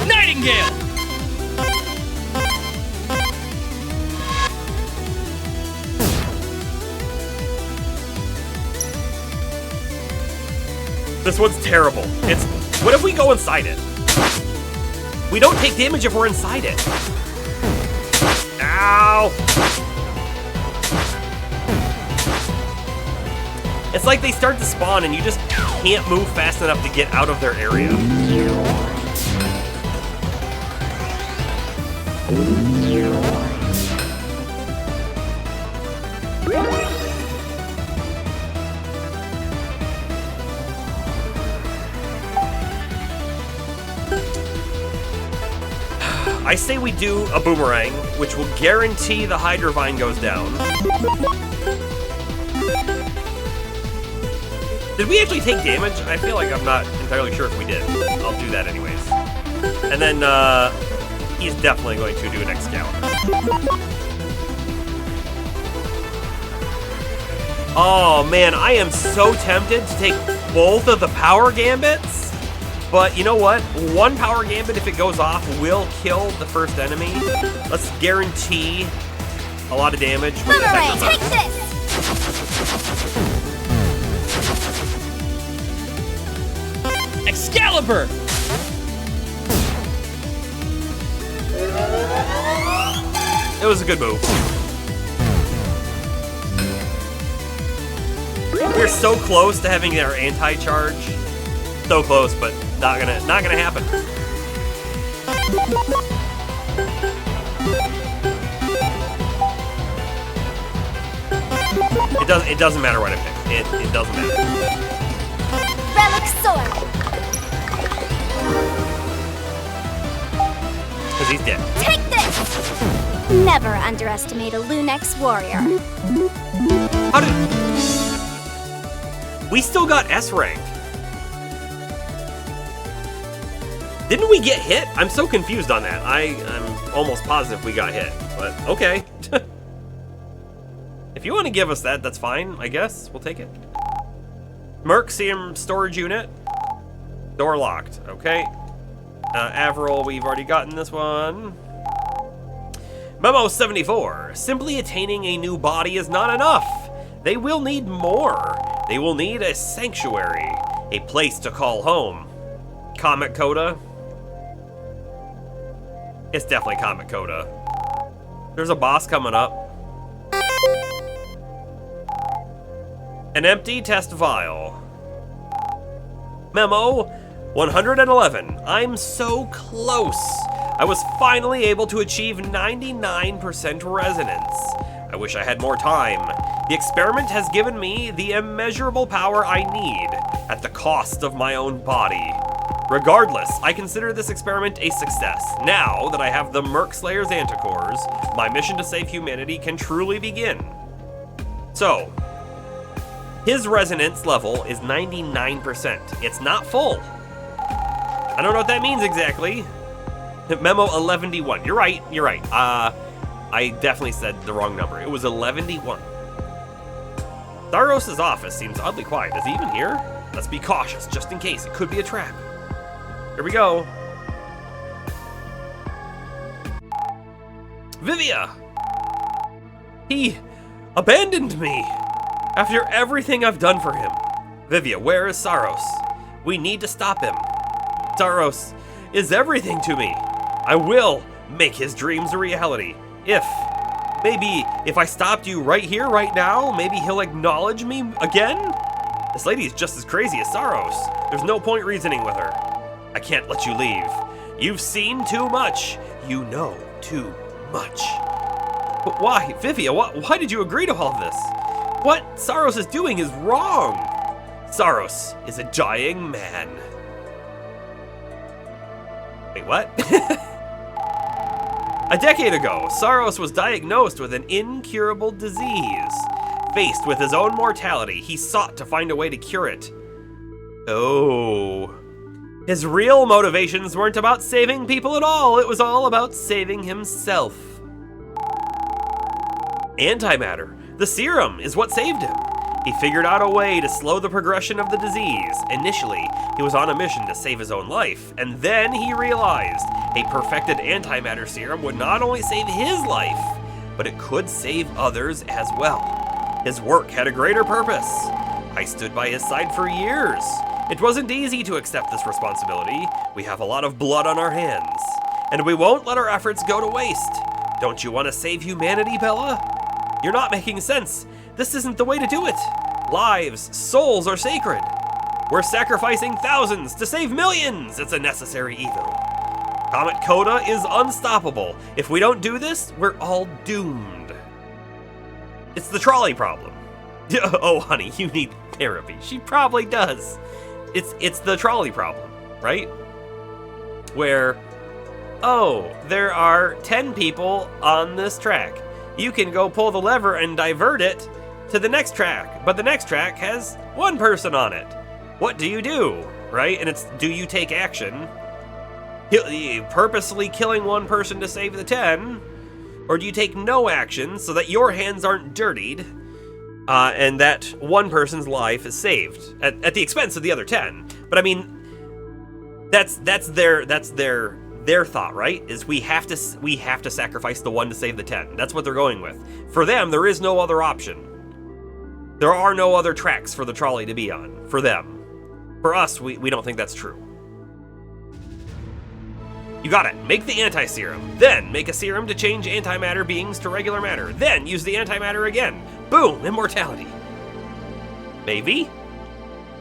Nightingale! This one's terrible. It's... What if we go inside it? We don't take damage if we're inside it. Ow! It's like they start to spawn and you just can't move fast enough to get out of their area. I say we do a boomerang, which will guarantee the Hydrovine goes down. Did we actually take damage? I feel like I'm not entirely sure if we did. I'll do that anyways. And then, he's definitely going to do an Excalibur. Oh man, I am so tempted to take both of the Power Gambits. But you know what? One Power Gambit, if it goes off, will kill the first enemy. Let's guarantee a lot of damage. Boomerang, take this! Excalibur! It was a good move. We're so close to having our anti-charge. So close, but not gonna happen. It doesn't matter what I pick. It doesn't matter. Relic Sword! Because he's dead. Take this! Never underestimate a LunarLux warrior. How did... We still got S rank. Didn't we get hit? I'm so confused on that. I'm almost positive we got hit, but okay. If you want to give us that, that's fine, I guess. We'll take it. Merxium storage unit. Door locked, okay. Avril, we've already gotten this one. Memo 74. Simply attaining a new body is not enough. They will need more. They will need a sanctuary, a place to call home. Comet Coda. It's definitely Comet Coda. There's a boss coming up. An empty test vial. Memo 111. I'm so close. I was finally able to achieve 99% resonance. I wish I had more time. The experiment has given me the immeasurable power I need at the cost of my own body. Regardless, I consider this experiment a success. Now that I have the Merc Slayer's anticores, my mission to save humanity can truly begin. So, his resonance level is 99%. It's not full. I don't know what that means exactly. Memo 11D1. You're right. I definitely said the wrong number. It was 11D1. Tharos' office seems oddly quiet. Is he even here? Let's be cautious, just in case. It could be a trap. Here we go. Vivia! He abandoned me after everything I've done for him. Vivia, where is Saros? We need to stop him. Saros is everything to me. I will make his dreams a reality. Maybe if I stopped you right here, right now, maybe he'll acknowledge me again? This lady is just as crazy as Saros. There's no point reasoning with her. I can't let you leave. You've seen too much. You know too much. But why, Vivia, why did you agree to all of this? What Saros is doing is wrong. Saros is a dying man. Wait, what? A decade ago, Saros was diagnosed with an incurable disease. Faced with his own mortality, he sought to find a way to cure it. Oh. His real motivations weren't about saving people at all. It was all about saving himself. Antimatter, the serum, is what saved him. He figured out a way to slow the progression of the disease. Initially, he was on a mission to save his own life, and then he realized a perfected antimatter serum would not only save his life, but it could save others as well. His work had a greater purpose. I stood by his side for years. It wasn't easy to accept this responsibility. We have a lot of blood on our hands, and we won't let our efforts go to waste. Don't you want to save humanity, Bella? You're not making sense. This isn't the way to do it. Lives, souls are sacred. We're sacrificing thousands to save millions. It's a necessary evil. Comet Coda is unstoppable. If we don't do this, we're all doomed. It's the trolley problem. Oh, honey, you need therapy. She probably does. It's the trolley problem, right? Where, oh, there are 10 people on this track. You can go pull the lever and divert it to the next track, but the next track has 1 person on it. What do you do, right? And it's, do you take action, purposely killing 1 person to save the 10, or do you take no action so that your hands aren't dirtied, and that 1 person's life is saved at the expense of the other 10? But I mean, that's their thought, right? Is we have to sacrifice the 1 to save the 10. That's what they're going with. For them, there is no other option. There are no other tracks for the trolley to be on, for them. For us, we don't think that's true. You got it. Make the anti-serum. Then make a serum to change antimatter beings to regular matter. Then use the antimatter again. Boom, immortality. Maybe?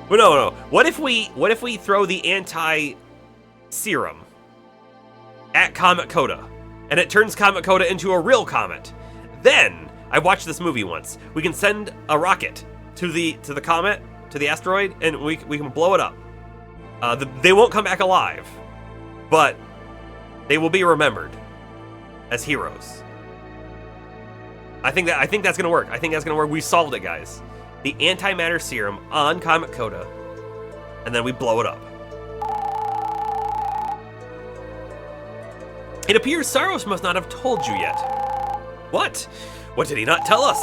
Well, no. What if we throw the anti-serum at Comet Coda, and it turns Comet Coda into a real comet? Then, I watched this movie once. We can send a rocket to the comet, to the asteroid, and we can blow it up. They won't come back alive, but they will be remembered as heroes. I think that's gonna work. I think that's gonna work. We solved it, guys. The antimatter serum on Comet Coda, and then we blow it up. It appears Saros must not have told you yet. What? What did he not tell us?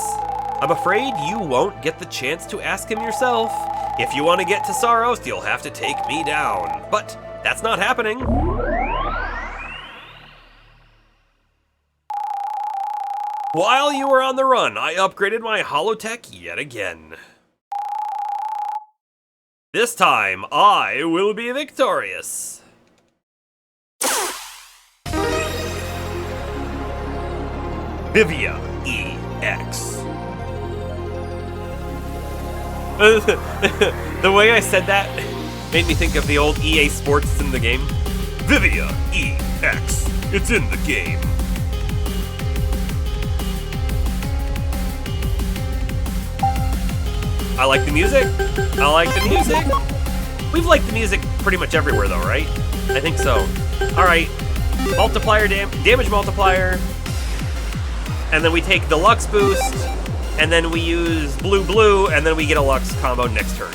I'm afraid you won't get the chance to ask him yourself. If you want to get to Saros, you'll have to take me down. But that's not happening. While you were on the run, I upgraded my holotech yet again. This time, I will be victorious. Vivia EX. The way I said that made me think of the old EA Sports in the game. Vivia EX. It's in the game. I like the music. I like the music. We've liked the music pretty much everywhere though, right? I think so. Alright. Multiplier damage multiplier. And then we take the Lux boost, and then we use blue, and then we get a Lux combo next turn.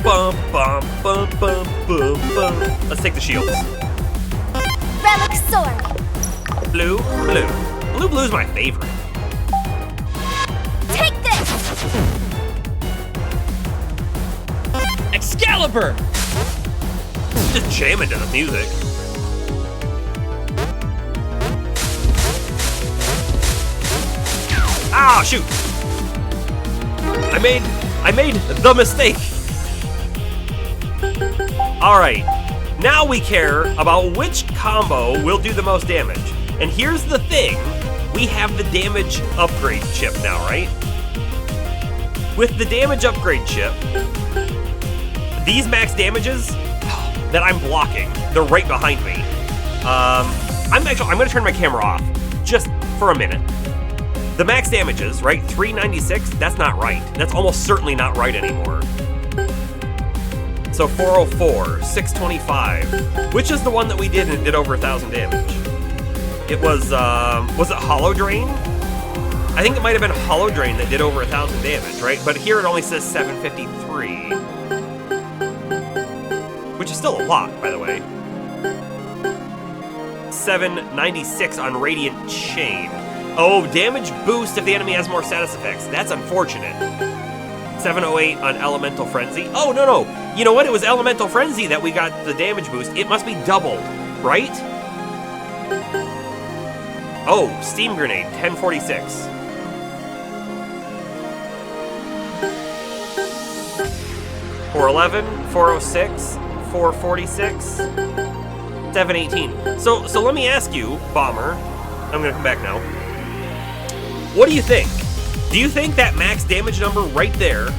Bum, bum, bum, bum, bum, bum. Let's take the shields. Relic Sword. Blue. Blue's my favorite. Take this! Excalibur! Just jamming to the music. Ah, shoot! I made the mistake. All right, now we care about which combo will do the most damage. And here's the thing, we have the damage upgrade chip now, right? With the damage upgrade chip, these max damages that I'm blocking, they're right behind me. I'm gonna turn my camera off just for a minute. The max damages, right? 396, that's not right. That's almost certainly not right anymore. So 404, 625. Which is the one that we did and it did over 1,000 damage? It was it Hollow Drain? I think it might have been Hollow Drain that did over 1,000 damage, right? But here it only says 753. Which is still a lot, by the way. 796 on Radiant Chain. Oh, damage boost if the enemy has more status effects. That's unfortunate. 708 on Elemental Frenzy. Oh, no. You know what? It was Elemental Frenzy that we got the damage boost. It must be doubled, right? Oh, Steam Grenade, 1046. $411, 406, 446, 718. So let me ask you, Bomber. I'm gonna come back now. What do you think? Do you think that max damage number right there,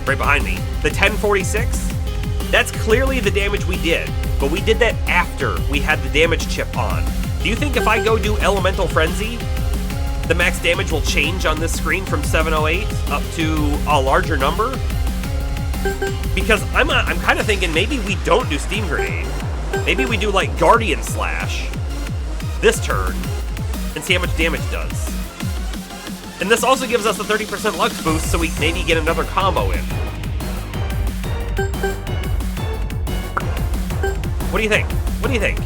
right behind me, the 1046, that's clearly the damage we did, but we did that after we had the damage chip on. Do you think if I go do Elemental Frenzy, the max damage will change on this screen from 708 up to a larger number? Because I'm kind of thinking maybe we don't do Steam Grenade. Maybe we do like Guardian Slash this turn and see how much damage it does. And this also gives us a 30% Lux boost, so we maybe get another combo in. What do you think? What do you think?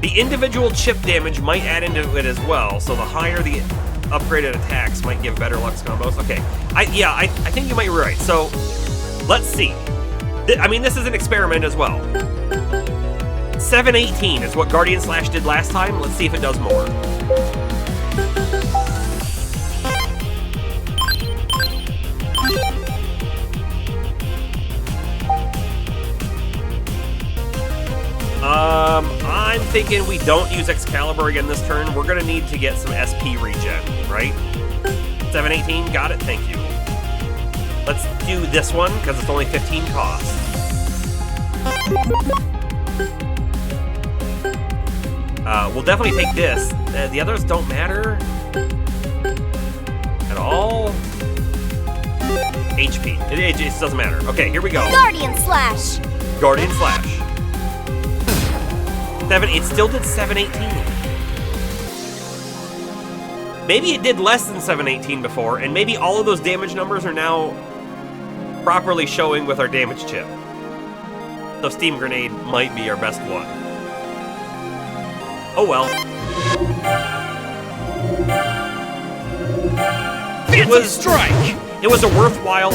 The individual chip damage might add into it as well, so the higher the upgraded attacks might give better Lux combos. Okay, I think you might be right. So, let's see. I mean, this is an experiment as well. 718 is what Guardian Slash did last time. Let's see if it does more. I'm thinking we don't use Excalibur again this turn. We're gonna need to get some SP regen, right? 718, got it, thank you. Let's do this one, because it's only 15 cost. We'll definitely take this. The others don't matter at all. HP, it just doesn't matter. Okay, here we go. Guardian Slash. Guardian Slash. It still did 718. Maybe it did less than 718 before, and maybe all of those damage numbers are now properly showing with our damage chip. So Steam Grenade might be our best one. Oh well. It was a worthwhile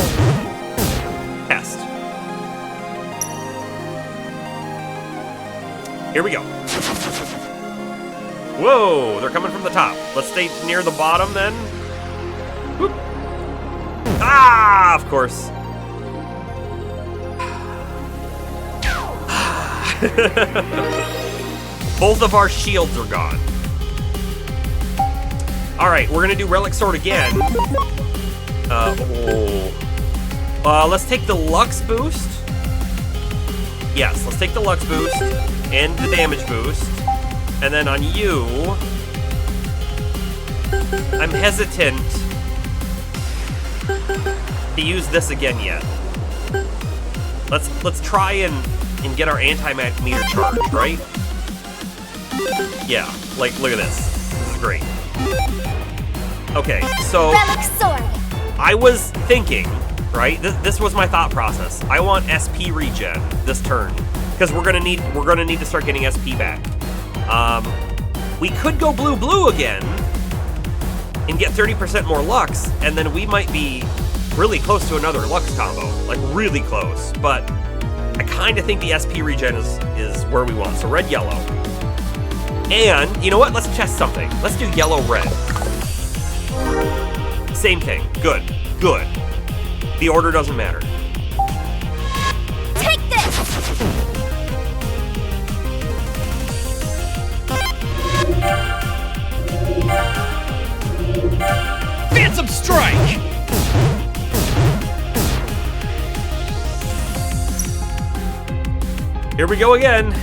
test. Here we go. Whoa, they're coming from the top. Let's stay near the bottom then. Whoop. Ah, of course. Both of our shields are gone. All right, we're gonna do Relic Sword again. Let's take the Lux boost. Yes, let's take the Lux boost and the damage boost. And then on you, I'm hesitant to use this again yet. Let's try and get our anti-meter charged, right? Yeah, like look at this. This is great. Okay, so Relic Sword. I was thinking, right? This was my thought process. I want SP regen this turn because we're gonna need to start getting SP back. We could go blue again and get 30% more Lux, and then we might be really close to another Lux combo, like really close. But I kind of think the SP regen is where we want. So red, yellow, and you know what? Let's test something. Let's do yellow, red. Same thing. Good. The order doesn't matter. Take this. Phantom Strike! Here we go again.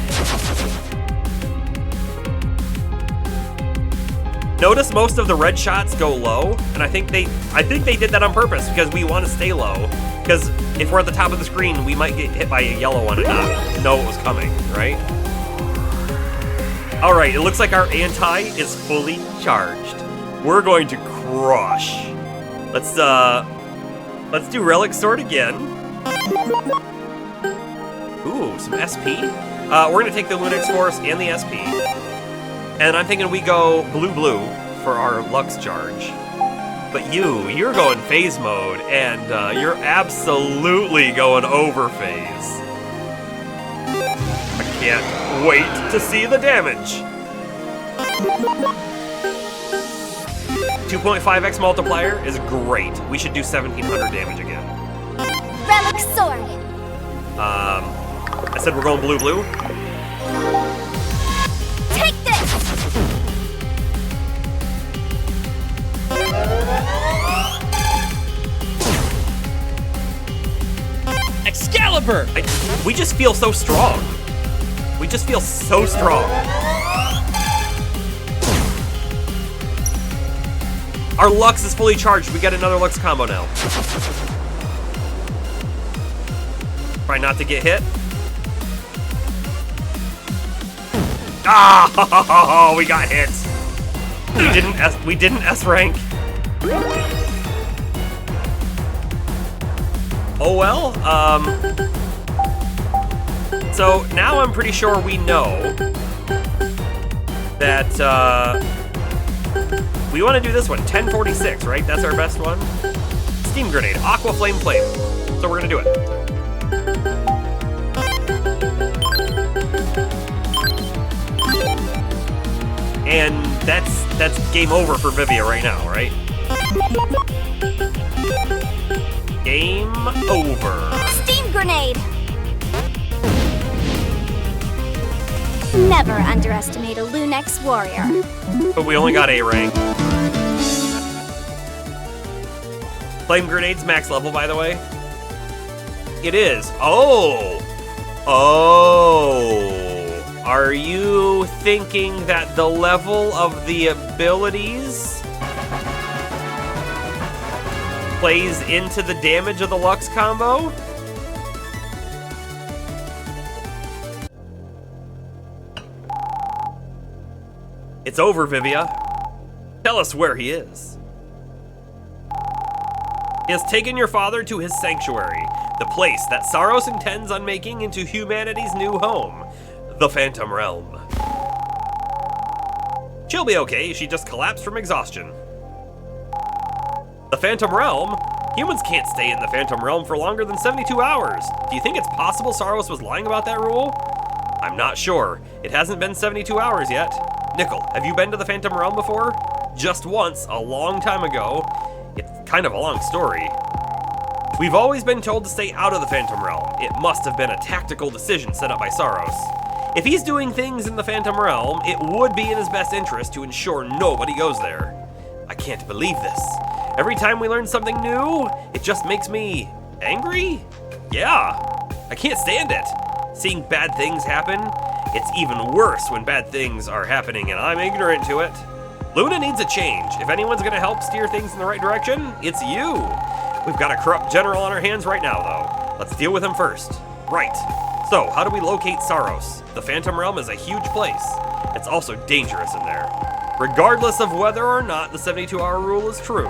Notice most of the red shots go low, and I think they did that on purpose because we want to stay low. Because if we're at the top of the screen, we might get hit by a yellow one and not know it was coming, right? All right, it looks like our anti is fully charged. We're going to crush. Let's do Relic Sword again. Ooh, some SP. We're gonna take the Lunarlux Force and the SP. And I'm thinking we go blue for our Lux charge. But you're going phase mode, and you're absolutely going over phase. I can't wait to see the damage. 2.5x multiplier is great. We should do 1700 damage again. Relic Sword. I said we're going blue. Take this! Excalibur! We just feel so strong. We just feel so strong. Our Lux is fully charged. We get another Lux combo now. Try not to get hit. Ah! We got hit. We didn't S rank. Oh well. So now I'm pretty sure we know that we want to do this one, 1046, right? That's our best one. Steam Grenade, Aqua Flame. So we're gonna do it. And that's game over for Vivia right now, right? Game over. Steam Grenade! Never underestimate a Lunarlux warrior. But we only got A rank. Flame Grenade's max level, by the way. It is. Oh! Are you thinking that the level of the abilities plays into the damage of the Lux combo? It's over, Vivia. Tell us where he is. He has taken your father to his sanctuary, the place that Saros intends on making into humanity's new home, the Phantom Realm. She'll be okay, she just collapsed from exhaustion. The Phantom Realm? Humans can't stay in the Phantom Realm for longer than 72 hours. Do you think it's possible Saros was lying about that rule? I'm not sure. It hasn't been 72 hours yet. Nickel, have you been to the Phantom Realm before? Just once, a long time ago. It's kind of a long story. We've always been told to stay out of the Phantom Realm. It must have been a tactical decision set up by Saros. If he's doing things in the Phantom Realm, it would be in his best interest to ensure nobody goes there. I can't believe this. Every time we learn something new, it just makes me angry? Yeah, I can't stand it. Seeing bad things happen, it's even worse when bad things are happening and I'm ignorant to it. Luna needs a change. If anyone's gonna help steer things in the right direction, it's you. We've got a corrupt general on our hands right now, though. Let's deal with him first. Right. So, how do we locate Saros? The Phantom Realm is a huge place. It's also dangerous in there. Regardless of whether or not the 72-hour rule is true.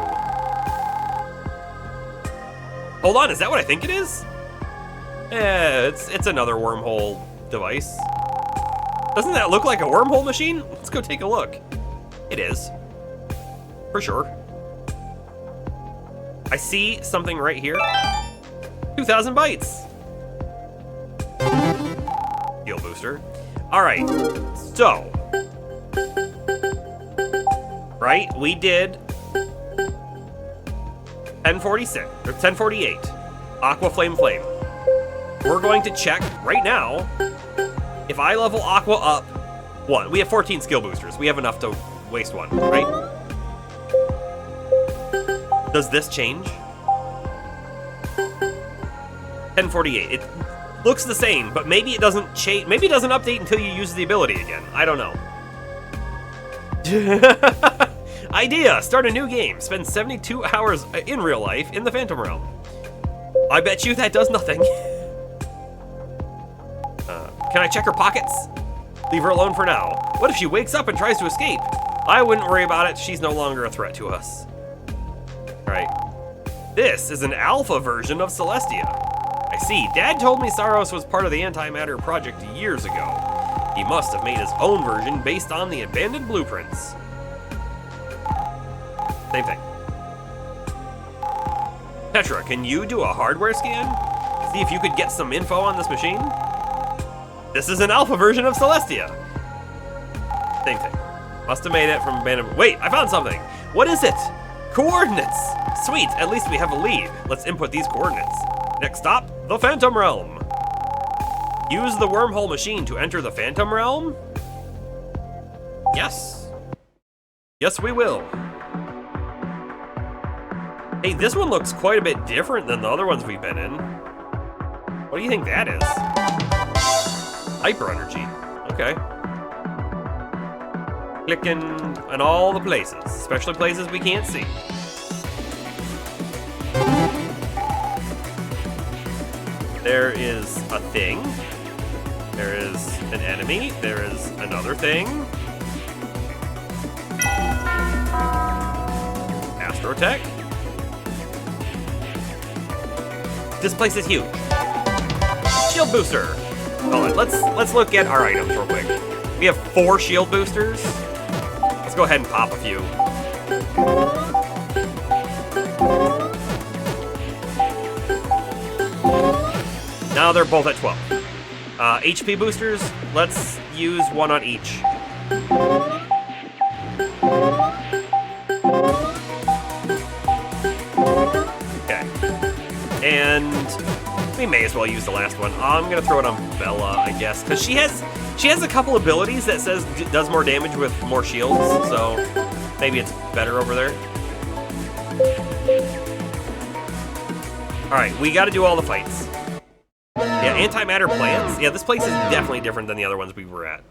Hold on, is that what I think it is? It's another wormhole device. Doesn't that look like a wormhole machine? Let's go take a look. It is. For sure. I see something right here. 2,000 bytes. Heal booster. All right, so. Right, we did 1046, or 1048. Aqua Flame. We're going to check right now if I level Aqua up 1. We have 14 skill boosters. We have enough to waste one, right? Does this change? 1048. It looks the same, but maybe it doesn't change. Maybe it doesn't update until you use the ability again. I don't know. Idea! Start a new game. Spend 72 hours in real life in the Phantom Realm. I bet you that does nothing. Can I check her pockets? Leave her alone for now. What if she wakes up and tries to escape? I wouldn't worry about it. She's no longer a threat to us. All right. This is an alpha version of Celestia. I I see. Dad told me Saros was part of the antimatter project years ago. He must have made his own version based on the abandoned blueprints. Same thing. Petra, can you do a hardware scan? See if you could get some info on this machine? This is an alpha version of Celestia. Same thing. Must have made it from abandoned. Wait, I found something. What is it? Coordinates. Sweet, at least we have a lead. Let's input these coordinates. Next stop, the Phantom Realm. Use the wormhole machine to enter the Phantom Realm? Yes. Yes, we will. Hey, this one looks quite a bit different than the other ones we've been in. What do you think that is? Hyper energy. Okay. Clicking in all the places, especially places we can't see. There is a thing. There is an enemy. There is another thing. Astrotech. This place is huge. Shield booster. Hold on, let's look at our items real quick. We have 4 shield boosters. Let's go ahead and pop a few. Now they're both at 12. HP boosters, let's use 1 on each. Okay. And we may as well use the last one. I'm gonna throw it on Bella, I guess, because she has a couple abilities that says does more damage with more shields, so maybe it's better over there. Alright, we gotta do all the fights. Yeah, antimatter plants. Yeah, this place is definitely different than the other ones we were at.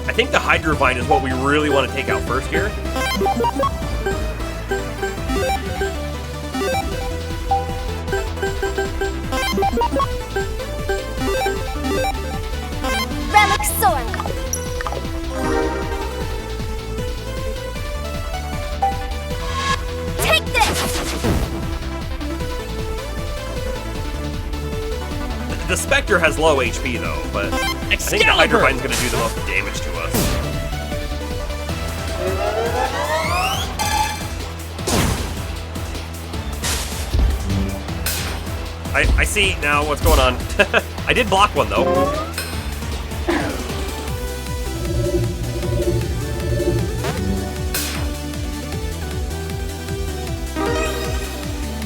I think the Hydrovine is what we really want to take out first here. Relic Sword. Take this! The Spectre has low HP though, but I think the Hydrovine's gonna do the most damage to us. I see now what's going on. I did block one though.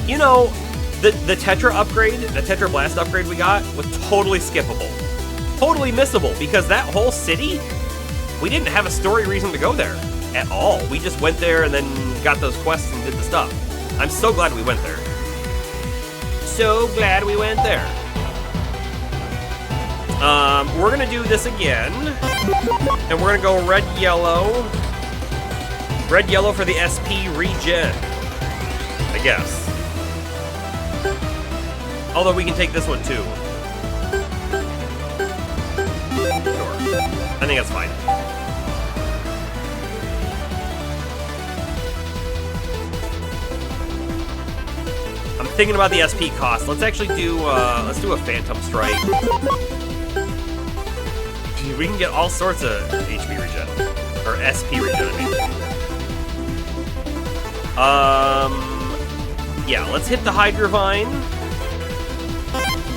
You know, the Tetra upgrade, the Tetra Blast upgrade we got was totally skippable. Totally missable, because that whole city, we didn't have a story reason to go there at all. We just went there and then got those quests and did the stuff. I'm so glad we went there. So glad we went there. We're gonna do this again, and we're gonna go red, yellow for the SP regen, I guess. Although we can take this one too. Sure. I think that's fine. I'm thinking about the SP cost. Let's actually do let's do a Phantom Strike. We can get all sorts of HP regen. Or SP regen, I mean. Yeah, let's hit the Hydrovine.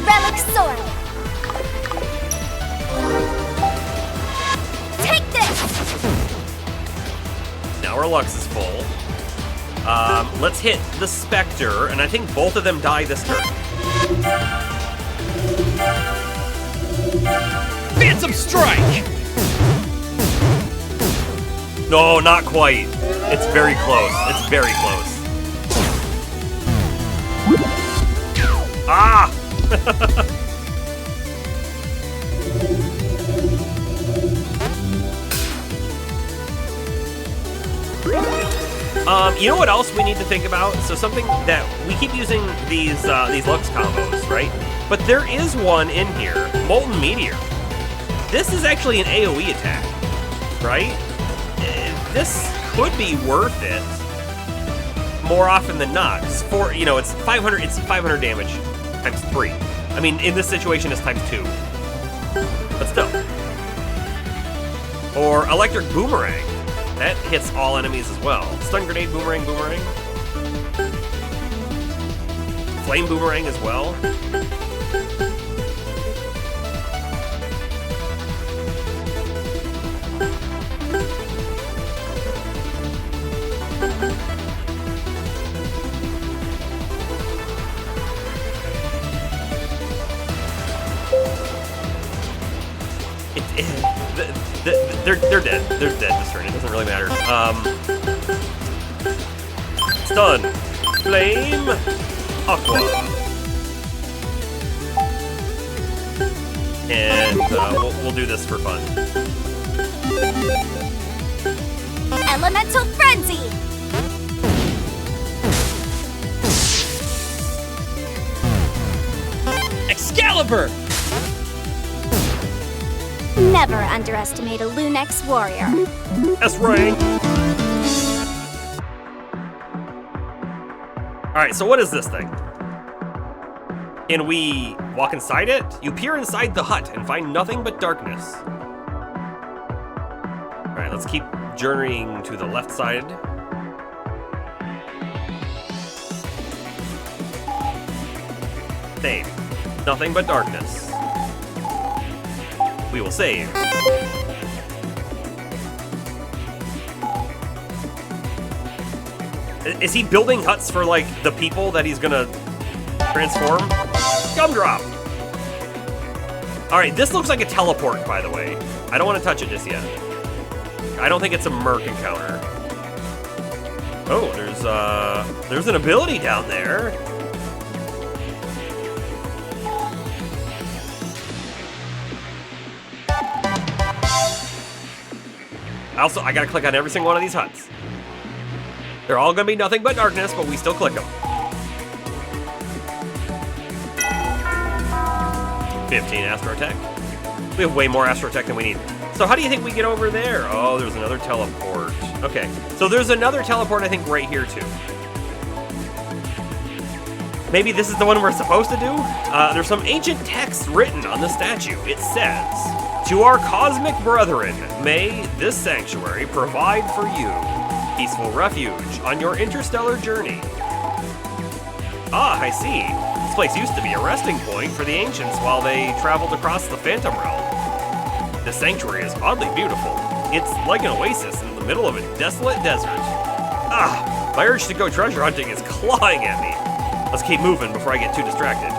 Relic Sword. Take this! Now our Lux is full. Let's hit the Spectre, and I think both of them die this turn. Phantom Strike! No, not quite. It's very close. It's very close. Ah! You know what else we need to think about? So something that we keep using these Lux combos, right? But there is one in here, Molten Meteor. This is actually an AoE attack, right? This could be worth it more often than not. It's it's 500. It's 500 damage times 3. I mean, in this situation, it's times 2. But still. Or electric boomerang. That hits all enemies as well. Stun grenade, boomerang, boomerang. Flame boomerang as well. They're dead. They're dead this turn. It doesn't really matter. Stun. Flame. Aqua. And we'll do this for fun. Elemental Frenzy! Excalibur! Never underestimate a Lunex warrior. S-rank. Alright, so what is this thing? Can we walk inside it? You peer inside the hut and find nothing but darkness. Alright, let's keep journeying to the left side. Same. Nothing but darkness. We will save. Is he building huts for, like, the people that he's gonna transform? Gumdrop! Alright, this looks like a teleport, by the way. I don't want to touch it just yet. I don't think it's a Merc encounter. Oh, there's an ability down there. Also, I gotta click on every single one of these huts. They're all gonna be nothing but darkness, but we still click them. 15 Astro Tech. We have way more Astro Tech than we need. So how do you think we get over there? Oh, there's another teleport. Okay, so there's another teleport, I think, right here, too. Maybe this is the one we're supposed to do? There's some ancient text written on the statue. It says, "To our cosmic brethren, may this sanctuary provide for you peaceful refuge on your interstellar journey." Ah, I see. This place used to be a resting point for the ancients while they traveled across the Phantom Realm. The sanctuary is oddly beautiful. It's like an oasis in the middle of a desolate desert. Ah, my urge to go treasure hunting is clawing at me. Let's keep moving before I get too distracted.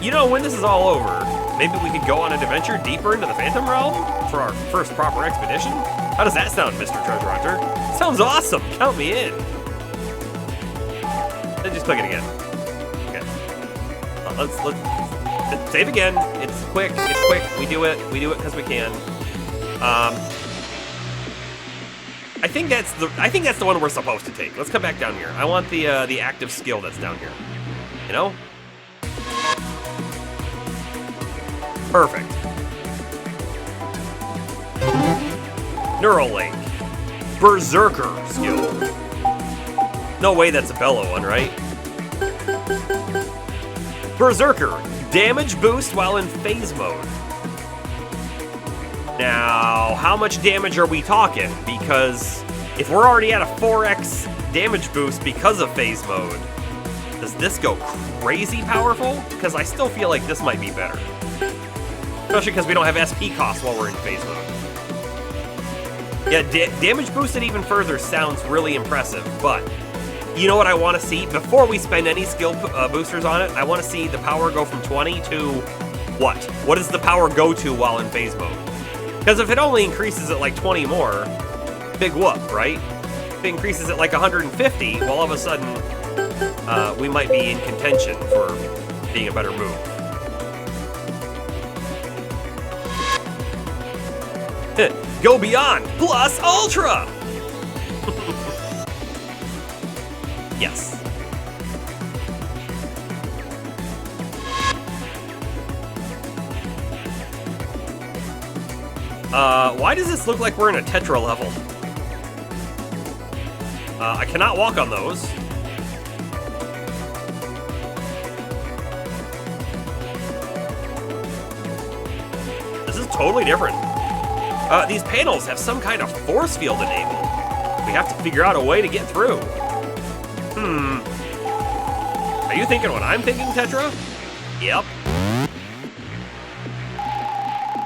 You know, when this is all over, maybe we could go on an adventure deeper into the Phantom Realm for our first proper expedition? How does that sound, Mr. Treasure Hunter? Sounds awesome! Count me in! Then just click it again. Okay. Let's save again. It's quick. It's quick. We do it because we can. I think that's the one we're supposed to take. Let's come back down here. I want the active skill that's down here. You know? Perfect. Neural Link. Berserker skill. No way that's a Bellow one, right? Berserker. Damage boost while in phase mode. Now, how much damage are we talking? Because if we're already at a 4x damage boost because of phase mode, does this go crazy powerful? Because I still feel like this might be better. Especially because we don't have SP costs while we're in phase mode. Yeah, damage boosted even further sounds really impressive, but you know what I want to see? Before we spend any skill boosters on it, I want to see the power go from 20 to what? What does the power go to while in phase mode? Because if it only increases it like 20 more, big whoop, right? If it increases it like 150, well, all of a sudden, we might be in contention for being a better move. Go beyond, plus ultra! Yes. Why does this look like we're in a Tetra level? I cannot walk on those. This is totally different. These panels have some kind of force field enabled. We have to figure out a way to get through. Are you thinking what I'm thinking, Tetra? Yep.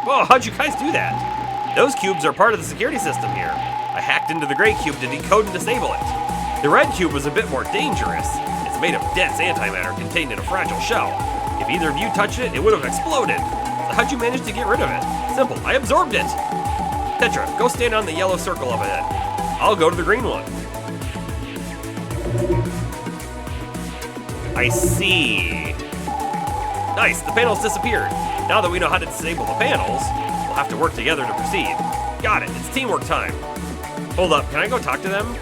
Whoa, how'd you guys do that? Those cubes are part of the security system here. I hacked into the gray cube to decode and disable it. The red cube was a bit more dangerous. It's made of dense antimatter contained in a fragile shell. If either of you touched it, it would have exploded. How'd you manage to get rid of it? Simple, I absorbed it. Tetra, go stand on the yellow circle up ahead. I'll go to the green one. I see. Nice, the panels disappeared. Now that we know how to disable the panels, we'll have to work together to proceed. Got it, it's teamwork time. Hold up, can I go talk to them?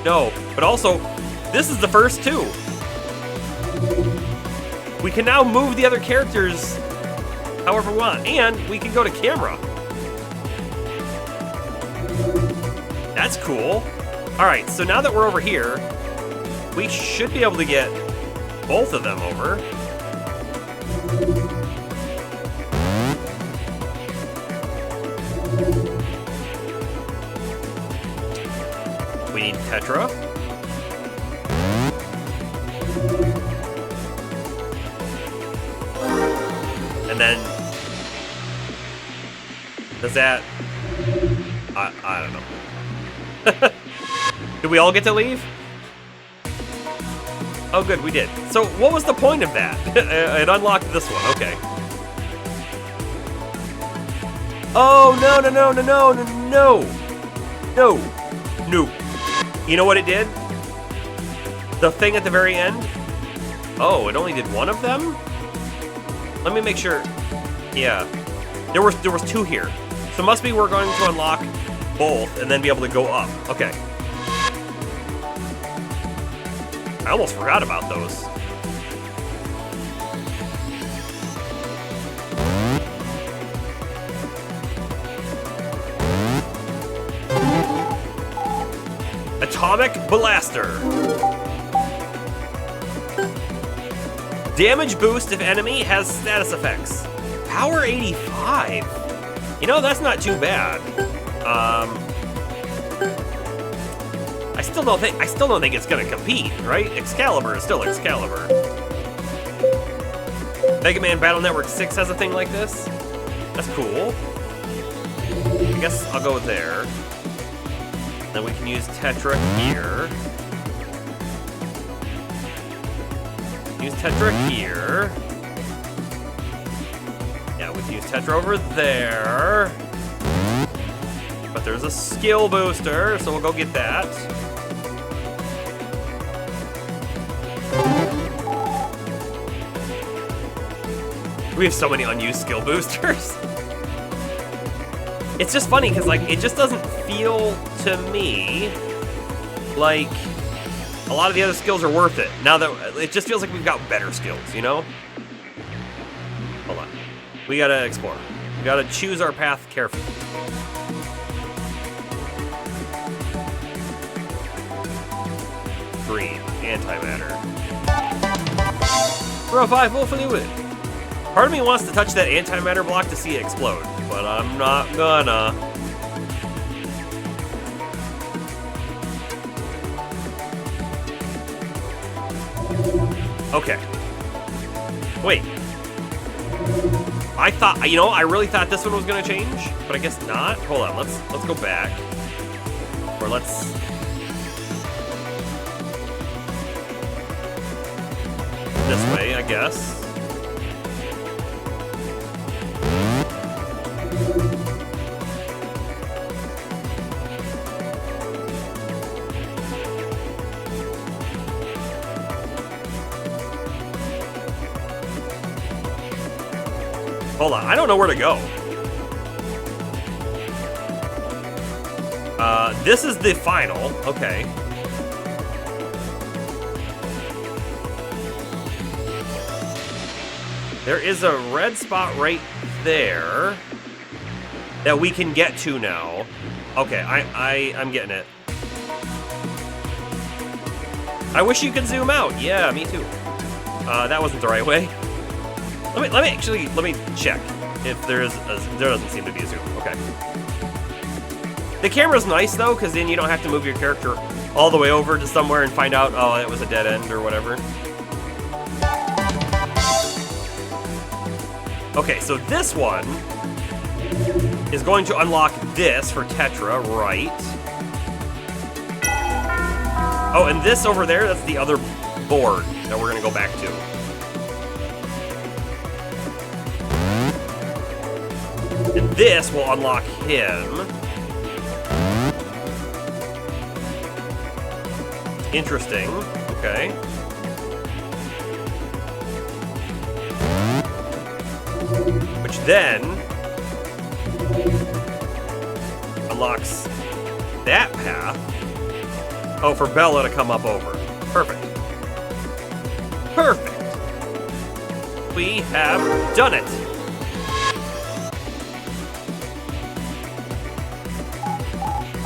No, but also, this is the first two. We can now move the other characters however we want, and we can go to camera. That's cool. All right, so now that we're over here, we should be able to get both of them over. We need Tetra. And then, does that, I don't know. Did we all get to leave? Oh good, we did. So what was the point of that? It unlocked this one, okay. Oh, no, no, no, no, no, no, no. No. No. You know what it did? The thing at the very end? Oh, it only did one of them? Let me make sure. Yeah. There was two here. So it must be we're going to unlock both and then be able to go up. Okay. I almost forgot about those. Atomic Blaster. Damage boost if enemy has status effects. Power 85. You know, that's not too bad. I still don't think it's gonna compete, right? Excalibur is still Excalibur. Mega Man Battle Network 6 has a thing like this. That's cool. I guess I'll go there. Then we can use Tetra here. Use Tetra here. Yeah, we can use Tetra over there. But there's a skill booster, so we'll go get that. We have so many unused skill boosters. It's just funny because like it just doesn't feel to me like a lot of the other skills are worth it. Now that it just feels like we've got better skills, you know? Hold on. We gotta explore. We gotta choose our path carefully. Green, antimatter. Revival fluid. Part of me wants to touch that antimatter block to see it explode, but I'm not gonna. Okay. Wait. I thought, you know, I really thought this one was gonna change, but I guess not. Hold on, let's go back. Or let's. This way, I guess. Hold on, I don't know where to go. This is the final, okay. There is a red spot right there that we can get to now. Okay, I'm getting it. I wish you could zoom out. Yeah, me too. That wasn't the right way. Let me check if there doesn't seem to be a zoom. Okay. The camera's nice though, because then you don't have to move your character all the way over to somewhere and find out, oh, it was a dead end or whatever. Okay, so this one is going to unlock this for Tetra, right? Oh, and this over there, that's the other board that we're gonna go back to. And this will unlock him. Interesting. Okay. Which then unlocks that path. Oh, for Bella to come up over. Perfect. Perfect. We have done it.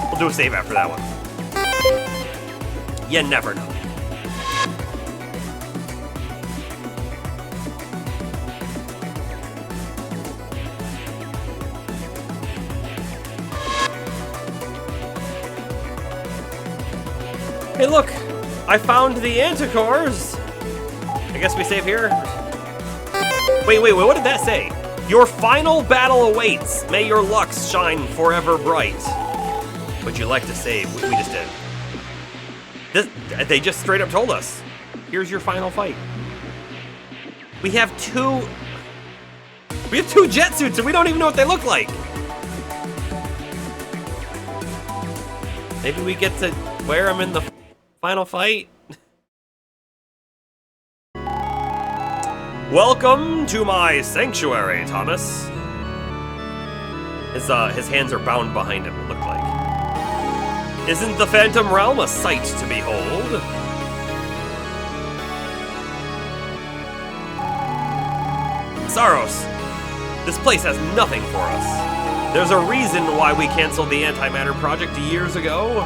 We'll do a save after that one. You never know. Hey look, I found the anticores. I guess we save here. Wait, what did that say? Your final battle awaits. May your lux shine forever bright. Would you like to save? We just did. They just straight up told us. Here's your final fight. We have two jet suits and we don't even know what they look like. Maybe we get to wear them in the final fight. Welcome to my sanctuary, Thomas. His hands are bound behind him, it looked like. Isn't the Phantom Realm a sight to behold? Saros, this place has nothing for us. There's a reason why we canceled the Antimatter Project years ago.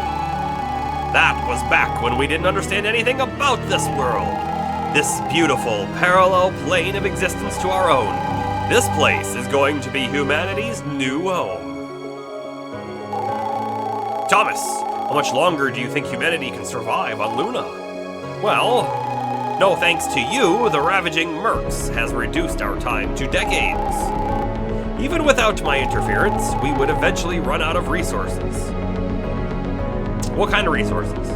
That was back when we didn't understand anything about this world. This beautiful parallel plane of existence to our own. This place is going to be humanity's new home. Thomas, how much longer do you think humanity can survive on Luna? Well, no thanks to you, the ravaging Mercs has reduced our time to decades. Even without my interference, we would eventually run out of resources. What kind of resources?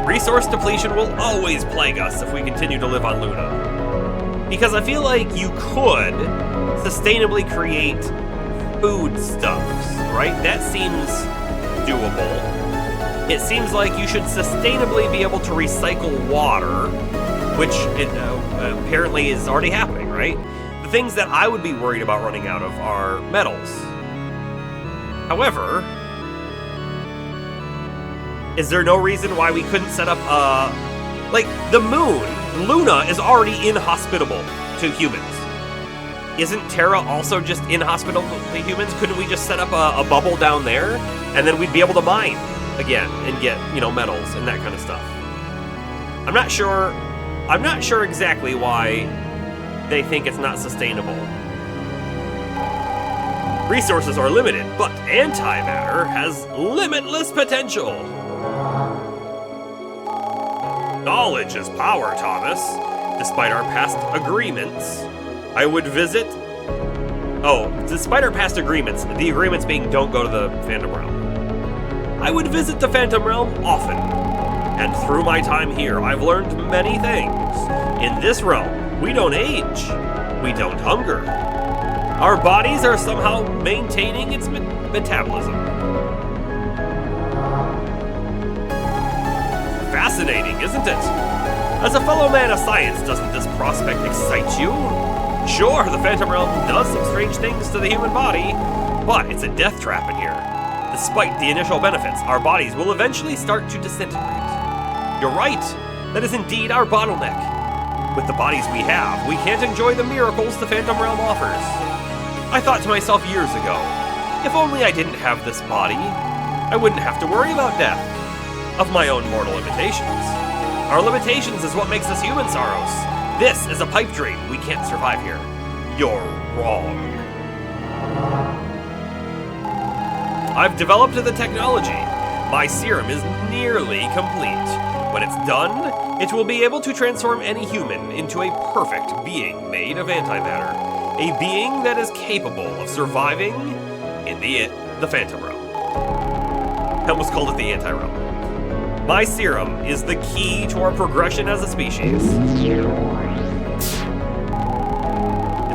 Resource depletion will always plague us if we continue to live on Luna. Because I feel like you could sustainably create foodstuffs, right? That seems doable. It seems like you should sustainably be able to recycle water, which apparently is already happening, right? The things that I would be worried about running out of are metals. However, is there no reason why we couldn't set up like the moon? Luna is already inhospitable to humans. Isn't Terra also just inhospitable to humans? Couldn't we just set up a bubble down there and then we'd be able to mine again and get, metals and that kind of stuff? I'm not sure exactly why they think it's not sustainable. Resources are limited, but antimatter has limitless potential. Knowledge is power, Thomas. Despite our past agreements, I would visit... Oh, despite our past agreements, the agreements being don't go to the Phantom Realm. I would visit the Phantom Realm often. And through my time here, I've learned many things. In this realm, we don't age. We don't hunger. Our bodies are somehow maintaining its metabolism. Fascinating, isn't it? As a fellow man of science, doesn't this prospect excite you? Sure, the Phantom Realm does some strange things to the human body, but it's a death trap in here. Despite the initial benefits, our bodies will eventually start to disintegrate. You're right, that is indeed our bottleneck. With the bodies we have, we can't enjoy the miracles the Phantom Realm offers. I thought to myself years ago, if only I didn't have this body, I wouldn't have to worry about death. of my own mortal limitations. Our limitations is what makes us human, Saros. This is a pipe dream. We can't survive here. You're wrong. I've developed the technology. My serum is nearly complete. When it's done, it will be able to transform any human into a perfect being made of antimatter. A being that is capable of surviving in the Phantom Realm. I almost called it the Anti-Realm. My serum is the key to our progression as a species.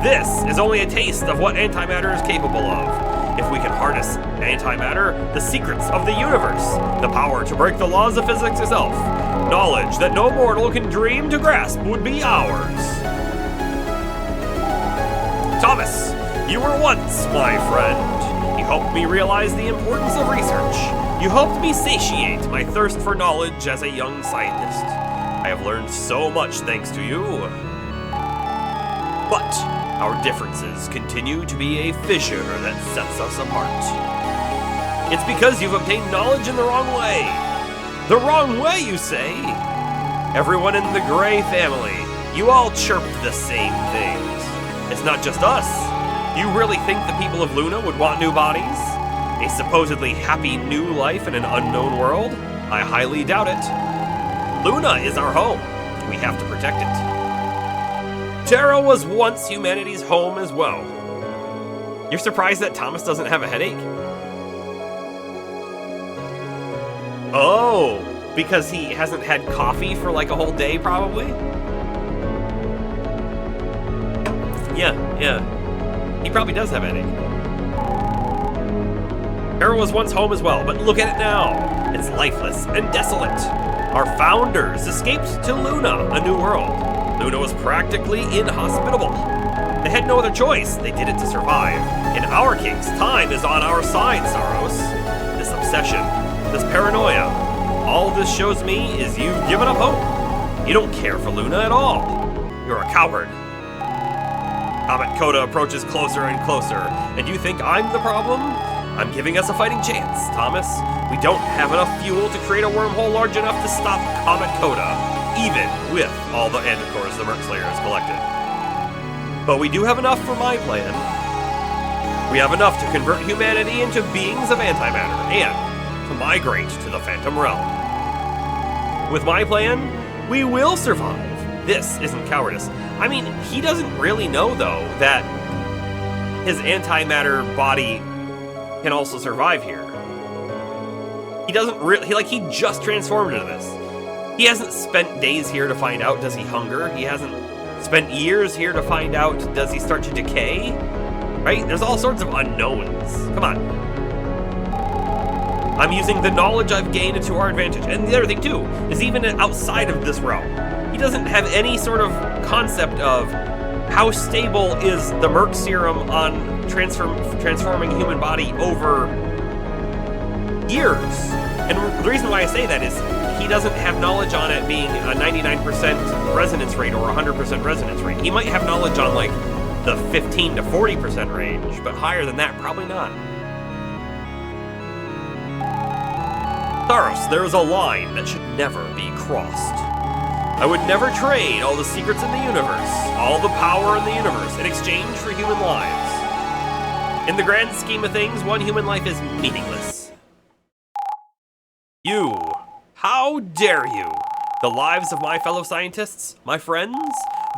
This is only a taste of what antimatter is capable of. If we can harness antimatter, the secrets of the universe, the power to break the laws of physics itself, knowledge that no mortal can dream to grasp would be ours. Thomas, you were once my friend. You helped me realize the importance of research. You helped me satiate my thirst for knowledge as a young scientist. I have learned so much thanks to you. But our differences continue to be a fissure that sets us apart. It's because you've obtained knowledge in the wrong way. The wrong way, you say? Everyone in the Gray family, you all chirped the same things. It's not just us. You really think the people of Luna would want new bodies? A supposedly happy new life in an unknown world? I highly doubt it. Luna is our home. We have to protect it. Terra was once humanity's home as well. You're surprised that Thomas doesn't have a headache? Oh, because he hasn't had coffee for like a whole day, probably? Yeah. He probably does have a headache. Terra was once home as well, but look at it now. It's lifeless and desolate. Our founders escaped to Luna, a new world. Luna was practically inhospitable. They had no other choice. They did it to survive. In our case, time is on our side, Saros. This obsession, this paranoia, all this shows me is you've given up hope. You don't care for Luna at all. You're a coward. Comet Coda approaches closer and closer, and you think I'm the problem? I'm giving us a fighting chance, Thomas. We don't have enough fuel to create a wormhole large enough to stop Comet Coda, even with all the anticores the Merc Slayer has collected. But we do have enough for my plan. We have enough to convert humanity into beings of antimatter, and to migrate to the Phantom Realm. With my plan, we will survive. This isn't cowardice. I mean, he doesn't really know, though, that his antimatter body can also survive here. He doesn't really, he just transformed into this. He hasn't spent days here to find out, does he hunger? He hasn't spent years here to find out, does he start to decay? Right? There's all sorts of unknowns. Come on. I'm using the knowledge I've gained to our advantage. And the other thing, too, is even outside of this realm, he doesn't have any sort of concept of how stable is the Merc Serum on transforming human body over years. And the reason why I say that is he doesn't have knowledge on it being a 99% resonance rate or 100% resonance rate. He might have knowledge on like the 15 to 40% range, but higher than that, probably not. Saros, there is a line that should never be crossed. I would never trade all the secrets in the universe, all the power in the universe, in exchange for human lives. In the grand scheme of things, one human life is meaningless. You, how dare you? The lives of my fellow scientists, my friends,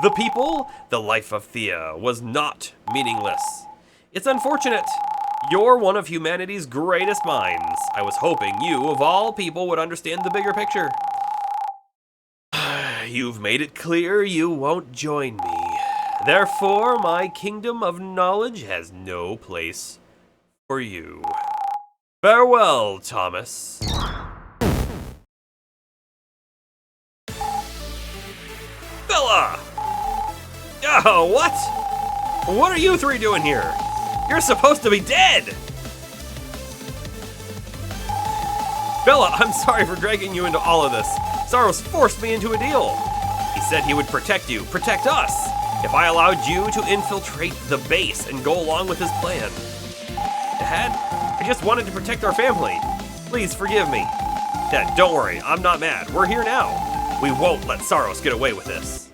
the people, the life of Thea was not meaningless. It's unfortunate. You're one of humanity's greatest minds. I was hoping you, of all people, would understand the bigger picture. You've made it clear you won't join me. Therefore, my kingdom of knowledge has no place for you. Farewell, Thomas. Bella! Oh, what? What are you three doing here? You're supposed to be dead! Bella, I'm sorry for dragging you into all of this. Saros forced me into a deal. He said he would protect you, protect us, if I allowed you to infiltrate the base and go along with his plan. Dad, I just wanted to protect our family. Please forgive me. Then don't worry, I'm not mad. We're here now. We won't let Saros get away with this.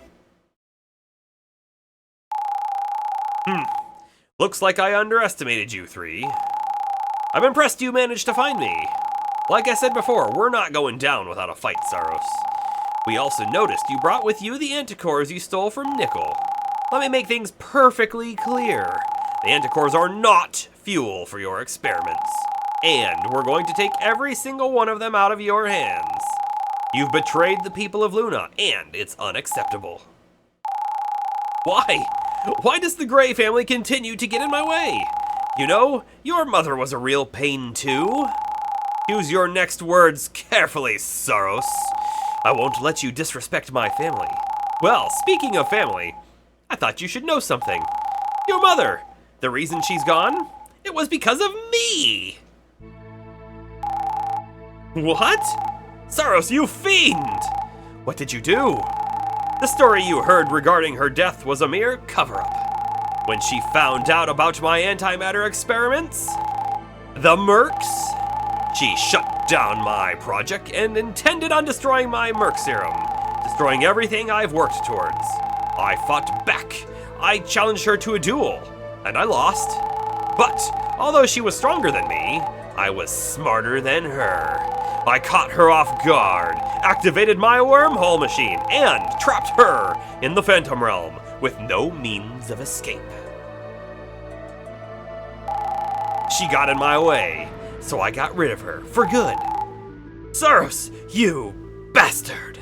Looks like I underestimated you three. I'm impressed you managed to find me. Like I said before, we're not going down without a fight, Saros. We also noticed you brought with you the anticores you stole from Nickel. Let me make things perfectly clear. The anticores are not fuel for your experiments. And we're going to take every single one of them out of your hands. You've betrayed the people of Luna, and it's unacceptable. Why? Why does the Gray family continue to get in my way? You know, your mother was a real pain too. Use your next words carefully, Saros. I won't let you disrespect my family. Well, speaking of family, I thought you should know something. Your mother, the reason she's gone, it was because of me. What? Saros, you fiend! What did you do? The story you heard regarding her death was a mere cover-up. When she found out about my antimatter experiments, the Mercs, she shut down my project and intended on destroying my Merc serum, destroying everything I've worked towards. I fought back. I challenged her to a duel, and I lost. But although she was stronger than me, I was smarter than her. I caught her off guard, activated my wormhole machine, and trapped her in the Phantom Realm with no means of escape. She got in my way, so I got rid of her for good. Saros, you bastard!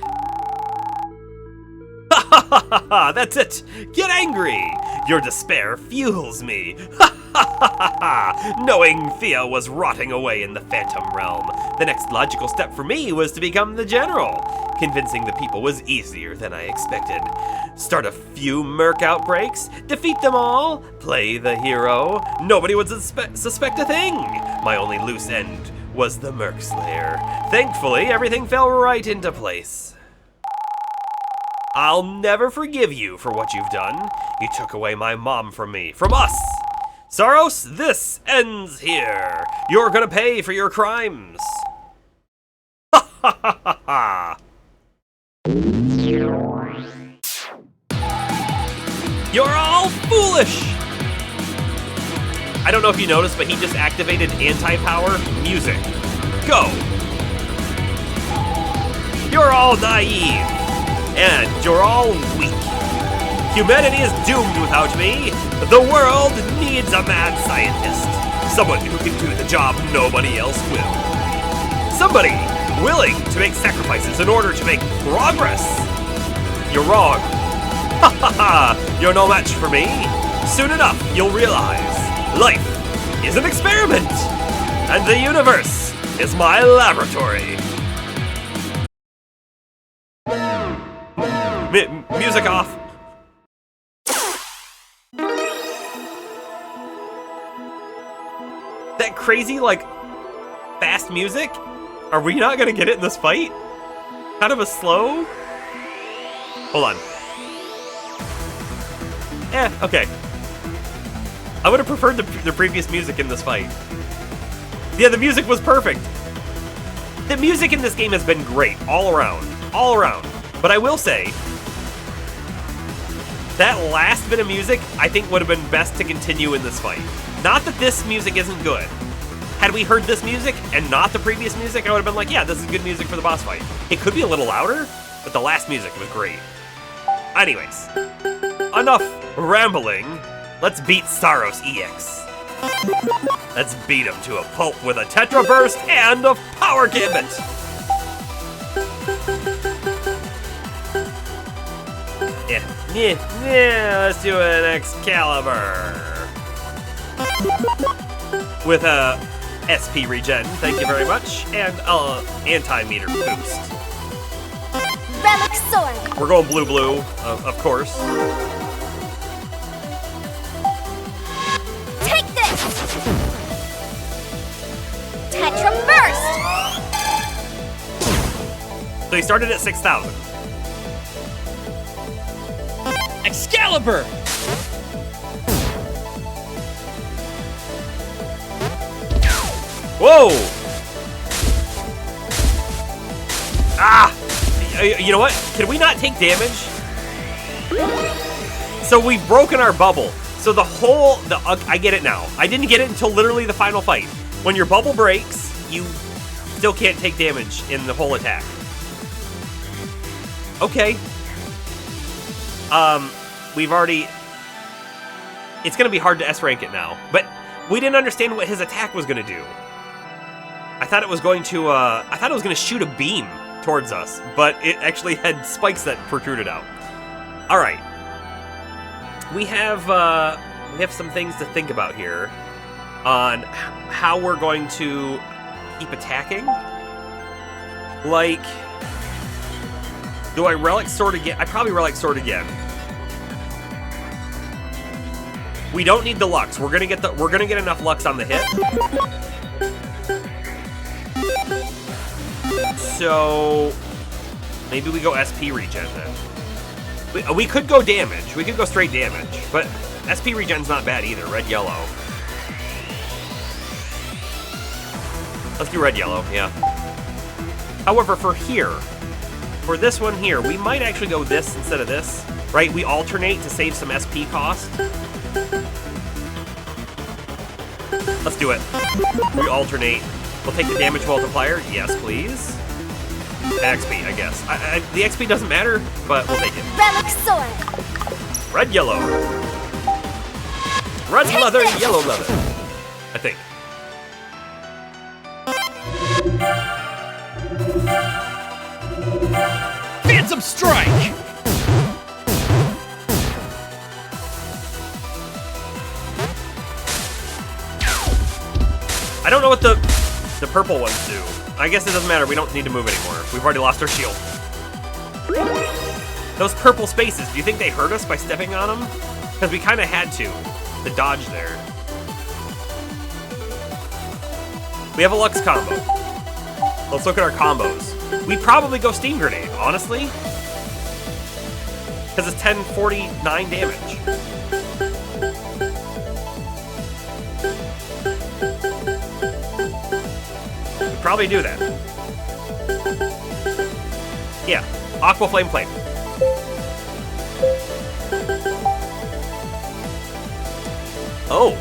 Ha ha ha ha ha! That's it! Get angry! Your despair fuels me! Ha ha ha ha ha! Knowing Thea was rotting away in the Phantom Realm, the next logical step for me was to become the General. Convincing the people was easier than I expected. Start a few Merc outbreaks, defeat them all, play the hero. Nobody would suspect a thing. My only loose end was the Merc Slayer. Thankfully, everything fell right into place. I'll never forgive you for what you've done. You took away my mom from me, from us. Saros, this ends here. You're gonna pay for your crimes. Ha ha ha ha ha. You're all foolish! I don't know if you noticed, but he just activated anti-power music. Go! You're all naive, and you're all weak. Humanity is doomed without me. The world needs a mad scientist. Someone who can do the job nobody else will. Somebody willing to make sacrifices in order to make progress. You're wrong. Ha ha ha! You're no match for me. Soon enough, you'll realize life is an experiment, and the universe is my laboratory. Music off. That crazy, like, fast music? Are we not gonna get it in this fight? Kind of a slow? Hold on. Okay. I would have preferred the previous music in this fight. Yeah, the music was perfect. The music in this game has been great, all around. All around. But I will say, that last bit of music, I think would have been best to continue in this fight. Not that this music isn't good. Had we heard this music and not the previous music, I would have been like, yeah, this is good music for the boss fight. It could be a little louder, but the last music was great. Anyways, enough rambling. Let's beat Saros EX. Let's beat him to a pulp with a Tetra Burst and a Power Gambit. Yeah, let's do an Excalibur. With a SP regen, thank you very much, and anti-meter boost. Relic Sword. We're going blue, of course. Take this! Tetra Burst! So he started at 6,000. Excalibur! Whoa! You know what? Can we not take damage? So we've broken our bubble. So the whole, I get it now. I didn't get it until literally the final fight. When your bubble breaks, you still can't take damage in the whole attack. Okay. We've already... It's going to be hard to S-rank it now. But we didn't understand what his attack was going to do. I thought it was going to shoot a beam towards us, but it actually had spikes that protruded out. All right. We have some things to think about here on how we're going to keep attacking. Like, do I Relic Sword again? I probably Relic Sword again. We don't need the Lux. We're gonna get enough Lux on the hit. So maybe we go SP regen then. We could go damage. We could go straight damage, but SP regen's not bad either. Red yellow. Let's do red yellow. Yeah. However, for this one here, we might actually go this instead of this. Right? We alternate to save some SP cost. Let's do it. We alternate. We'll take the damage multiplier. Yes, please. And XP, I guess. The XP doesn't matter, but we'll take it. Relic Sword. Red, yellow. Red leather, yellow leather. I think. Phantom Strike! I don't know what the purple ones do. I guess it doesn't matter. We don't need to move anymore. We've already lost our shield. Those purple spaces, do you think they hurt us by stepping on them? Because we kind of had to dodge there. We have a Lux combo. Let's look at our combos. We probably go Steam Grenade, honestly. Because it's 1049 damage. We probably do that. Yeah, Aqua Flame Flame. Oh.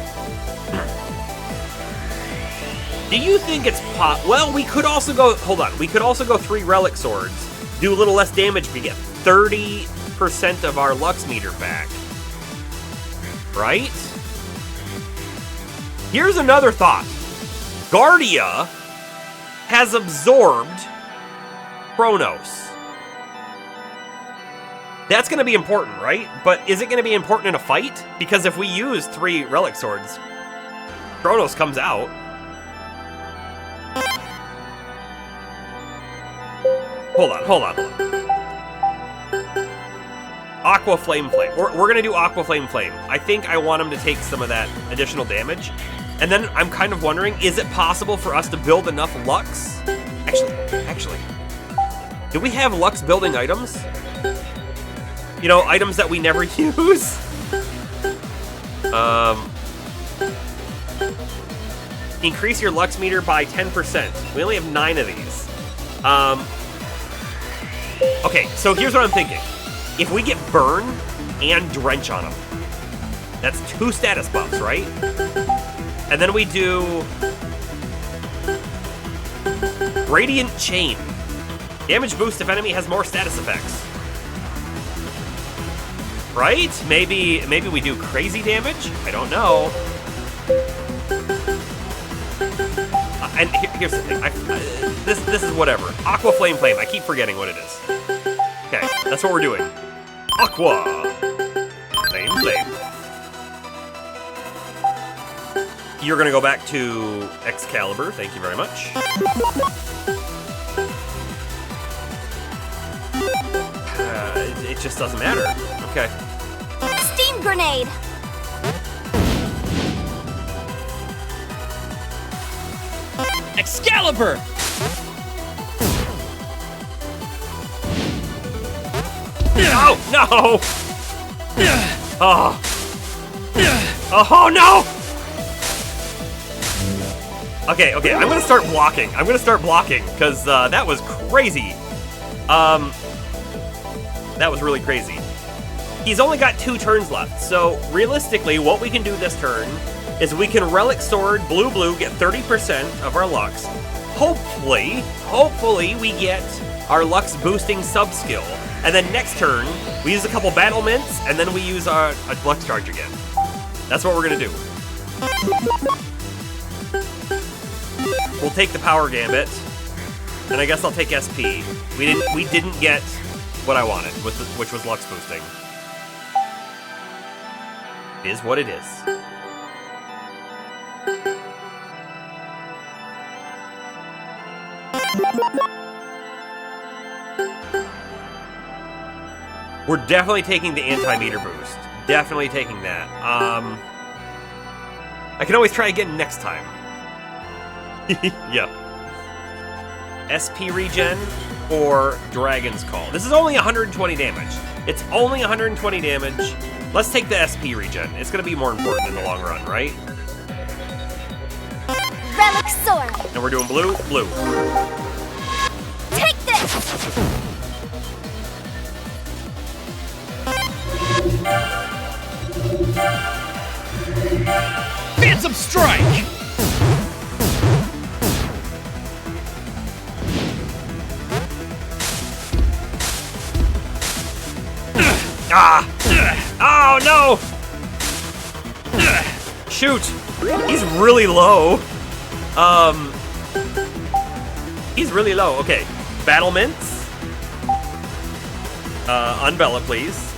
Do you think it's well, we could also go, hold on, we could also go 3 Relic Swords, do a little less damage, we get 30% of our Lux meter back. Right? Here's another thought. Guardia has absorbed Chronos. That's going to be important, right? But is it going to be important in a fight? Because if we use 3 Relic Swords, Chronos comes out. Hold on. Aqua Flame Flame. We're going to do Aqua Flame Flame. I think I want him to take some of that additional damage. And then I'm kind of wondering, is it possible for us to build enough Lux? Actually, do we have Lux building items? You know, items that we never use? Increase your Lux meter by 10%. We only have 9 of these. Okay, so here's what I'm thinking. If we get Burn and Drench on them, that's 2 status buffs, right? And then we do Radiant Chain. Damage boost if enemy has more status effects. Right? Maybe we do crazy damage? I don't know. And here's the thing. This is whatever. Aqua Flame Flame. I keep forgetting what it is. Okay, that's what we're doing. Aqua Flame Flame. You're gonna go back to Excalibur. Thank you very much. It just doesn't matter. Okay. Steam Grenade. Excalibur! No! No! Oh! Oh no! Okay, I'm gonna start blocking. Because that was crazy. That was really crazy. He's only got 2 turns left, so realistically, what we can do this turn is we can Relic Sword, blue, get 30% of our Lux. Hopefully, we get our Lux boosting sub-skill. And then next turn, we use a couple battlements, and then we use our Lux charge again. That's what we're gonna do. We'll take the Power Gambit, and I guess I'll take SP. We didn't get what I wanted, which was Lux boosting. It is what it is. We're definitely taking the anti-meter boost. Definitely taking that. I can always try again next time. Yep. SP regen or Dragon's Call. This is only 120 damage. It's only 120 damage. Let's take the SP regen. It's gonna be more important in the long run, right? Relic Sword. And we're doing blue. Take this. Phantom Strike! Ah! Oh no! Shoot! He's really low. He's really low. Okay. Battlements. Unveil, please.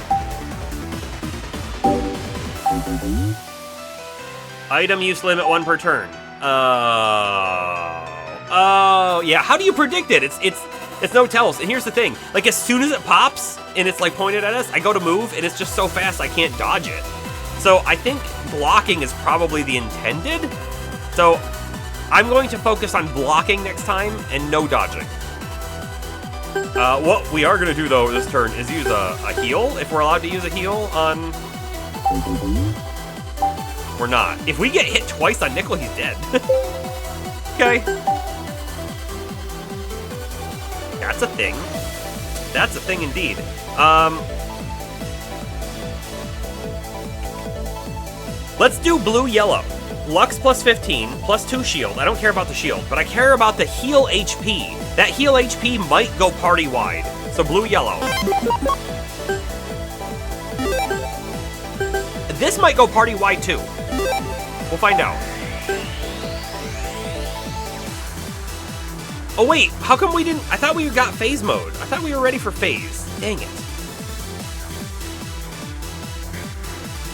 Item use limit 1 per turn. Oh, yeah. How do you predict it? It's no tells. And here's the thing. Like, as soon as it pops and it's, like, pointed at us, I go to move, and it's just so fast I can't dodge it. So I think blocking is probably the intended. So I'm going to focus on blocking next time and no dodging. What we are going to do, though, this turn is use a heal, if we're allowed to use a heal on... We're not. If we get hit twice on Nickel, he's dead. Okay. That's a thing. That's a thing indeed. Let's do blue-yellow. Lux plus 15, plus 2 shield. I don't care about the shield, but I care about the heal HP. That heal HP might go party-wide. So blue-yellow. This might go party-wide too. We'll find out. Oh wait, how come we didn't... I thought we got phase mode. I thought we were ready for phase. Dang it.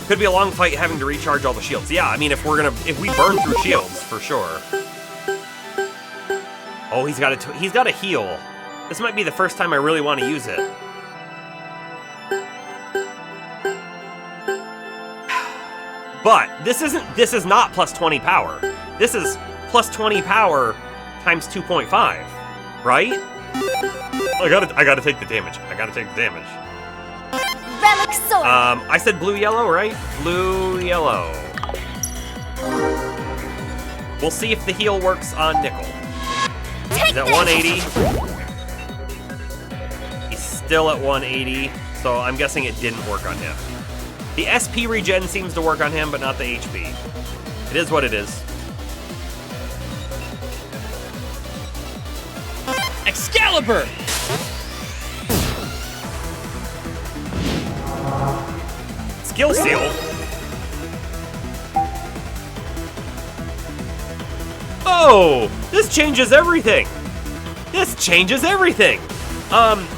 Could be a long fight having to recharge all the shields. Yeah, I mean, if we burn through shields, for sure. Oh, he's got a heal. This might be the first time I really want to use it. But this is not plus 20 power. This is plus 20 power times 2.5, right? I gotta take the damage. Relic Sword. I said blue-yellow, right? Blue-yellow. We'll see if the heal works on Nickel. He's at 180. He's still at 180, so I'm guessing it didn't work on him. The SP regen seems to work on him, but not the HP. It is what it is. Excalibur! Skill Seal? Oh! This changes everything! This changes everything!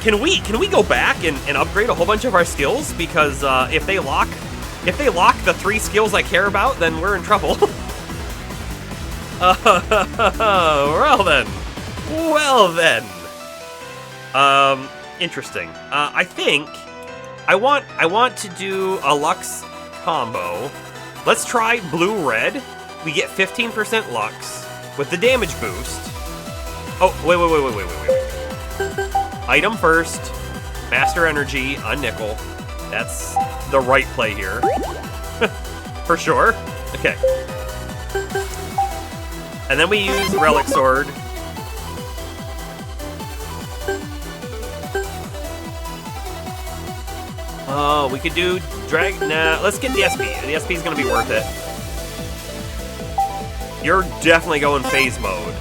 Can we go back and upgrade a whole bunch of our skills? Because if they lock the 3 skills I care about, then we're in trouble. Well then. Interesting. I think I want to do a Lux combo. Let's try blue-red. We get 15% Lux with the damage boost. Oh, wait. Item first, Master Energy on Nickel. That's the right play here. For sure. Okay. And then we use Relic Sword. Oh, we could do drag. Nah, let's get the SP. The SP is gonna be worth it. You're definitely going phase mode.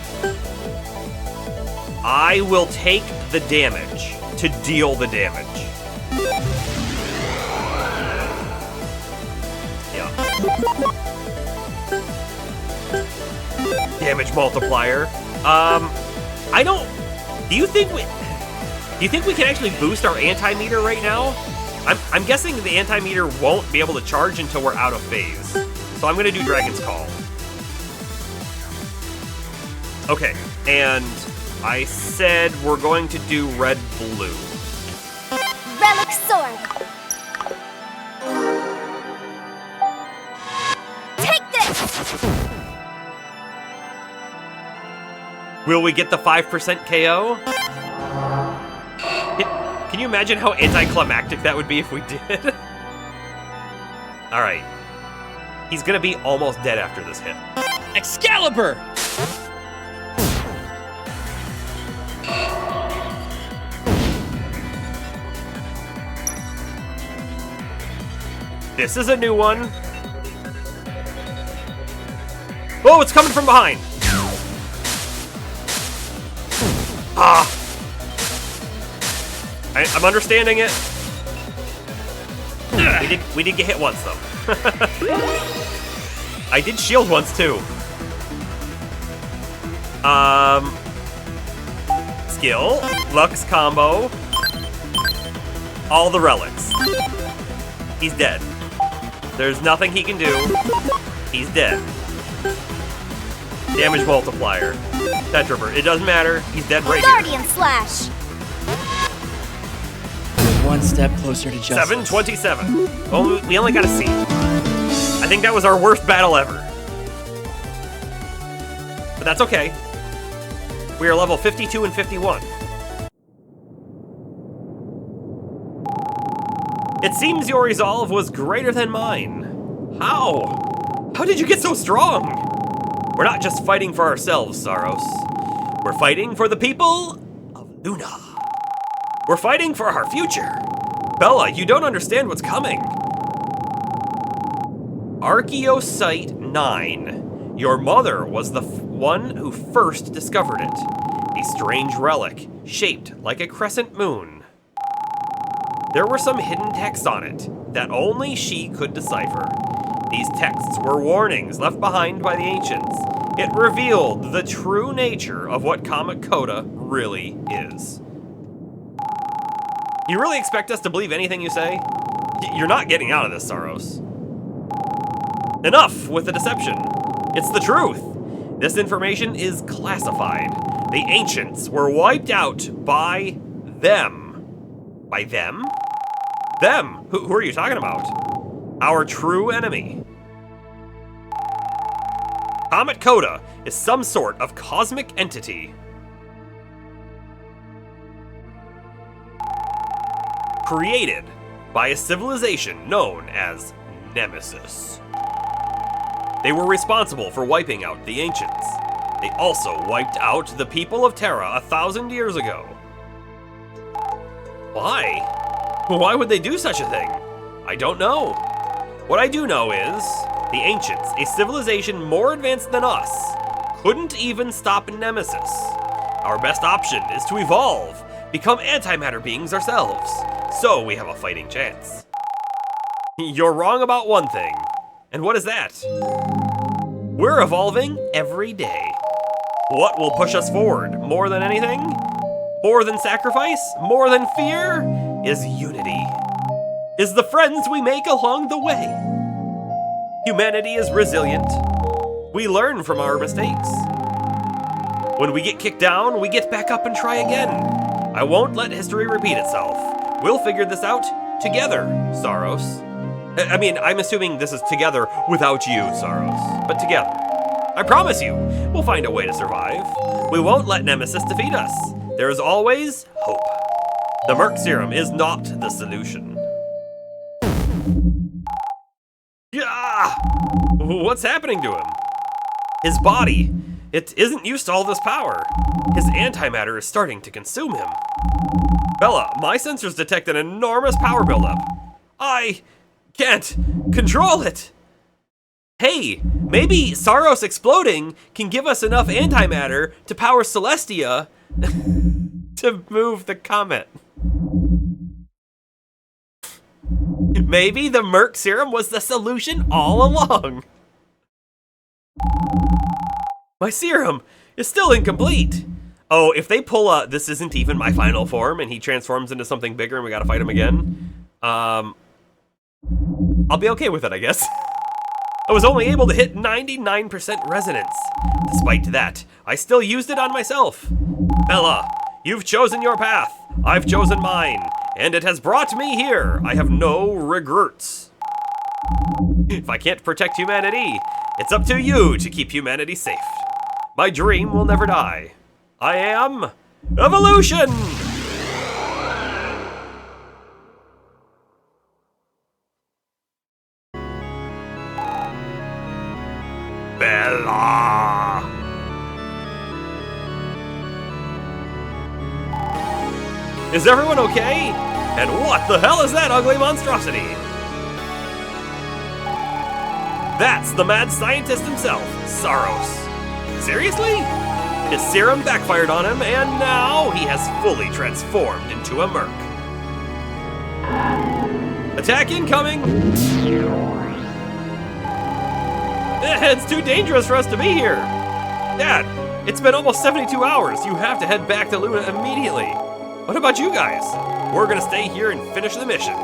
I will take the damage to deal the damage. Yeah. Damage multiplier. I don't. Do you think we can actually boost our anti-meter right now? I'm guessing the anti-meter won't be able to charge until we're out of phase. So I'm gonna do Dragon's Call. Okay, and I said we're going to do red-blue. Relic Sword. Take this! Will we get the 5% KO? Can you imagine how anticlimactic that would be if we did? Alright. He's gonna be almost dead after this hit. Excalibur! This is a new one. Oh, it's coming from behind. Ah. I'm understanding it. We did get hit once though. I did shield once too. Skill, Lux combo, all the relics. He's dead. There's nothing he can do. He's dead. Damage multiplier. Tetrapper. It doesn't matter. He's dead right here. Guardian Slash. One step closer to justice. 727. Well, we only got a C. I think that was our worst battle ever. But that's okay. We are level 52 and 51. It seems your resolve was greater than mine. How? How did you get so strong? We're not just fighting for ourselves, Saros. We're fighting for the people of Luna. We're fighting for our future. Bella, you don't understand what's coming. Archaeosite 9. Your mother was the one who first discovered it. A strange relic, shaped like a crescent moon. There were some hidden texts on it that only she could decipher. These texts were warnings left behind by the ancients. It revealed the true nature of what Comet Coda really is. You really expect us to believe anything you say? You're not getting out of this, Saros. Enough with the deception. It's the truth. This information is classified. The ancients were wiped out by them. By them? Them? Who are you talking about? Our true enemy. Comet Coda is some sort of cosmic entity. Created by a civilization known as Nemesis. They were responsible for wiping out the ancients. They also wiped out the people of Terra 1,000 years ago. Why? Why would they do such a thing? I don't know. What I do know is, the ancients, a civilization more advanced than us, couldn't even stop Nemesis. Our best option is to evolve, become antimatter beings ourselves, so we have a fighting chance. You're wrong about one thing. And what is that? We're evolving every day. What will push us forward more than anything? More than sacrifice? More than fear? Is unity. Is the friends we make along the way. Humanity is resilient. We learn from our mistakes. When we get kicked down, we get back up and try again. I won't let history repeat itself. We'll figure this out together, Saros. I mean, I'm assuming this is together without you, Saros, but together. I promise you, we'll find a way to survive. We won't let Nemesis defeat us. There is always hope. The Merc Serum is not the solution. Yeah! What's happening to him? His body, it isn't used to all this power. His antimatter is starting to consume him. Bella, my sensors detect an enormous power buildup. I can't control it. Hey, maybe Saros exploding can give us enough antimatter to power Celestia to move the comet. Maybe the Merc serum was the solution all along. My serum is still incomplete. Oh, if they pull a this isn't even my final form and he transforms into something bigger and we gotta fight him again, I'll be okay with it, I guess. I was only able to hit 99% resonance. Despite that, I still used it on myself. Bella, you've chosen your path. I've chosen mine, and it has brought me here. I have no regrets. If I can't protect humanity, it's up to you to keep humanity safe. My dream will never die. I am Evolution! Bella! Is everyone okay? And what the hell is that ugly monstrosity? That's the mad scientist himself, Saros. Seriously? His serum backfired on him, and now he has fully transformed into a merc. Attack incoming! It's too dangerous for us to be here. Dad, it's been almost 72 hours. You have to head back to Luna immediately. What about you guys? We're gonna stay here and finish the mission.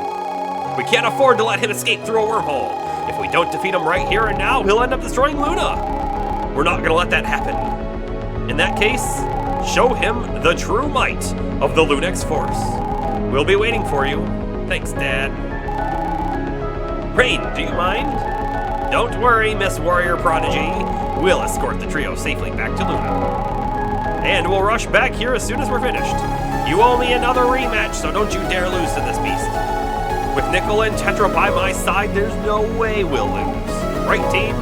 We can't afford to let him escape through a wormhole. If we don't defeat him right here and now, he'll end up destroying Luna. We're not gonna let that happen. In that case, show him the true might of the Lunex Force. We'll be waiting for you. Thanks, Dad. Rain, do you mind? Don't worry, Miss Warrior Prodigy. We'll escort the trio safely back to Luna. And we'll rush back here as soon as we're finished. You owe me another rematch, so don't you dare lose to this beast. With Nickel and Tetra by my side, there's no way we'll lose. Right, team?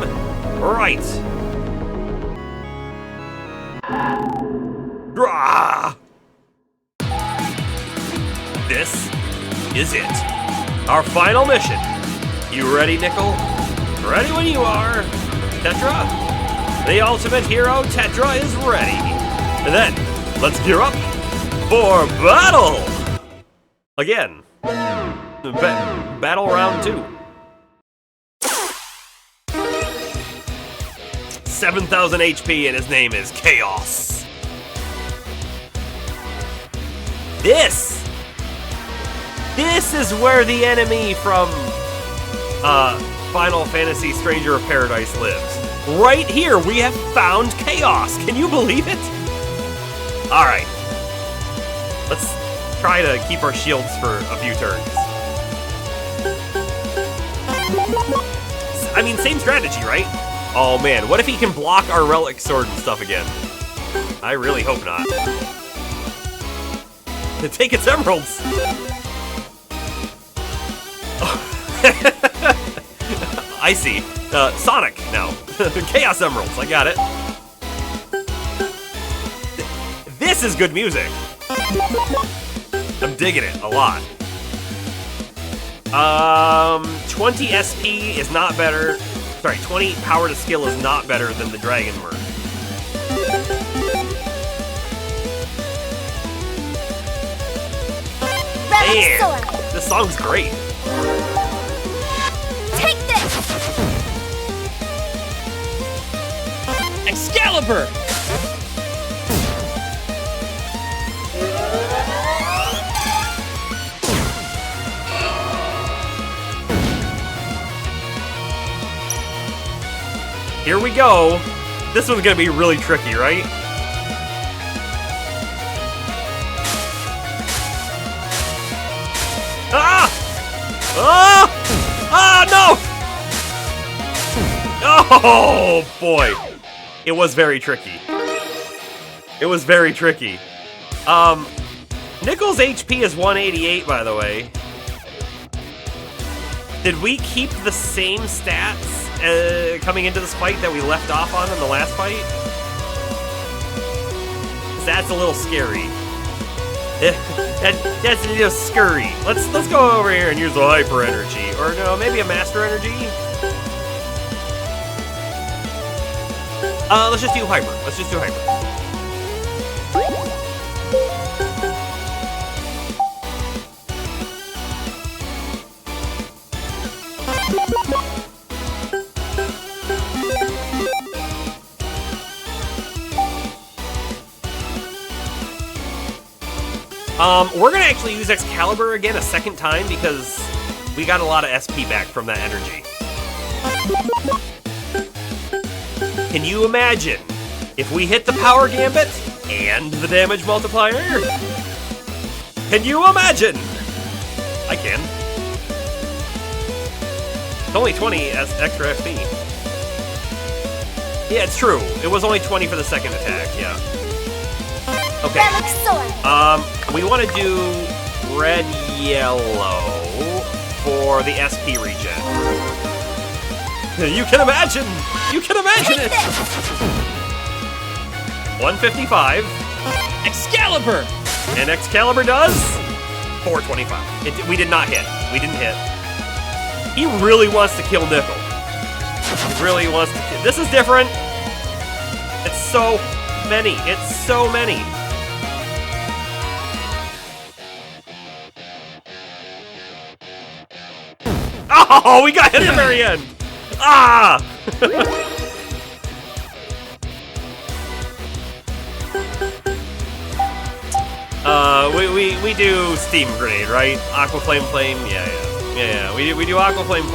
Right. Rah! This is it. Our final mission. You ready, Nickel? Ready when you are. Tetra? The ultimate hero, Tetra, is ready. And then, let's gear up for battle! Again. Battle round 2. 7,000 HP and his name is Chaos. This is where the enemy from Final Fantasy Stranger of Paradise lives. Right here, we have found Chaos. Can you believe it? All right. Let's try to keep our shields for a few turns. I mean, same strategy, right? Oh man, what if he can block our Relic Sword and stuff again? I really hope not. Take its emeralds! I see. Sonic now. Chaos Emeralds, I got it. This is good music. I'm digging it a lot. 20 SP is not better. Sorry, 20 power to skill is not better than the Dragon Merc. Relic Sword. Man, this song's great. Take this! Excalibur! Here we go. This one's gonna be really tricky, right? Ah! Ah! Ah, no! Oh, boy. It was very tricky. It was very tricky. Nickel's HP is 188, by the way. Did we keep the same stats coming into this fight that we left off on in the last fight? That's a little scary. That's a little scurry. Let's go over here and use a hyper energy, or no, maybe a master energy. Let's just do hyper. Let's just do hyper. We're gonna actually use Excalibur again a second time because we got a lot of SP back from that energy. Can you imagine if we hit the power gambit and the damage multiplier? Can you imagine? I can. It's only 20 as extra SP. Yeah, it's true. It was only 20 for the second attack, yeah. Okay. Relic Sword. We want to do red-yellow for the SP regen. You can imagine! You can imagine it! 155. Excalibur! And Excalibur does 425. We did not hit. We didn't hit. He really wants to kill Nickel. He really wants to kill. This is different. It's so many. It's so many. Oh, we got hit at the very end. Ah! we do Steam Grenade, right? Aqua Flame. Yeah. We do Aqua Flame.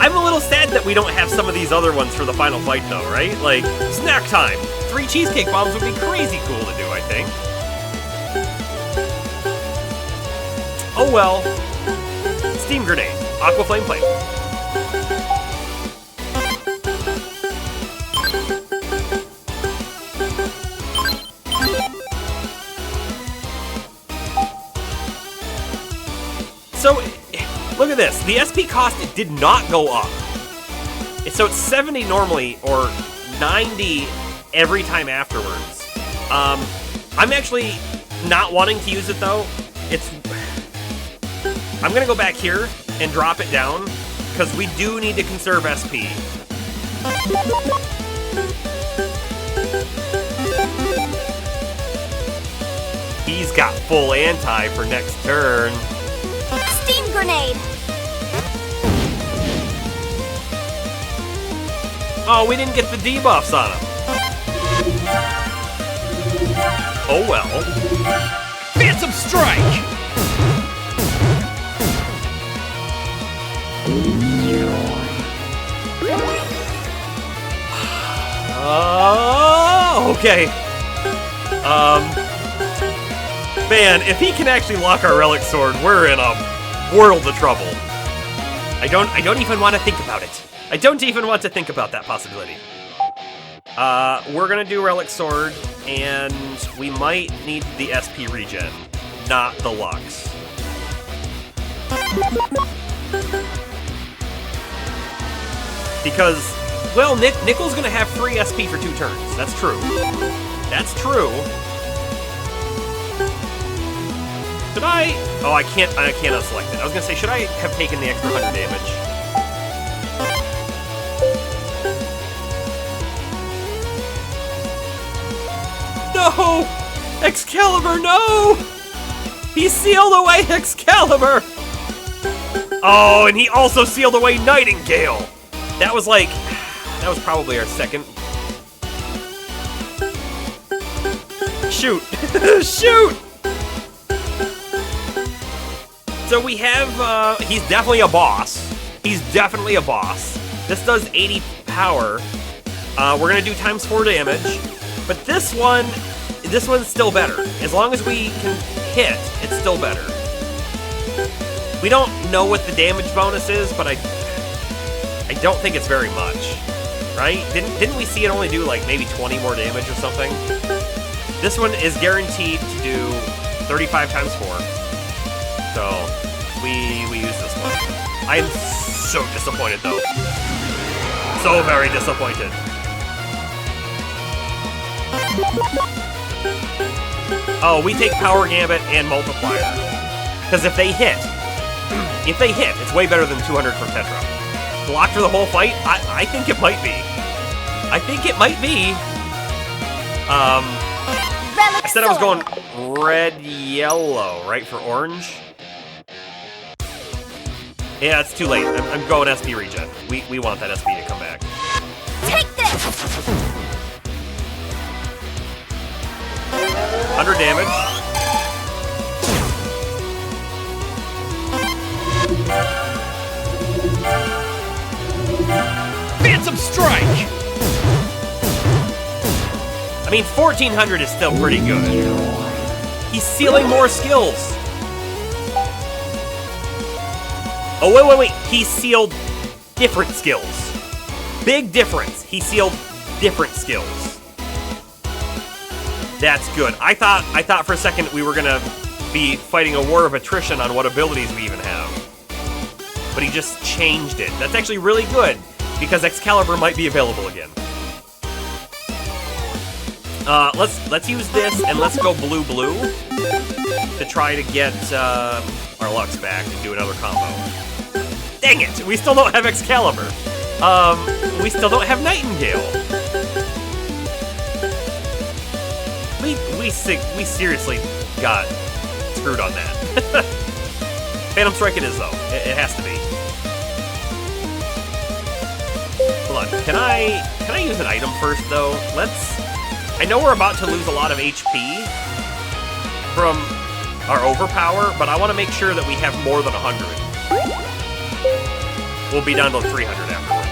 I'm a little sad that we don't have some of these other ones for the final fight, though, right? Like snack time. 3 cheesecake bombs would be crazy cool to do, I think. Oh well. Steam Grenade. Aqua Flame. So, look at this. The SP cost did not go up. So it's 70 normally, or 90 every time afterwards. I'm actually not wanting to use it, though. I'm going to go back here and drop it down, because we do need to conserve SP. He's got full anti for next turn. Steam Grenade. Oh, we didn't get the debuffs on him. Oh well. Phantom Strike! Oh, okay. Man, if he can actually lock our Relic Sword, we're in a world of trouble. I don't even want to think about it. I don't even want to think about that possibility. We're gonna do Relic Sword, and we might need the SP regen, not the Lux. Because, well, Nickel's gonna have free SP for 2 turns. That's true. That's true. Should I? Oh, I can't unselect it. I was gonna say, should I have taken the extra 100 damage? No! Excalibur, no! He sealed away Excalibur! Oh, and he also sealed away Nightingale! That was probably our second. Shoot! Shoot! So we have, he's definitely a boss. He's definitely a boss. This does 80 power. We're gonna do times 4 damage. But this one's still better. As long as we can hit, it's still better. We don't know what the damage bonus is, but I don't think it's very much. Right? Didn't we see it only do like maybe 20 more damage or something? This one is guaranteed to do 35 times 4. So we use this one. I'm so disappointed though. So very disappointed. Oh, we take Power Gambit and Multiplier. Because if they hit, it's way better than 200 from Tetra. Block for the whole fight? I think it might be. I think it might be. I said I was going red, yellow, right, for orange? Yeah, it's too late. I'm going SP regen. We want that SP to come back. Take this! 100 damage. Phantom Strike! I mean, 1400 is still pretty good. He's sealing more skills. Oh, wait. He sealed different skills. Big difference. He sealed different skills. That's good. I thought for a second we were gonna be fighting a war of attrition on what abilities we even have. But he just changed it. That's actually really good, because Excalibur might be available again. Let's use this, and let's go blue to try to get our Lux back and do another combo. Dang it! We still don't have Excalibur. We still don't have Nightingale. We seriously got screwed on that. Phantom Strike it is, though. It has to be. Hold on. Can I use an item first, though? I know we're about to lose a lot of HP from our overpower, but I want to make sure that we have more than 100. We'll be down to 300 afterwards.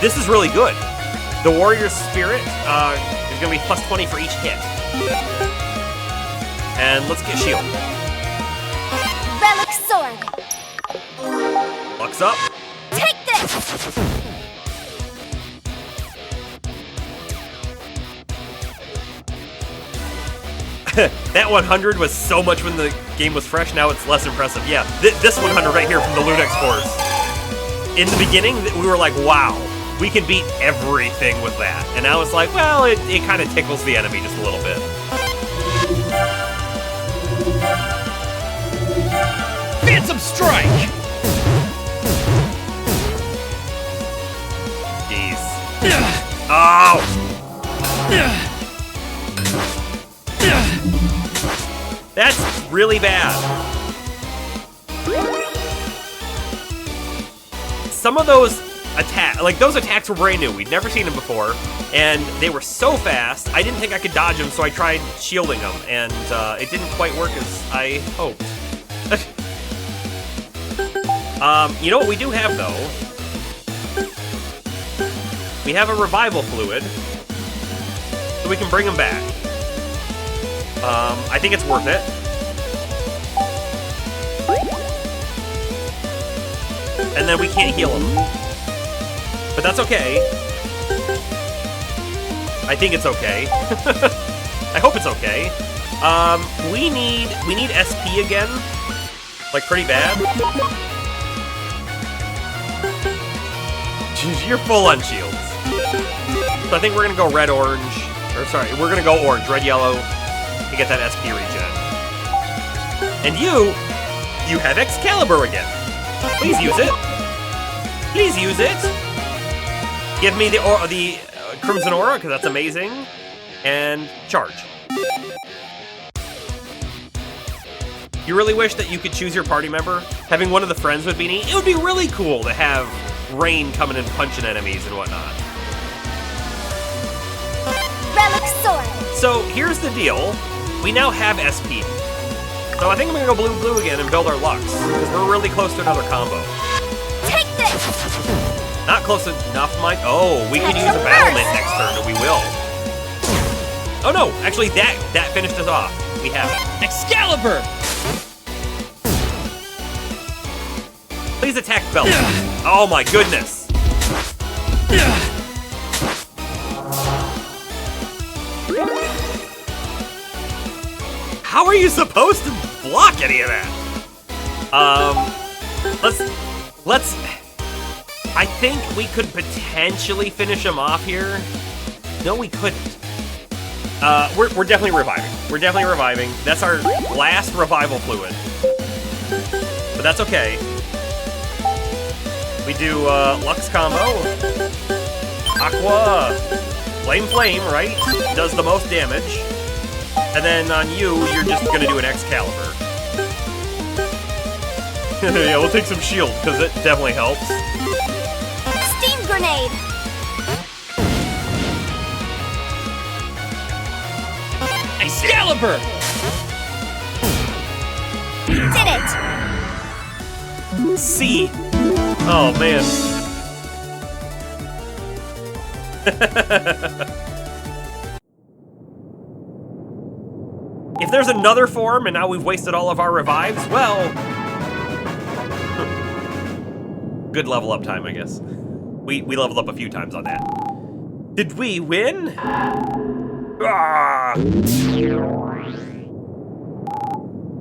This is really good. The Warrior's Spirit is going to be plus 20 for each hit. And let's get Shield. Relic Sword! Lux up. Take this! That 100 was so much when the game was fresh, now it's less impressive. Yeah, this 100 right here from the LunarLux course. In the beginning, we were like, wow, we can beat everything with that. And now it's like, well, it kind of tickles the enemy just a little bit. Phantom Strike! Jeez. Oh! That's really bad. Some of those attacks were brand new. We'd never seen them before, and they were so fast, I didn't think I could dodge them, so I tried shielding them, and it didn't quite work as I hoped. You know what we do have, though? We have a revival fluid, so we can bring them back. I think it's worth it. And then we can't heal him. But that's okay. I think it's okay. I hope it's okay. We need SP again. Like, pretty bad. You're full on shields. So I think we're gonna go red, orange. Or sorry, we're gonna go orange, red, yellow to get that SP regen. And you have Excalibur again. Please use it. Please use it. Give me the Crimson Aura, because that's amazing. And charge. You really wish that you could choose your party member? Having one of the friends would be neat. It would be really cool to have Rain coming and punching enemies and whatnot. Relic Sword! So here's the deal. We now have SP. So I think I'm gonna go blue again and build our Lux, because we're really close to another combo. Take this! Not close enough, Mike. Oh, we can use a battlement next turn, and we will. Oh no, actually that finished us off. We have it. Excalibur! Please attack Belt. Oh my goodness. How are you supposed to block any of that? Let's. I think we could potentially finish him off here. No, we couldn't. We're definitely reviving. We're definitely reviving. That's our last revival fluid. But that's okay. We do Lux combo. Aqua. Flame, right? Does the most damage. And then on you, you're just gonna do an Excalibur. Yeah, we'll take some shield, because it definitely helps. Steam grenade! Excalibur! Did it! C. Oh, man. If there's another form and now we've wasted all of our revives, well... Good level up time, I guess. We leveled up a few times on that. Did we win? Ah!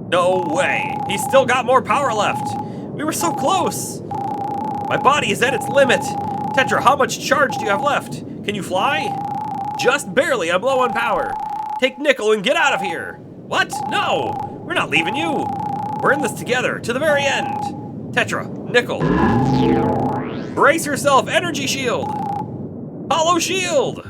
No way. He's still got more power left. We were so close. My body is at its limit. Tetra, how much charge do you have left? Can you fly? Just barely. I'm low on power. Take Nickel and get out of here. What? No. We're not leaving you. We're in this together to the very end. Tetra, Nickel. Brace yourself. Energy shield. Hollow shield.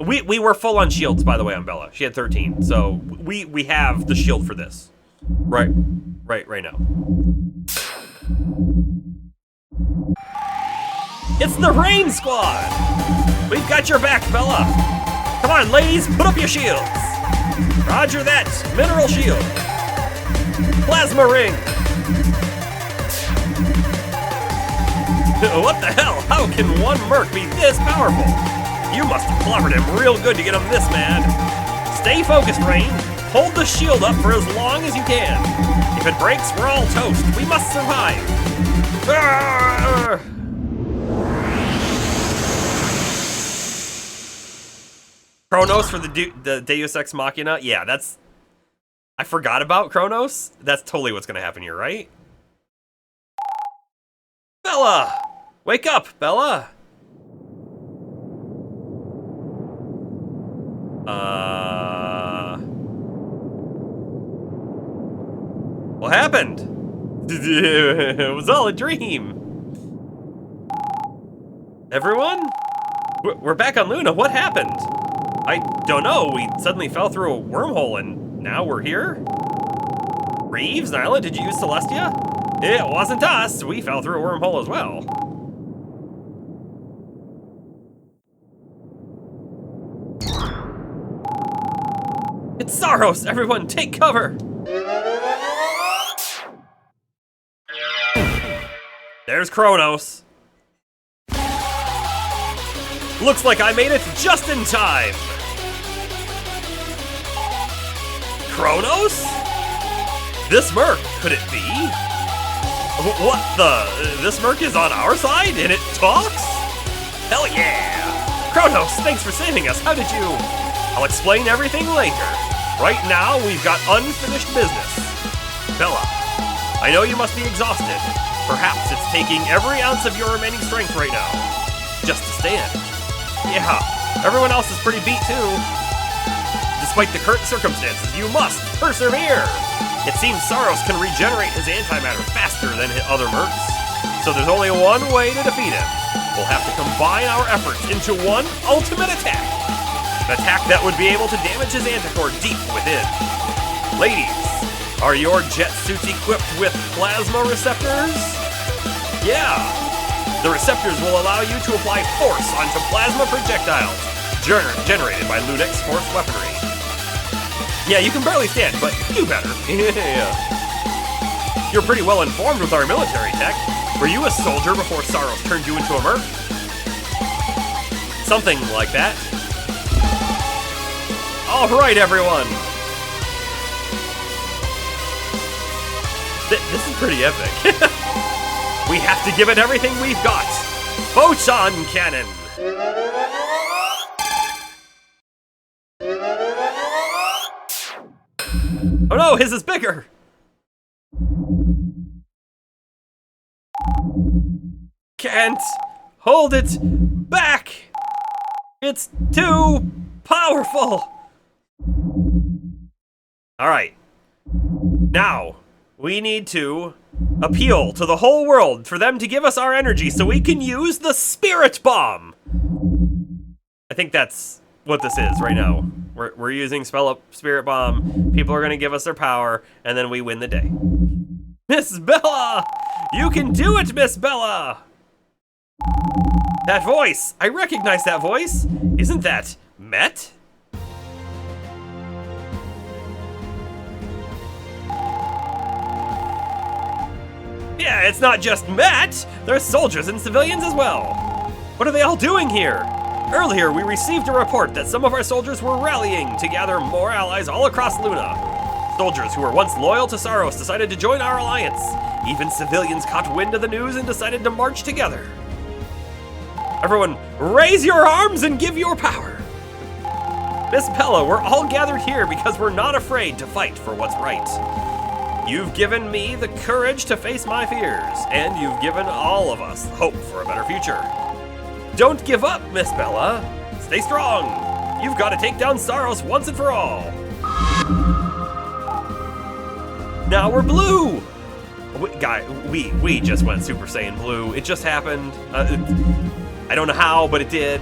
We were full on shields, by the way, on Bella. She had 13, so we have the shield for this. Right now. It's the Rain Squad! We've got your back, Bella. Come on, ladies, put up your shields. Roger that, mineral shield. Plasma ring. What the hell? How can one merc be this powerful? You must have clobbered him real good to get him this mad. Stay focused, Rain. Hold the shield up for as long as you can. If it breaks, we're all toast. We must survive. Arrgh! Kronos for the Deus Ex Machina? Yeah, that's... I forgot about Kronos. That's totally what's gonna happen here, right? Bella! Wake up, Bella! What happened? It was all a dream. Everyone? We're back on Luna. What happened? I don't know. We suddenly fell through a wormhole and now we're here? Reeves, Nyla, did you use Celestia? It wasn't us. We fell through a wormhole as well. It's Saros! Everyone, take cover! There's Kronos. Looks like I made it just in time. Kronos? This merc, could it be? What the? This merc is on our side and it talks? Hell yeah! Kronos, thanks for saving us. How did you? I'll explain everything later. Right now, we've got unfinished business. Bella, I know you must be exhausted. Perhaps it's taking every ounce of your remaining strength right now. Just to stand. Yeah, everyone else is pretty beat too. Despite the current circumstances, you must persevere. It seems Saros can regenerate his antimatter faster than other mercs. So there's only one way to defeat him. We'll have to combine our efforts into one ultimate attack. An attack that would be able to damage his anticore deep within. Ladies, are your jet suits equipped with plasma receptors? Yeah. The receptors will allow you to apply force onto plasma projectiles generated by Ludex force weaponry. Yeah, you can barely stand, but you better. Yeah. You're pretty well informed with our military tech. Were you a soldier before Saros turned you into a merc? Something like that. All right, everyone. This is pretty epic. We have to give it everything we've got. Photon cannon. Oh no, his is bigger. Can't hold it back. It's too powerful. All right. Now, we need to appeal to the whole world for them to give us our energy so we can use the Spirit Bomb. I think that's what this is right now. We're using Spirit Bomb. People are gonna give us their power, and then we win the day. Miss Bella! You can do it, Miss Bella! That voice! I recognize that voice! Isn't that Met? Yeah, it's not just Met! There's soldiers and civilians as well! What are they all doing here? Earlier, we received a report that some of our soldiers were rallying to gather more allies all across Luna. Soldiers who were once loyal to Saros decided to join our alliance. Even civilians caught wind of the news and decided to march together. Everyone, raise your arms and give your power! Miss Bella, we're all gathered here because we're not afraid to fight for what's right. You've given me the courage to face my fears, and you've given all of us hope for a better future. Don't give up, Miss Bella. Stay strong. You've got to take down Saros once and for all. Now we're blue. We just went Super Saiyan Blue. It just happened. I don't know how, but it did.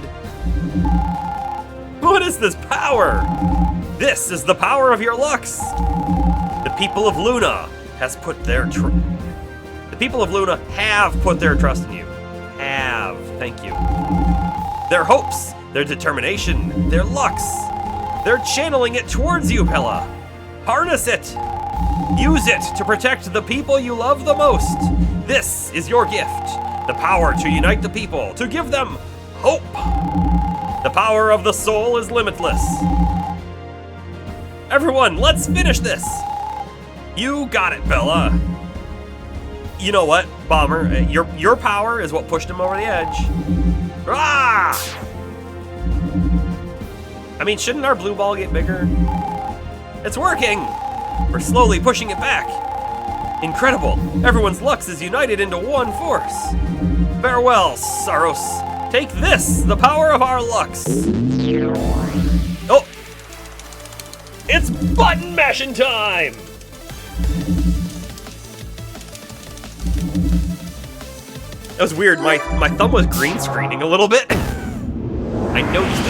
What is this power? This is the power of your Lux. The people of Luna have put their trust in you. Thank you. Their hopes, their determination, their Lux. They're channeling it towards you, Bella. Harness it. Use it to protect the people you love the most. This is your gift. The power to unite the people, to give them hope. The power of the soul is limitless. Everyone, let's finish this. You got it, Bella. You know what, Bomber? Your power is what pushed him over the edge. Ah! I mean, shouldn't our blue ball get bigger? It's working! We're slowly pushing it back. Incredible. Everyone's Lux is united into one force. Farewell, Saros. Take this, the power of our Lux. Oh! It's button mashing time! That was weird. My thumb was green screening a little bit. I noticed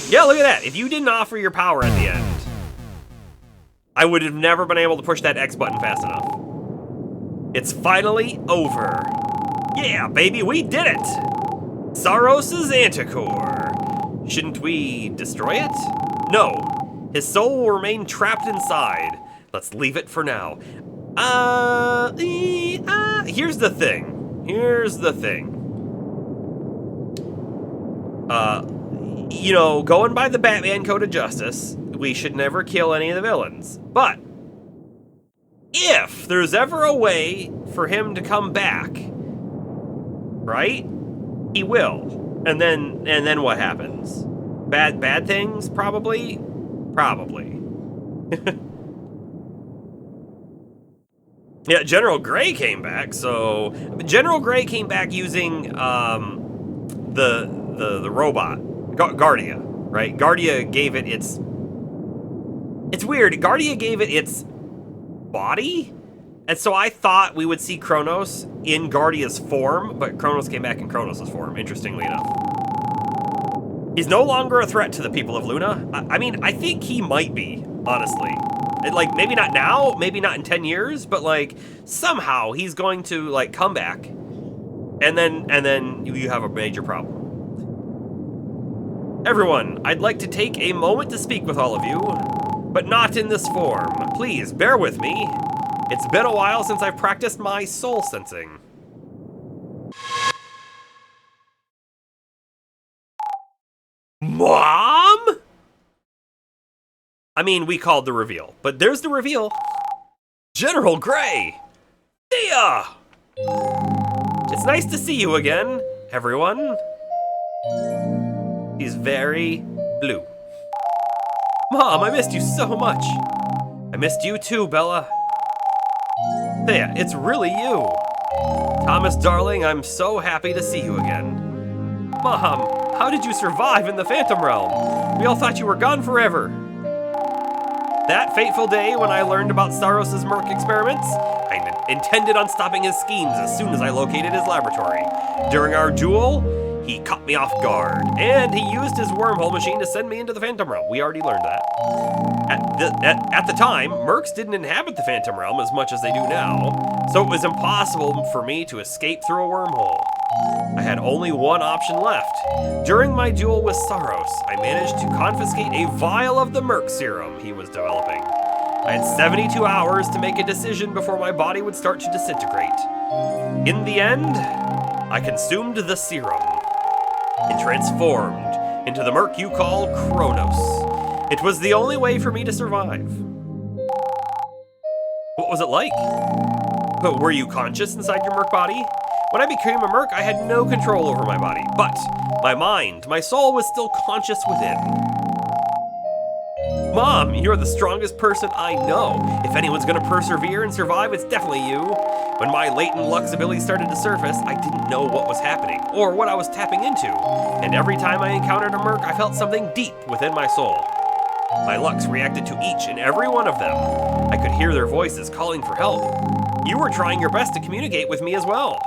it. Yeah, look at that. If you didn't offer your power at the end, I would have never been able to push that X button fast enough. It's finally over. Yeah, baby, we did it. Saros' Anticore. Shouldn't we destroy it? No. His soul will remain trapped inside. Let's leave it for now. Here's the thing. You know, going by the Batman Code of Justice, we should never kill any of the villains. But if there's ever a way for him to come back, right? He will. And then what happens? Bad things, probably? Probably. Yeah, General Gray came back, so General Gray came back using the robot, Guardia, right? Guardia gave it its... It's weird, Guardia gave it its body? And so I thought we would see Kronos in Guardia's form, but Kronos came back in Kronos' form, interestingly enough. He's no longer a threat to the people of Luna. I mean, I think he might be, honestly. Like, maybe not now, maybe not in 10 years, but like, somehow he's going to like come back, and then you have a major problem. Everyone, I'd like to take a moment to speak with all of you, but not in this form. Please, bear with me. It's been a while since I've practiced my soul sensing. Mom? I mean, we called the reveal, but there's the reveal. General Gray! See ya! It's nice to see you again, everyone. He's very blue. Mom, I missed you so much. I missed you too, Bella. Thea, it's really you. Thomas, darling, I'm so happy to see you again. Mom, how did you survive in the Phantom Realm? We all thought you were gone forever. That fateful day when I learned about Saros' Merc experiments, I intended on stopping his schemes as soon as I located his laboratory. During our duel, he caught me off guard, and he used his wormhole machine to send me into the Phantom Realm. We already learned that. At the time, Mercs didn't inhabit the Phantom Realm as much as they do now, so it was impossible for me to escape through a wormhole. I had only one option left. During my duel with Saros, I managed to confiscate a vial of the Merc serum he was developing. I had 72 hours to make a decision before my body would start to disintegrate. In the end, I consumed the serum and transformed into the Merc you call Kronos. It was the only way for me to survive. What was it like? But were you conscious inside your Merc body? When I became a Merc, I had no control over my body, but my mind, my soul was still conscious within. Mom, you're the strongest person I know. If anyone's gonna persevere and survive, it's definitely you. When my latent Lux ability started to surface, I didn't know what was happening, or what I was tapping into. And every time I encountered a Merc, I felt something deep within my soul. My Lux reacted to each and every one of them. I could hear their voices calling for help. You were trying your best to communicate with me as well.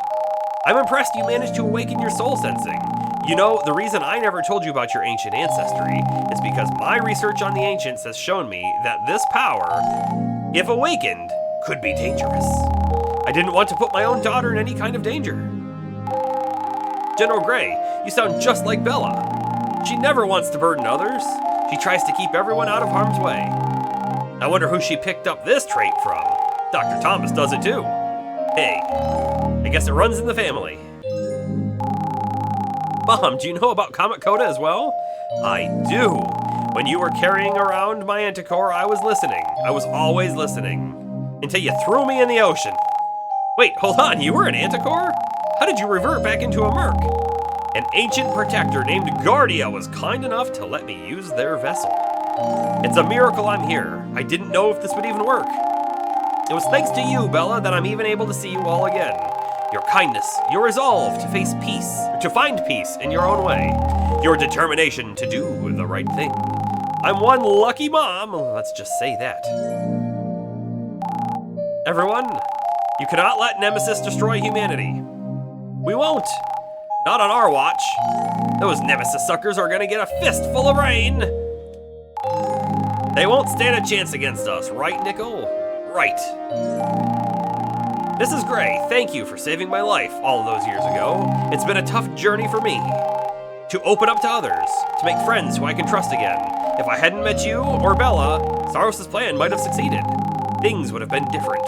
I'm impressed you managed to awaken your soul sensing. You know, the reason I never told you about your ancient ancestry is because my research on the ancients has shown me that this power, if awakened, could be dangerous. I didn't want to put my own daughter in any kind of danger. General Gray, you sound just like Bella. She never wants to burden others. She tries to keep everyone out of harm's way. I wonder who she picked up this trait from. Dr. Thomas does it too. Hey, I guess it runs in the family. Mom, do you know about Comet Coda as well? I do. When you were carrying around my Anticore, I was listening. I was always listening. Until you threw me in the ocean. Wait, hold on, you were an Anticore? How did you revert back into a Merc? An ancient protector named Guardia was kind enough to let me use their vessel. It's a miracle I'm here. I didn't know if this would even work. It was thanks to you, Bella, that I'm even able to see you all again. Your kindness, your resolve to face peace, to find peace in your own way, your determination to do the right thing. I'm one lucky mom, let's just say that. Everyone, you cannot let Nemesis destroy humanity. We won't. Not on our watch. Those Nemesis suckers are gonna get a fistful of rain. They won't stand a chance against us, right, Nickel? Right. Mrs. Gray, thank you for saving my life all those years ago. It's been a tough journey for me. To open up to others, to make friends who I can trust again. If I hadn't met you or Bella, Saros' plan might have succeeded. Things would have been different.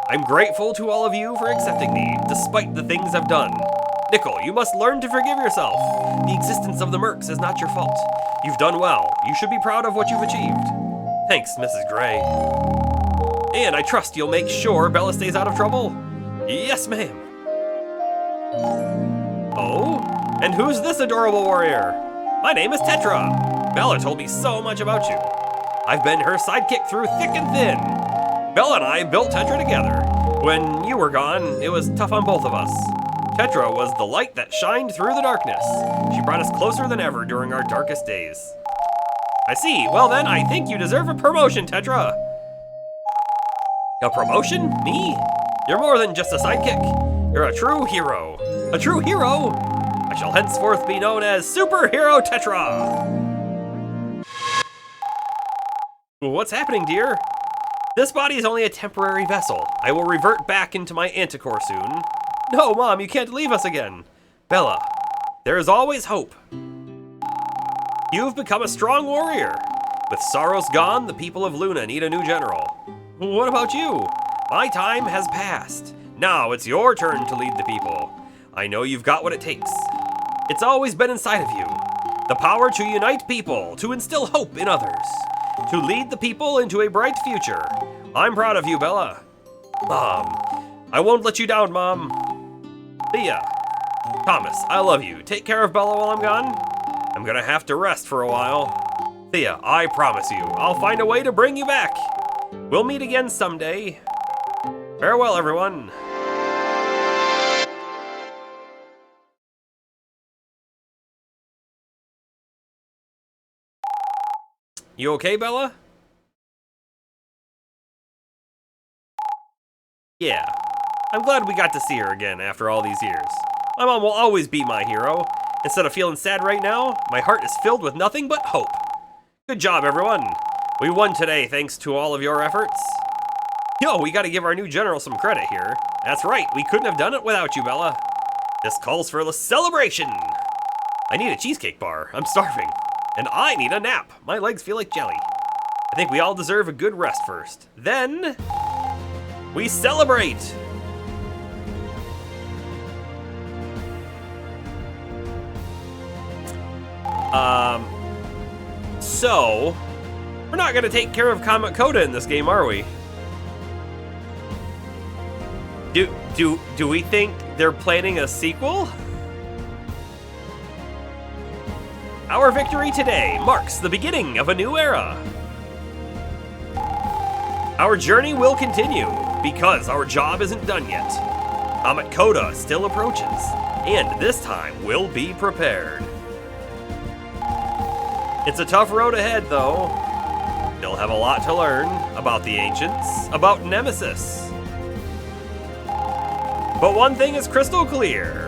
I'm grateful to all of you for accepting me, despite the things I've done. Nickel, you must learn to forgive yourself. The existence of the Mercs is not your fault. You've done well. You should be proud of what you've achieved. Thanks, Mrs. Gray. And I trust you'll make sure Bella stays out of trouble? Yes, ma'am. Oh? And who's this adorable warrior? My name is Tetra. Bella told me so much about you. I've been her sidekick through thick and thin. Bella and I built Tetra together. When you were gone, it was tough on both of us. Tetra was the light that shined through the darkness. She brought us closer than ever during our darkest days. I see. Well then, I think you deserve a promotion, Tetra. A promotion? Me? You're more than just a sidekick. You're a true hero. A true hero? I shall henceforth be known as Superhero Tetra. What's happening, dear? This body is only a temporary vessel. I will revert back into my Anticore soon. No, Mom, you can't leave us again. Bella, there is always hope. You've become a strong warrior. With Saros gone, the people of Luna need a new general. What about you? My time has passed. Now it's your turn to lead the people. I know you've got what it takes. It's always been inside of you. The power to unite people, to instill hope in others, to lead the people into a bright future. I'm proud of you, Bella. Mom, I won't let you down, Mom. Thea, Thomas, I love you. Take care of Bella while I'm gone. I'm gonna have to rest for a while. Thea, I promise you, I'll find a way to bring you back. We'll meet again someday. Farewell, everyone. You okay, Bella? Yeah. I'm glad we got to see her again after all these years. My mom will always be my hero. Instead of feeling sad right now, my heart is filled with nothing but hope. Good job, everyone. We won today thanks to all of your efforts. Yo, we gotta give our new general some credit here. That's right, we couldn't have done it without you, Bella. This calls for a celebration. I need a cheesecake bar. I'm starving. And I need a nap. My legs feel like jelly. I think we all deserve a good rest first. Then, we celebrate. So, we're not gonna take care of Comet Coda in this game, are we? Do we think they're planning a sequel? Our victory today marks the beginning of a new era. Our journey will continue because our job isn't done yet. Comet Coda still approaches, and this time we'll be prepared. It's a tough road ahead, though. Still have a lot to learn about the Ancients, about Nemesis. But one thing is crystal clear.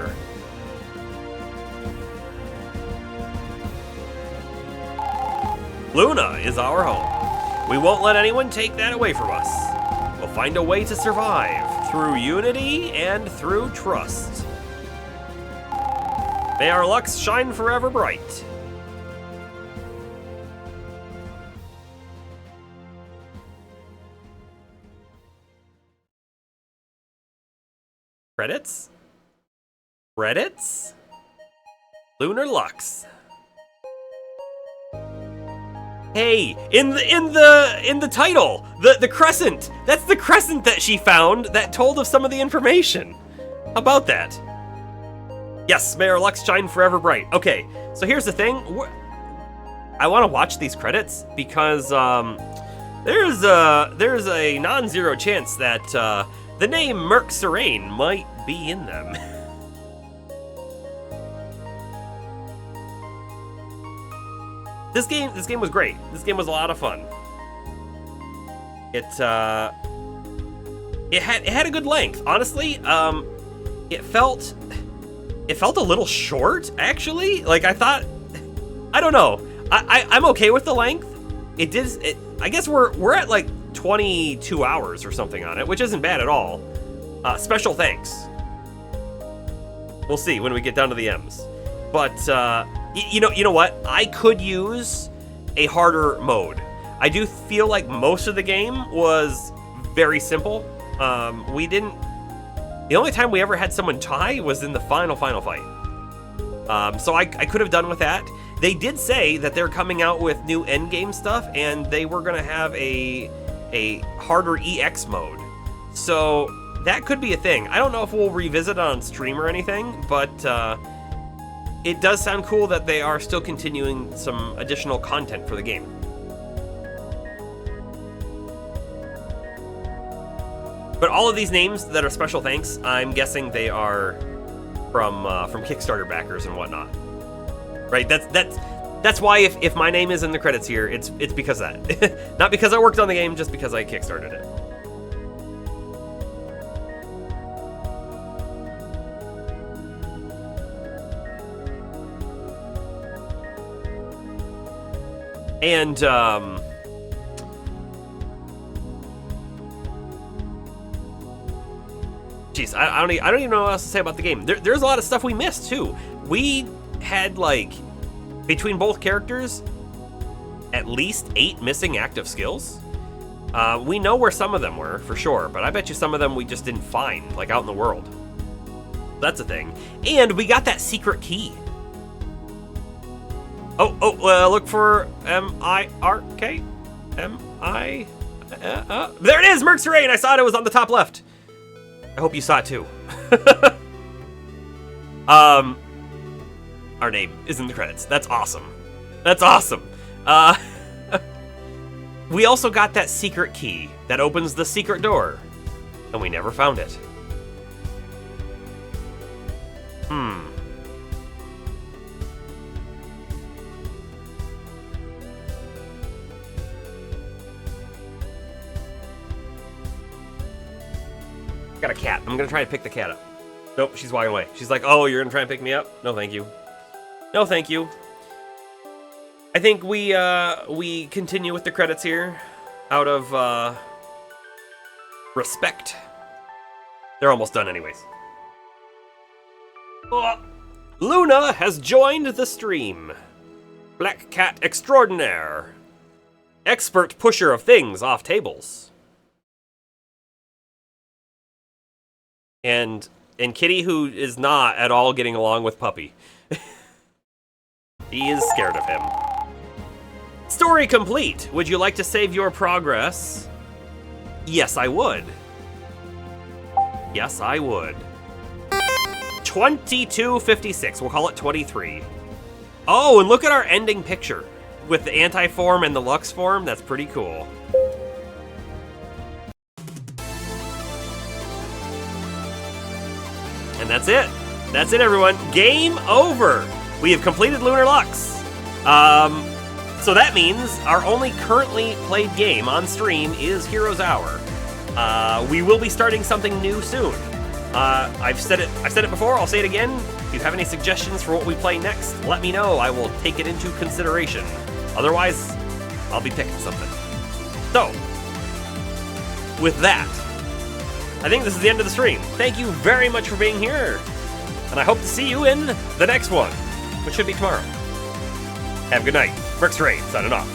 Luna is our home. We won't let anyone take that away from us. We'll find a way to survive through unity and through trust. May our Lux shine forever bright. Credits? Credits? LunarLux. Hey, in the title, the crescent. That's the crescent that she found that told of some of the information. How about that? Yes, may our Lux shine forever bright. Okay, so here's the thing. I want to watch these credits because there's a non-zero chance that the name Merc Serene might be in them. This game was great. This game was a lot of fun. It had a good length. Honestly, it felt a little short, actually. Like I thought, I don't know. I'm okay with the length. I guess we're at like 22 hours or something on it, which isn't bad at all. Special thanks. We'll see when we get down to the M's. But you know what? I could use a harder mode. I do feel like most of the game was very simple. The only time we ever had someone die was in the final fight. So I could have done with that. They did say that they're coming out with new endgame stuff, and they were gonna have a harder EX mode. So that could be a thing. I don't know if we'll revisit it on stream or anything, but it does sound cool that they are still continuing some additional content for the game. But all of these names that are special thanks, I'm guessing they are from Kickstarter backers and whatnot. Right? That's why if my name is in the credits here, it's because of that. Not because I worked on the game, just because I kickstarted it. And jeez, I don't even know what else to say about the game. There's a lot of stuff we missed too. We had like, between both characters, at least 8 missing active skills. We know where some of them were for sure, but I bet you some of them we just didn't find, like out in the world. That's a thing. And we got that secret key. Look for M-I-R-K? M-I... there it is, Merc Serene! I saw it was on the top left. I hope you saw it too. Our name is in the credits. That's awesome. That's awesome. We also got that secret key that opens the secret door, and we never found it. Got a cat. I'm gonna try and pick the cat up. Nope, she's walking away. She's like, oh, you're gonna try and pick me up? No, thank you. No, thank you. I think we continue with the credits here out of respect. They're almost done anyways. Luna has joined the stream. Black Cat Extraordinaire. Expert pusher of things off tables. And Kitty, who is not at all getting along with Puppy. He is scared of him. Story complete. Would you like to save your progress? Yes, I would. Yes, I would. 2256. We'll call it 23. Oh, and look at our ending picture with the anti-form and the Lux form. That's pretty cool. And that's it. That's it, everyone. Game over. We have completed LunarLux. So that means our only currently played game on stream is Heroes Hour. We will be starting something new soon. I've said it before, I'll say it again. If you have any suggestions for what we play next, let me know. I will take it into consideration. Otherwise, I'll be picking something. So, with that, I think this is the end of the stream. Thank you very much for being here, and I hope to see you in the next one, which should be tomorrow. Have a good night. Brooks Ray, signing off.